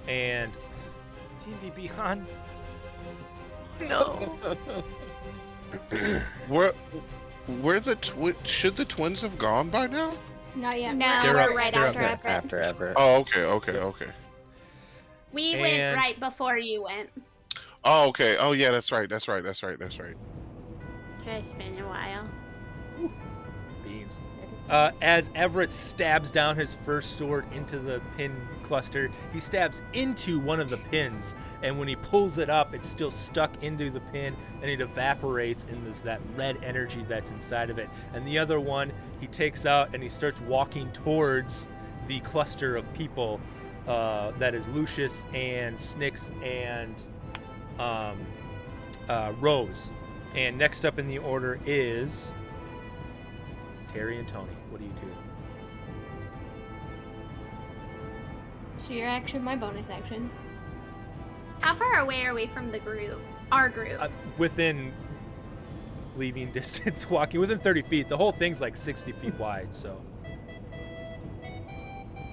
And D&D Beyond. No. Where should the twins have gone by now? Not yet. No, They're we're up- right they're after up Everett. After Everett. Oh, okay. We And- went right before you went. Oh, okay. Oh, yeah, that's right. Okay, it's been a while. Beans. As Everett stabs down his first sword into the pin cluster, he stabs into one of the pins, and when he pulls it up, it's still stuck into the pin, and it evaporates, and there's that red energy that's inside of it. And the other one he takes out, and he starts walking towards the cluster of people that is Lucius and Snix and Rose. And next up in the order is Teri and Toni. What do you do? So your action, my bonus action. How far away are we from the group? Our group. Within leaving distance, walking within 30 feet. The whole thing's like 60 feet wide, so.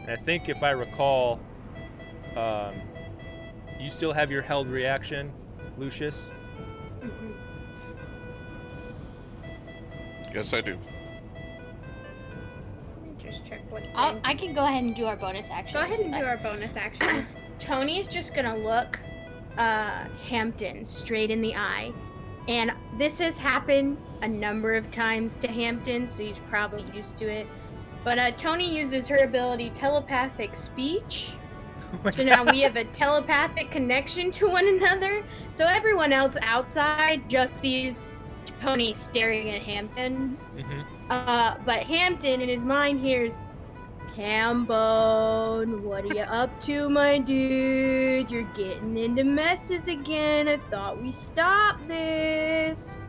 And I think if I recall, you still have your held reaction, Lucius. Mhm. Yes, I do. Let me just check what. I can go ahead and do our bonus action. Go ahead and do our bonus action. Tony's just gonna look Hampton straight in the eye. And this has happened a number of times to Hampton, so he's probably used to it. But Toni uses her ability telepathic speech. So now we have a telepathic connection to one another. So everyone else outside just sees Toni staring at Hampton. But Hampton in his mind hears, Hambone, what are you up to, my dude? You're getting into messes again. I thought we stopped this.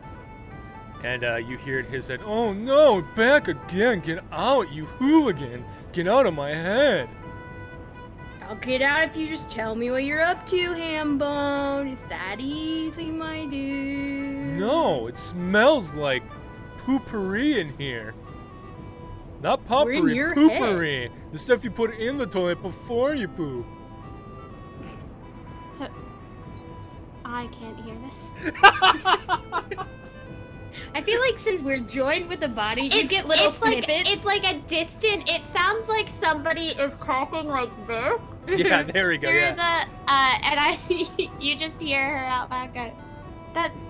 And you hear in his head, "Oh no, back again! Get out, you hooligan! Get out of my head!" I'll get out if you just tell me what you're up to, Hambone. It's that easy, my dude. No, it smells like poopery in here. Not We're in potpourri, your poopery. The stuff you put in the toilet before you poop. So, I can't hear this. I feel like since we're joined with the body, you get little snippets. It's like a distant. It sounds like somebody is talking like this. Yeah, there we go. Through Yeah. You just hear her out back. Go, that's.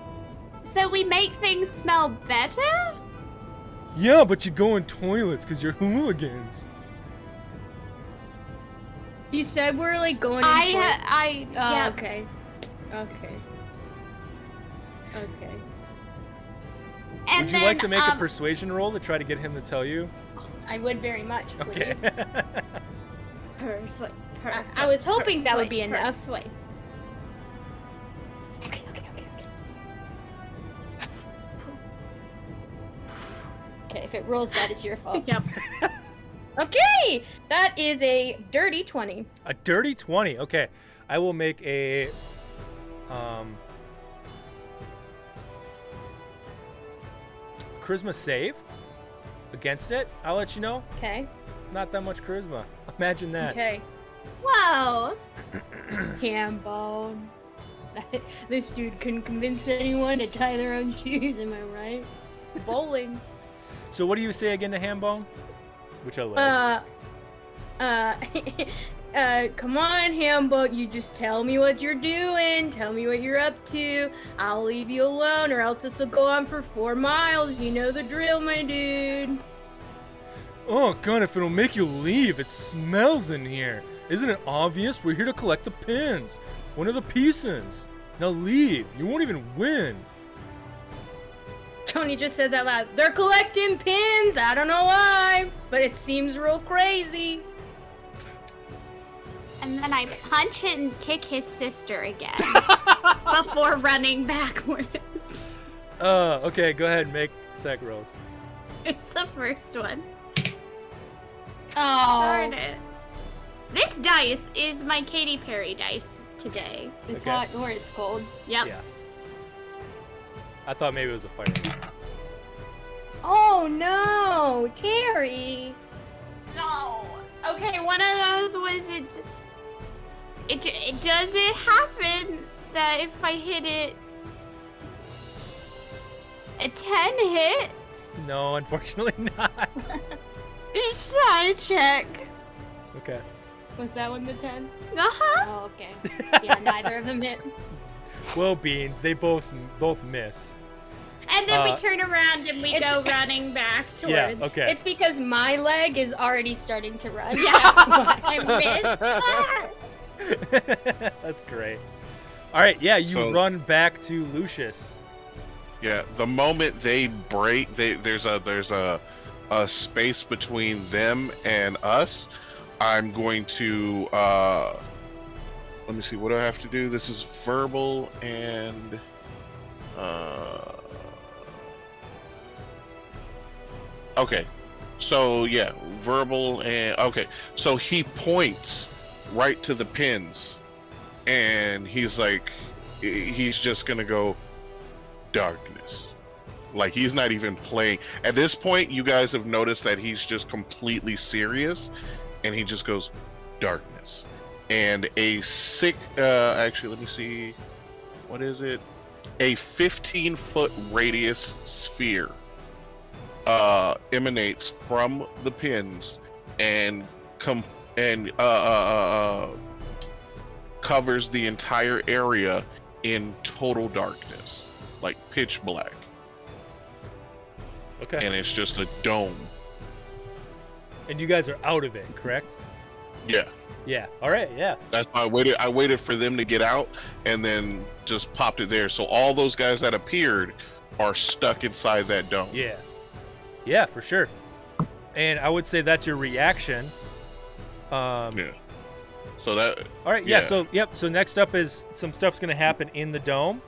So we make things smell better. Yeah, but you go in toilets because you're hooligans. You said we're like going. Yeah. Okay. And Would you like to make a persuasion roll to try to get him to tell you? I would very much, Okay. please. I was hoping that would be enough. Persuade. Okay. Okay, if it rolls bad, it's your fault. Yep. Okay, that is a dirty 20. A dirty 20. Okay, I will make a charisma save against it. I'll let you know. Okay. Not that much charisma. Imagine that. Okay. Whoa. Hambone. This dude couldn't convince anyone to tie their own shoes, am I right? Bowling. So what do you say again to Hambone? Which I love. Come on, Hambone, you just tell me what you're doing, tell me what you're up to, I'll leave you alone, or else this will go on for 4 miles, you know the drill, my dude. Oh god, if it'll make you leave, it smells in here. Isn't it obvious? We're here to collect the pins. One of the pieces. Now leave. You won't even win. Toni just says out loud, they're collecting pins, I don't know why, but it seems real crazy. And then I punch and kick his sister again before running backwards. Okay, go ahead and make attack rolls. It's the first one. Oh, Darn it. This dice is my Katy Perry dice today. it's Okay. hot or it's cold. Yep. Yeah. I thought maybe it was a fire. Oh no, Teri. No. Okay, one of those was it does it happen that if I hit it a 10 hit? No, unfortunately not. Just try to check. Okay. Was that one the 10? Uh-huh. Oh, okay. Yeah, neither of them hit. Well, Beans, they both miss. And then we Uh, turn around and we it's- go running back towards. Yeah, okay. It's because my leg is already starting to run. Yeah, I missed that. That's great. All right, yeah, you So- run back to Lucius. Yeah, the moment they break, there's a space between them and us. I'm going to let me see, what do I have to do? This is verbal and okay. So yeah, verbal and okay. So he points right to the pins, and he's like, he's just gonna go darkness. Like he's not even playing. At this point, you guys have noticed that he's just completely serious, and he just goes darkness. And a actually, let me see, what is it? A 15-foot radius sphere emanates from the pins and covers the entire area in total darkness, like pitch black, Okay. and it's just a dome. And you guys are out of it, correct? Yeah. Yeah. All right. Yeah. That's why I waited for them to get out and then just popped it there. So all those guys that appeared are stuck inside that dome. Yeah. Yeah, for sure. And I would say that's your reaction. Yeah. So that. All right. Yeah. So So next up is some stuff's gonna happen in the dome.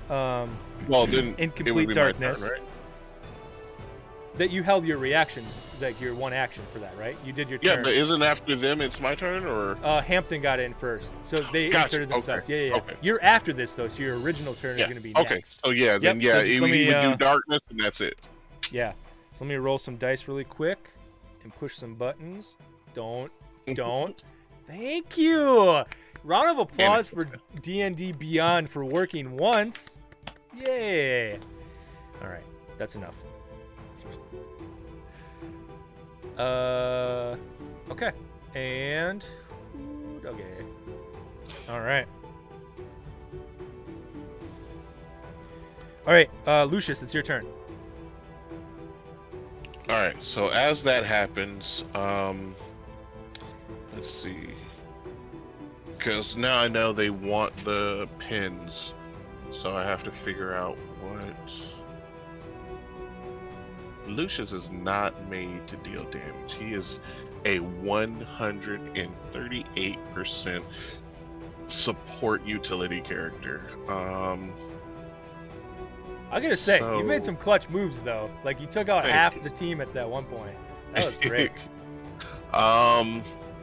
Well, then in it would complete be darkness. my turn, right? That you held your reaction, like your one action for that, right? You did your Yeah, turn. but isn't after them it's my turn, or? Hampton got in first, so they Gotcha, inserted themselves. okay, Yeah. okay. You're after this though, so your original turn is Yeah. gonna be Okay. next. So yeah, then Yep, so yeah, just we let me, would do darkness, and that's it. Yeah. So let me roll some dice really quick and push some buttons. Don't. Thank you. Round of applause for DnD Beyond for working once. Yay. All right, that's enough. Okay. And okay. All right. All right, Lucius, it's your turn. All right. So as that happens, let's see. Because now I know they want the pins, so I have to figure out what. Lucius is not made to deal damage. He is a 138% support utility character. I gotta say, So- you made some clutch moves though. Like you took out Thank half you. the team at that one point. That was great.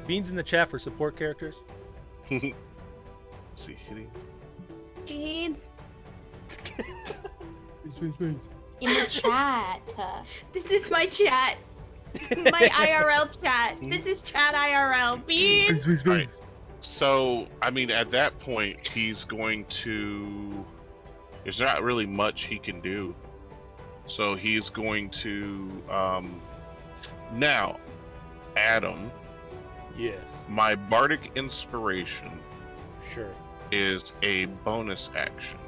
Beans in the chat for support characters. Let's see, hitting. Beans. In the chat. This is my chat. My IRL chat. This is chat IRL. Beans. Right. So, I mean, at that point, he's going to. There's not really much he can do. So he's going to. Now, Adam, Yes. my bardic inspiration Sure. is a bonus action.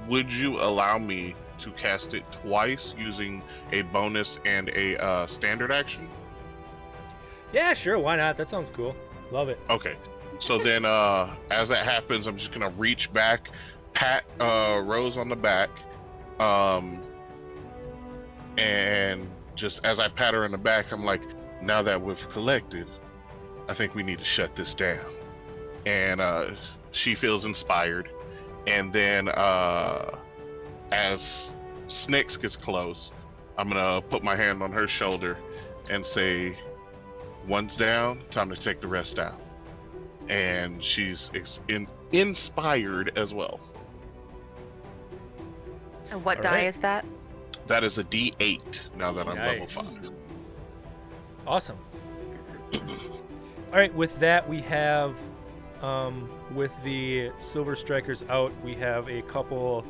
Would you allow me to cast it twice using a bonus and a standard action? Yeah, sure. Why not? That sounds cool. Love it. Okay. So then, as that happens, I'm just gonna reach back, pat Rose on the back, and just as I pat her in the back, I'm like, now that we've collected, I think we need to shut this down. And she feels inspired. And then, as Snix gets close, I'm gonna put my hand on her shoulder and say, "One's down. Time to take the rest out." And she's inspired as well. And what All die right. is that? That is a D8 now that I'm level Nice. 5. Awesome. All right. With that, we have, with the Silver Strikers out, we have a couple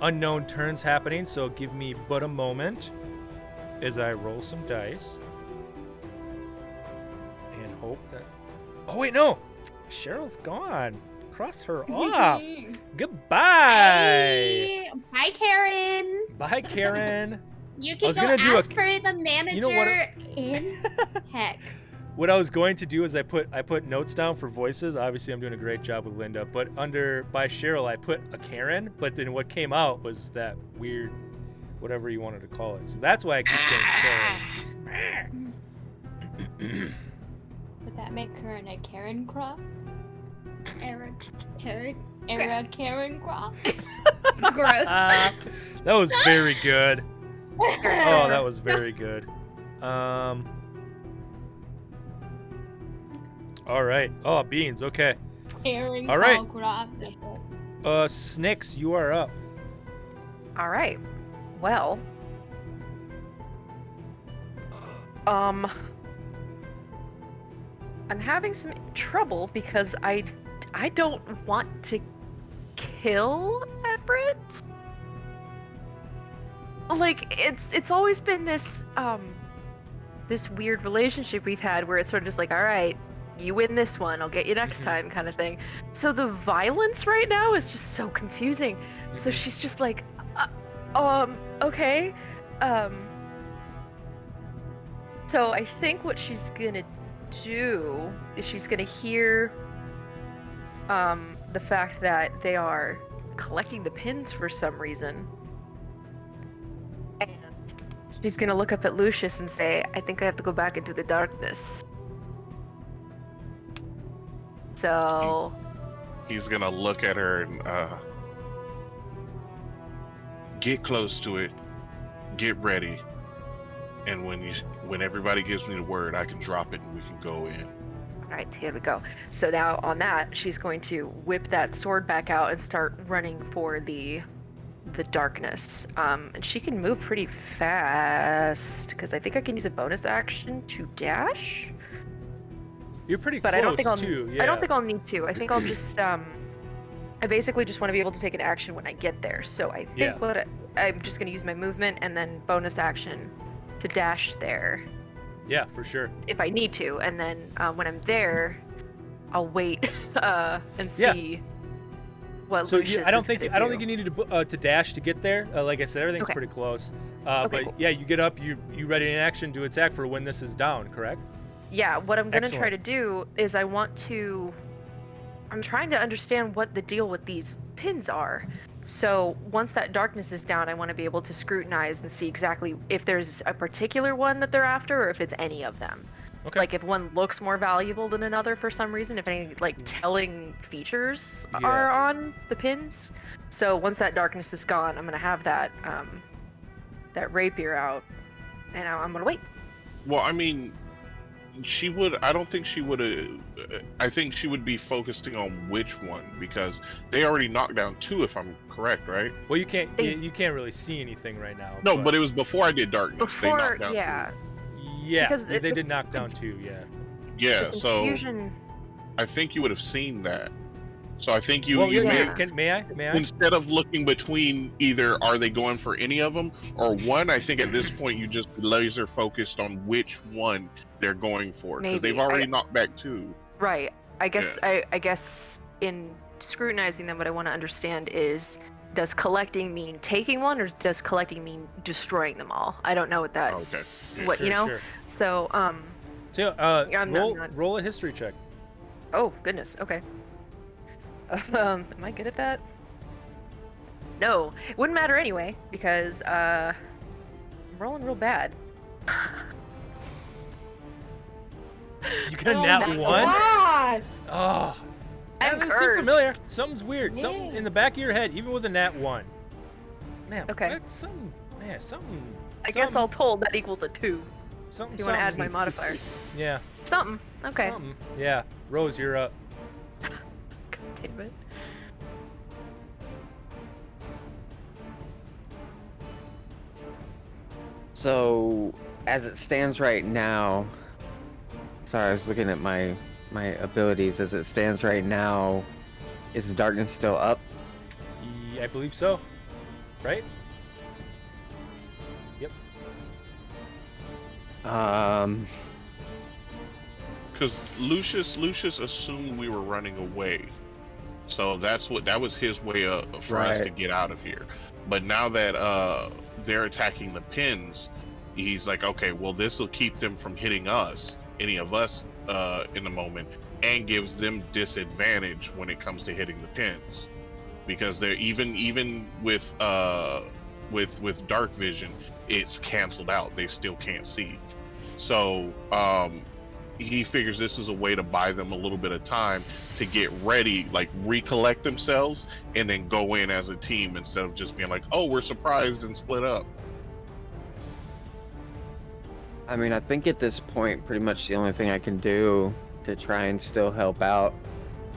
unknown turns happening. So give me but a moment as I roll some dice and hope that. Oh wait, no. Cheryl's gone. Cross her off. Goodbye. Bye, Karen. Bye, Karen. You I can was go gonna do ask for the manager what in heck. What I was going to do is I put notes down for voices. Obviously, I'm doing a great job with Linda, but under by Cheryl, I put a Karen. But then what came out was that weird, whatever you wanted to call it. So that's why I keep saying Cheryl. Would that make her an a Karen Craw? Eric. Era Karen Craw? Gross. That was very good. Oh, that was very good. All right. Oh, beans. Okay. Karen All right. Craw. Snix, you are up. All right. Well. I'm having some trouble because I don't want to kill Everett. Like it's always been this this weird relationship we've had where it's sort of just like, all right, you win this one, I'll get you next time kind of thing. So the violence right now is just so confusing. So she's just like, okay. So I think what she's gonna do is she's gonna hear the fact that they are collecting the pins for some reason. And she's gonna look up at Lucius and say, I think I have to go back into the darkness. So He's gonna look at her and get close to it, get ready, and when everybody gives me the word, I can drop it and we can go in. all right, here we go. So now on that, she's going to whip that sword back out and start running for the darkness. And she can move pretty fast because I think I can use a bonus action to dash. You're pretty But close I don't think I'll. too. Yeah. I don't think I'll need to. I think I'll just. I basically just want to be able to take an action when I get there. So I think Yeah. I'm just going to use my movement and then bonus action to dash there Yeah, for sure. if I need to, and then when I'm there, I'll wait and Yeah. see what So Lucius I don't is think gonna I don't do. think you needed to dash to get there. Like I said, everything's Okay. pretty close. Okay, But cool. yeah, you get up, you ready in action to attack for when this is down. Correct? Yeah, what I'm gonna try Excellent. to do is I'm trying to understand what the deal with these pins are. So once that darkness is down, I want to be able to scrutinize and see exactly if there's a particular one that they're after or if it's any of them. Okay. Like if one looks more valuable than another for some reason, if any like telling features are on the pins. So once that darkness is gone, I'm gonna have that that rapier out, and I'm gonna wait. Well, I mean, I don't think she would have. I think she would be focusing on which one because they already knocked down 2, if I'm correct, right? Well, you can't They- you can't really see anything right now. No, but it was before I did darkness. They Before, knocked down yeah, yeah, because they the- did knock down 2. Yeah. 2. Yeah, the so confusion. I think you would have seen that. So I think you, Well, you yeah. may, may I? instead of looking between either are they going for any of them or one, I think at this point you just be laser focused on which one they're going for because they've Maybe. already knocked back 2. Right. I guess I guess in scrutinizing them, what I want to understand is, does collecting mean taking one, or does collecting mean destroying them all? I don't know what that. Okay. What Sure, you know? sure. So So, Yeah, I'm not- roll a history check. Oh goodness. Okay. Am I good at that? No, it wouldn't matter anyway because I'm rolling real bad. You got a Oh, nat that's a 1? lot. Oh, I'm that seems cursed. familiar. Something's weird. Something Yeah. in the back of your head, even with a nat 1. Man, Okay. that's something. Man, something. I guess all told that equals a 2. Something. If you want to add my something. modifier. Yeah. Something. Okay. Something. Yeah. Rose, you're up. God damn it. So, as it stands right now, sorry, I was looking at my abilities. As it stands right now, is the darkness still up? I believe so. Right? Yep. Because Lucius assumed we were running away, so that was his way for us to Right. get out of here. But now that they're attacking the pins, he's like, okay, well this will keep them from hitting us, any of us, in the moment, and gives them disadvantage when it comes to hitting the pins, because they're even with dark vision, it's canceled out. They still can't see. So he figures this is a way to buy them a little bit of time to get ready, like recollect themselves, and then go in as a team instead of just being like, oh, we're surprised and split up. I mean, I think at this point, pretty much the only thing I can do to try and still help out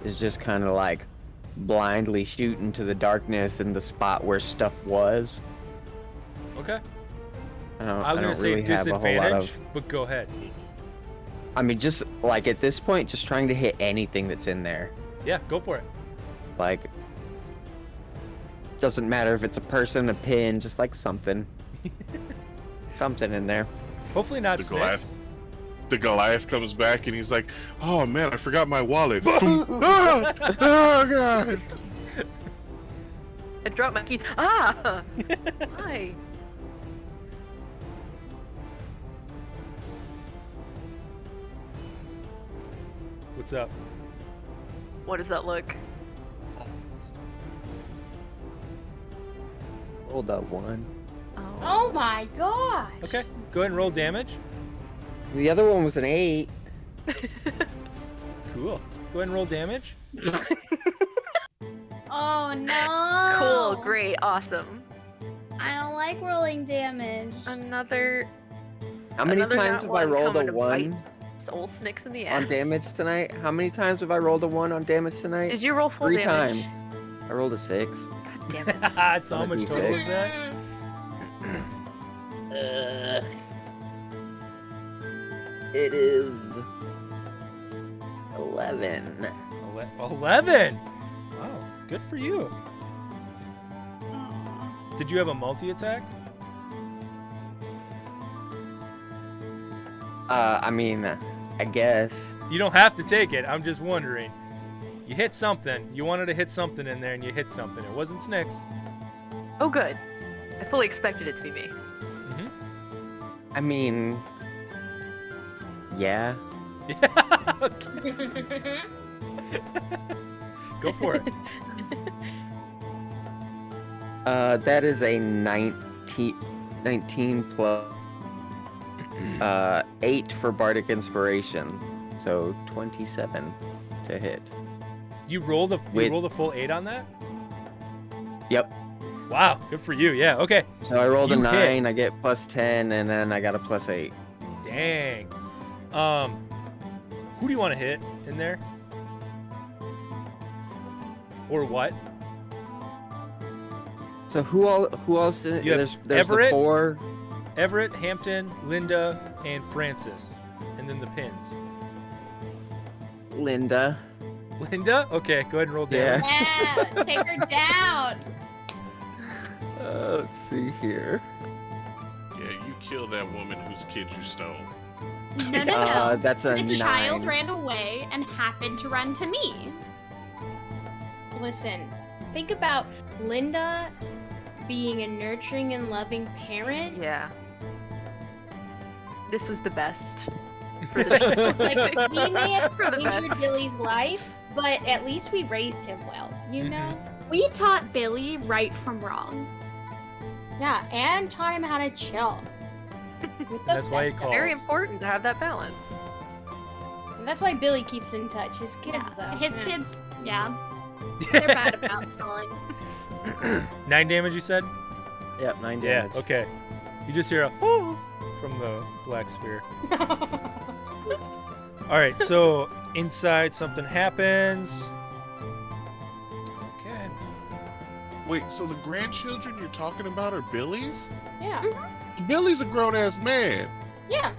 is just kind of like blindly shoot into the darkness in the spot where stuff was. Okay. I I'm gonna don't say really have a whole lot disadvantage, of. but go ahead. I mean, just like at this point, just trying to hit anything that's in there. Yeah, go for it. Like, doesn't matter if it's a person, a pin, just like something. Something in there. Hopefully not The Snix. glass. The Goliath comes back and he's like, oh man, I forgot my wallet. Ah! Oh god. I dropped my key. Ah! Hi. What's up? What does that look? Rolled a 1. Oh my gosh. Okay, go ahead and roll damage. The other one was an 8. Cool. Go ahead and roll damage. Oh no. Cool, great, awesome. I don't like rolling damage. Another How many Another times nat have I one rolled coming a to bite. 1 soul Snix in the ass. on damage tonight? How many times have I rolled a 1 on damage tonight? Did you roll full 3 damage? times. I rolled a 6. God damn it. So how On a much total D6. is that? It is 11. 11. Wow, good for you. Did you have a multi-attack? I mean, I guess. You don't have to take it. I'm just wondering. You hit something. You wanted to hit something in there, and you hit something. It wasn't Snix. Oh, good. I fully expected it to be me. Mm-hmm. I mean, yeah. Yeah. Okay. Go for it. That is a 19 plus 8 for Bardic Inspiration, so 27 to hit. You rolled a Wait. full 8 on that? Yep. Wow, good for you. Yeah. Okay. So I rolled a You hit. 9, I get plus 10, and then I got a plus 8. Dang. Who do you want to hit in there? Or what? So who else did You have there's Everett? the 4. Everett, Hampton, Linda, and Francis, and then the pins. Linda. Linda? Okay, go ahead and roll Yeah. damage. Yeah, take her down. Let's see here. Yeah, you killed that woman whose kid you stole. No, no, no. That's a The 9. child ran away and happened to run to me. Listen, think about Linda being a nurturing and loving parent. Yeah. This was the best. For the Like, we may have For the injured best. Billy's life, but at least we raised him well, you know? We taught Billy right from wrong. Yeah, and taught him how to chill. With the That's why he best of calls. Very important to have that balance. them. And that's why Billy keeps in touch. His kids, Yeah, though. his Yeah. kids, yeah, they're bad about calling. 9 damage, you said? Yep, 9 Yeah, damage. okay. You just hear a "Whoo" from the black sphere. Alright, so inside something happens. Okay. Wait, so the grandchildren you're talking about are Billy's? Yeah. Billy's a grown ass man, Yeah.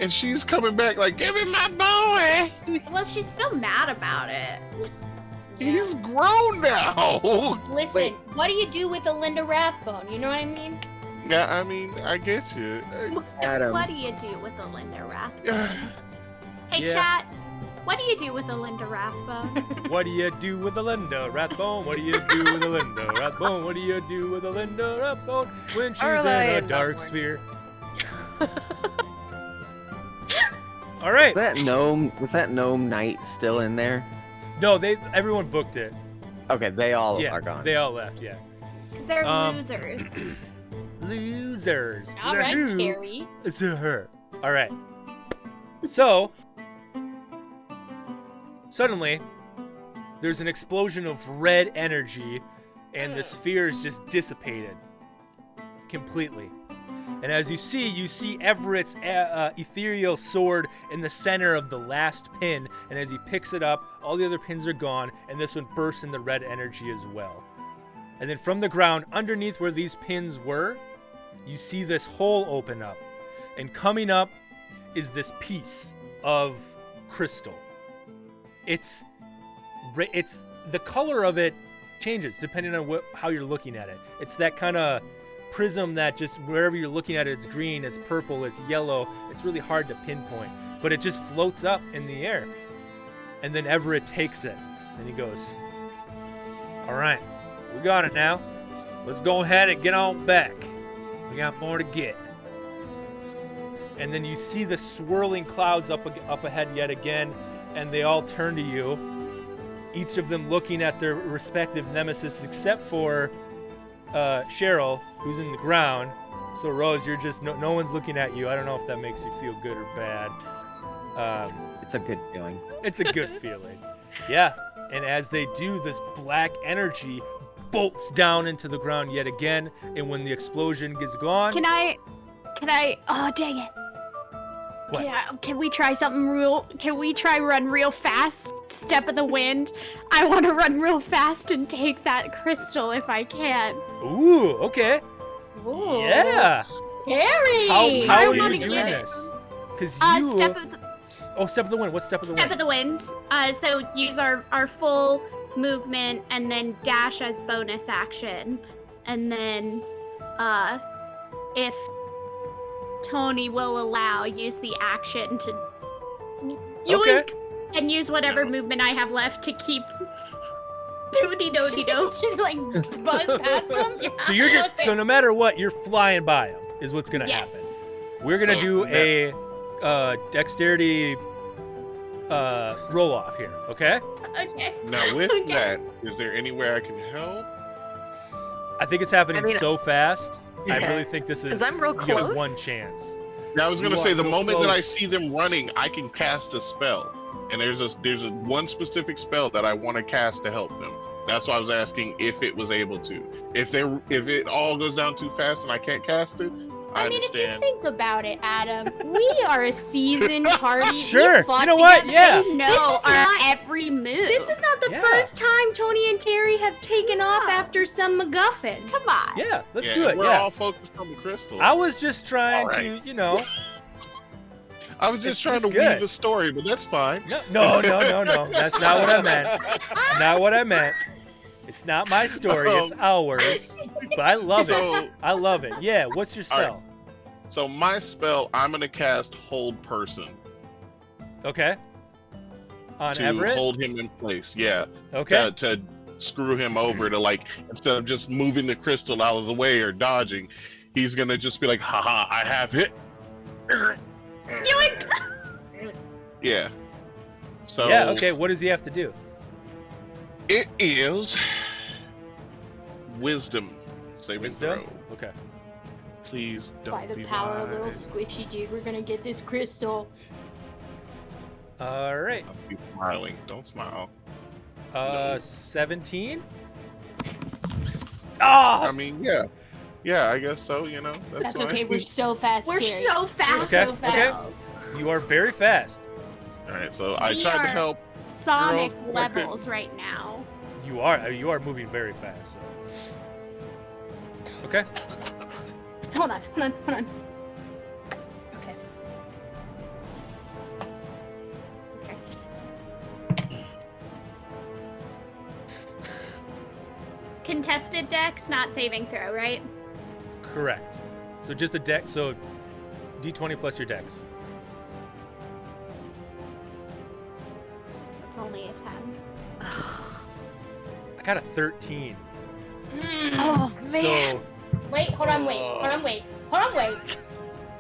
and she's coming back like, "Give me my boy." Well, she's still mad about it. He's grown now. Listen, Wait. what do you do with a Linda Rathbone? You know what I mean? Yeah, I mean, I get you. Adam. What do you do with a Linda Rathbone? Hey, Yeah. chat. What do you do with a Linda Rathbone? What do you do with a Linda Rathbone? What do you do with a Linda Rathbone? What do you do with a Linda Rathbone when she's in Alright, a not dark more. sphere? All right. Was that gnome knight still in there? No, everyone booked it. Okay, they all Yeah, are gone. they all left. Yeah. Because they're Um, losers. Losers. All right, Who Teri. is her? All right. So suddenly, there's an explosion of red energy, and the sphere is just dissipated completely. And as you see Everett's ethereal sword in the center of the last pin. And as he picks it up, all the other pins are gone, and this one bursts in the red energy as well. And then from the ground, underneath where these pins were, you see this hole open up. And coming up is this piece of crystal. It's the color of it changes depending on how you're looking at it. It's that kind of prism that just wherever you're looking at it, it's green, it's purple, it's yellow. It's really hard to pinpoint, but it just floats up in the air. And then Everett takes it and he goes, "All right, we got it now. Let's go ahead and get on back. We got more to get." And then you see the swirling clouds up ahead yet again, and they all turn to you, each of them looking at their respective nemesis, except for Cheryl, who's in the ground. So Rose, you're just no one's looking at you. I don't know if that makes you feel good or bad. It's a good feeling. It's a good feeling. Yeah, and as they do, this black energy bolts down into the ground yet again, and when the explosion is gone... Can I, oh dang it. What? Can we try something can we try run real fast? Step of the wind. I want to run real fast and take that crystal if I can. Ooh, okay. Ooh. Yeah. Harry! How are wanna you doing get it. this? Because you... Step of the Step of the wind. What's step of the Step wind? of the wind. So use our full movement and then dash as bonus action. And then if Toni will allow, use the action to yoink and use whatever movement I have left to keep doody-do-do. Should like buzz past them? So you're just so no matter what, you're flying by them is what's gonna happen. We're gonna do a dexterity roll off here, okay? Okay. Now with that, is there anywhere I can help? I think it's happening so fast. I Okay. really think this is 'Cause I'm real you have close. one chance. Now I was gonna You say are the real moment that I close. see them running, I can cast a spell, and there's a one specific spell that I want to cast to help them. That's why I was asking if it was able to. If it all goes down too fast and I can't cast it, I mean, if you understand. think about it, Adam, we are a seasoned party. Sure. We fought You know what? together. Yeah. They know This is our not- every move. This is not the Yeah. first time Toni and Teri have taken off Yeah. after some MacGuffin. Come on. Yeah, let's Yeah, do it. We're Yeah. all focused on the crystal. I was just trying All to, you know. I was just trying it's to good. weave a story, but that's fine. No. That's not what I meant. Not what I meant. It's not my story. It's ours. But I love it. So, I love it. Yeah. What's your All right. spell? so my spell, I'm gonna cast Hold Person Okay. On to Everett. hold him in place. Yeah. Okay. To screw him over, to like, instead of just moving the crystal out of the way or dodging, he's gonna just be like, haha, I have hit. Yeah. So Yeah. Okay. What does he have to do? it is wisdom saving Wisdom. throw. Okay. Please don't By the be power of little wise. squishy dude, we're gonna get this crystal. All right. I'll be smiling. Don't smile. 17. I Oh. mean, yeah, I guess so. You know, that's That's fine. okay, we're so fast. We're Teri. so fast. Okay. so Okay. fast. You are very fast. All right, so I We tried to are- help. Sonic Girls, levels right now. You are moving very fast. So. Okay. Hold on. Okay. Contested dex, not saving throw, right? Correct. So just a dex. So D20 plus your dex. It's only a 10. I got a 13. Oh man. So Wait, hold on, wait.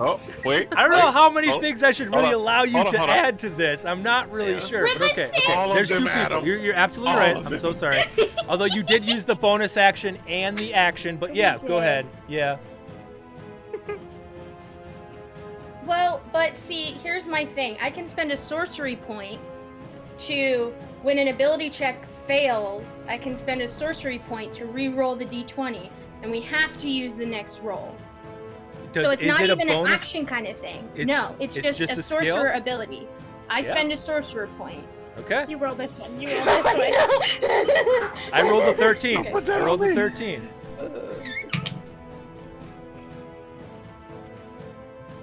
Oh, wait. I don't know how many Hold- things I should hold really on, allow you hold on, to hold on. add to this. I'm not really Yeah. sure, but okay. All of There's them, two people. Adam. You're absolutely All right. of I'm so them. sorry. Although you did use the bonus action and the action, but yeah, go did. ahead. Yeah. Well, but see, here's my thing. I can spend a sorcery point to, when an ability check fails, I can spend a sorcery point to re-roll the d20, and we have to use the next roll. So it's is not it even a an bonus? action kind of thing. It's- No, it's it's just just a a skill? sorcerer ability. I Yeah. spend a sorcerer point. Okay. You roll this one. You roll this one. I rolled a 13. Put that I rolled on a me. 13.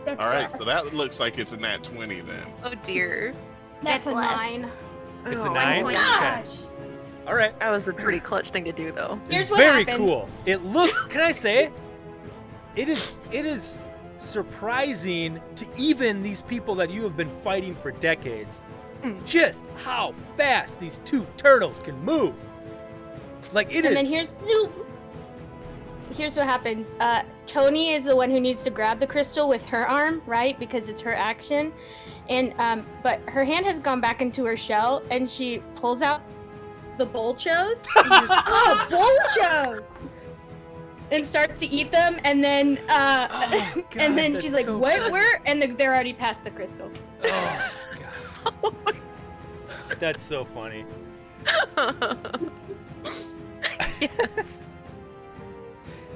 All right, so that looks like it's a nat 20 then. Oh dear. That's a less. 9. It's a Oh, 9? point. Okay. Gosh! All right. That was a pretty clutch thing to do, though. This Here's is what very happens. cool. It looks. Can I say it? It is surprising to even these people that you have been fighting for decades, just how fast these two turtles can move. Like it is. And then here's what happens. Toni is the one who needs to grab the crystal with her arm, right? Because it's her action. And but her hand has gone back into her shell, and she pulls out the bolchos. Oh, bolchos! And starts to eat them, and then God, and then that's she's like, so "What? funny. Where?" And they're already past the crystal. Oh, God. That's so funny. Yes.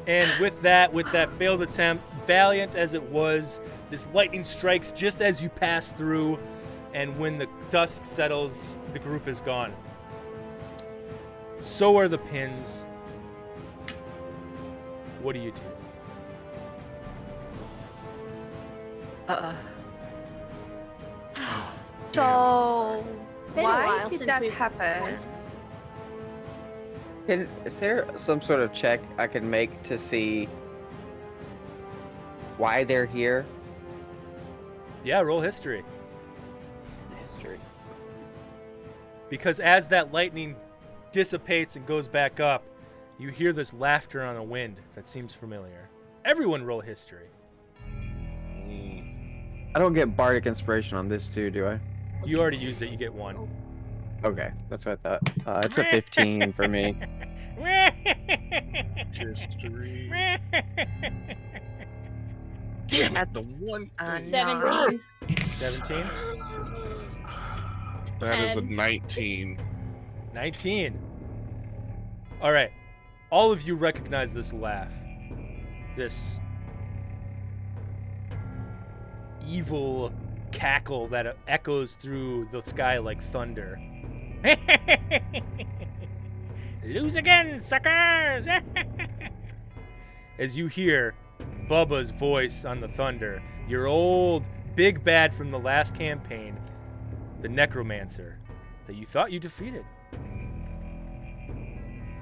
And with that failed attempt, valiant as it was, this lightning strikes just as you pass through, and when the dusk settles, the group is gone. So are the pins. What do you do? So, Been a why while did since that we've- happen? Is there some sort of check I can make to see why they're here? Yeah, roll history. History. Because as that lightning dissipates and goes back up, you hear this laughter on the wind that seems familiar. Everyone roll history. I don't get bardic inspiration on this too, do I? You already used it, you get 1. Okay, that's what I thought. It's a 15 for me. History. Damn it, the one thing. 17. 17? That is a And- 19. 19. All right. All of you recognize this laugh. This evil cackle that echoes through the sky like thunder. Lose again, suckers! As you hear Bubba's voice on the thunder, your old big bad from the last campaign, the necromancer that you thought you defeated.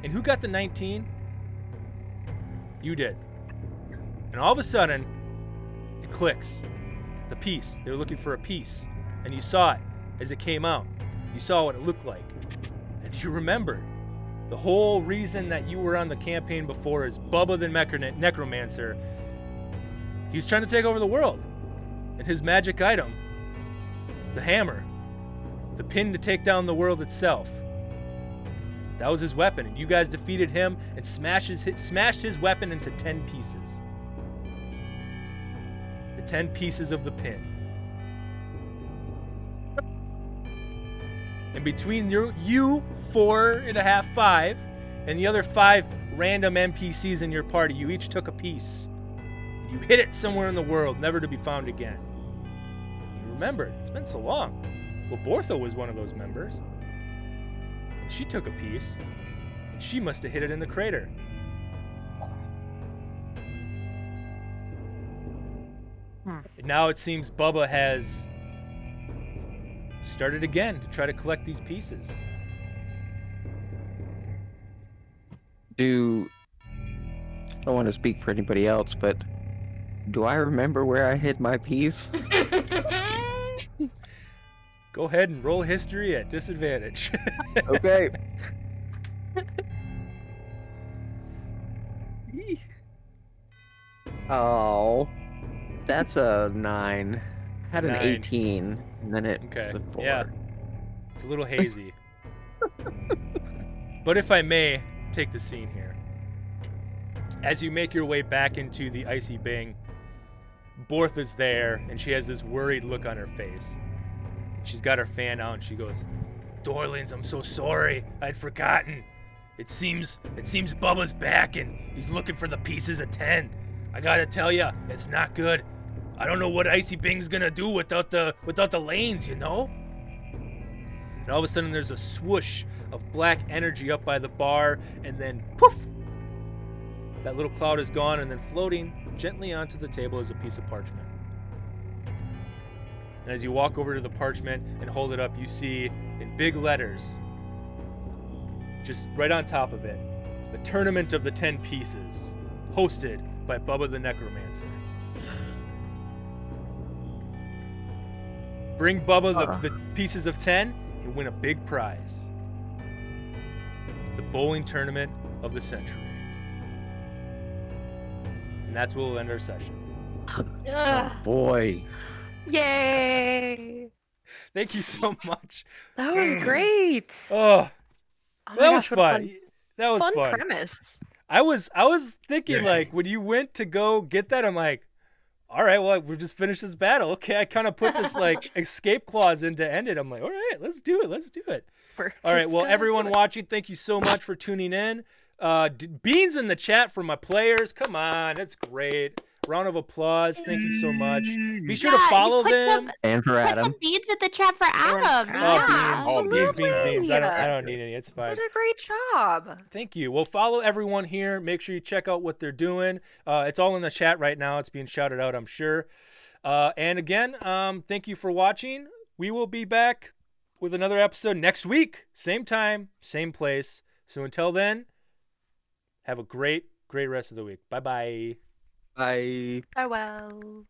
And who got the 19? You did. And all of a sudden, it clicks. The piece. They were looking for a piece. And you saw it as it came out. You saw what it looked like. And you remembered. The whole reason that you were on the campaign before is Bubba the Necromancer. He was trying to take over the world. And his magic item, the hammer, the pin to take down the world itself, that was his weapon. And you guys defeated him and smashed his weapon into 10 pieces. The 10 pieces of the pin. And between you 4.5, 5, and the other 5 random NPCs in your party, you each took a piece. You hid it somewhere in the world, never to be found again. You remembered. It's been so long. Well, Bortha was one of those members. And she took a piece, and she must have hid it in the crater. And now it seems Bubba has started again to try to collect these pieces. I don't want to speak for anybody else, but do I remember where I hid my piece? Go ahead and roll history at disadvantage. Okay. Oh, that's a 9. Had an 9. 18, and then it Okay, was a 4. yeah. It's a little hazy. But if I may take the scene here. As you make your way back into the icy bing, Bortha's there, and she has this worried look on her face. She's got her fan out, and she goes, "Dorlings, I'm so sorry. I'd forgotten. It seems Bubba's back, and he's looking for the pieces of 10. I gotta tell ya, it's not good. I don't know what Icy Bing's gonna do without the lanes, you know?" And all of a sudden, there's a swoosh of black energy up by the bar, and then poof! That little cloud is gone, and then floating gently onto the table is a piece of parchment. And as you walk over to the parchment and hold it up, you see in big letters, just right on top of it, the Tournament of the 10 Pieces, hosted by Bubba the Necromancer. Bring Bubba the pieces of 10 and win a big prize. The bowling tournament of the century. And that's where we'll end our session. Ugh. Boy. Yay! Thank you so much. That was great. Oh, Oh my that was gosh, what a fun. That was fun fun. premise. I was thinking like when you went to go get that, I'm like, all right, well we just finished this battle. Okay, I kind of put this like escape clause in to end it. I'm like, all right, let's do it. All right, well everyone watching, thank you so much for tuning in. Beans in the chat for my players. Come on, that's great. Round of applause. Thank you so much. Be sure to Yeah, you follow put them. And for Put Adam. some beads at the chat for Adam. Oh, Yeah. Oh, beans. absolutely. I don't need any. It's You fine. did a great job. Thank you. Well, follow everyone here. Make sure you check out what they're doing. It's all in the chat right now. It's being shouted out, I'm sure. And again, thank you for watching. We will be back with another episode next week. Same time, same place. So until then, have a great rest of the week. Bye-bye. Bye. Farewell.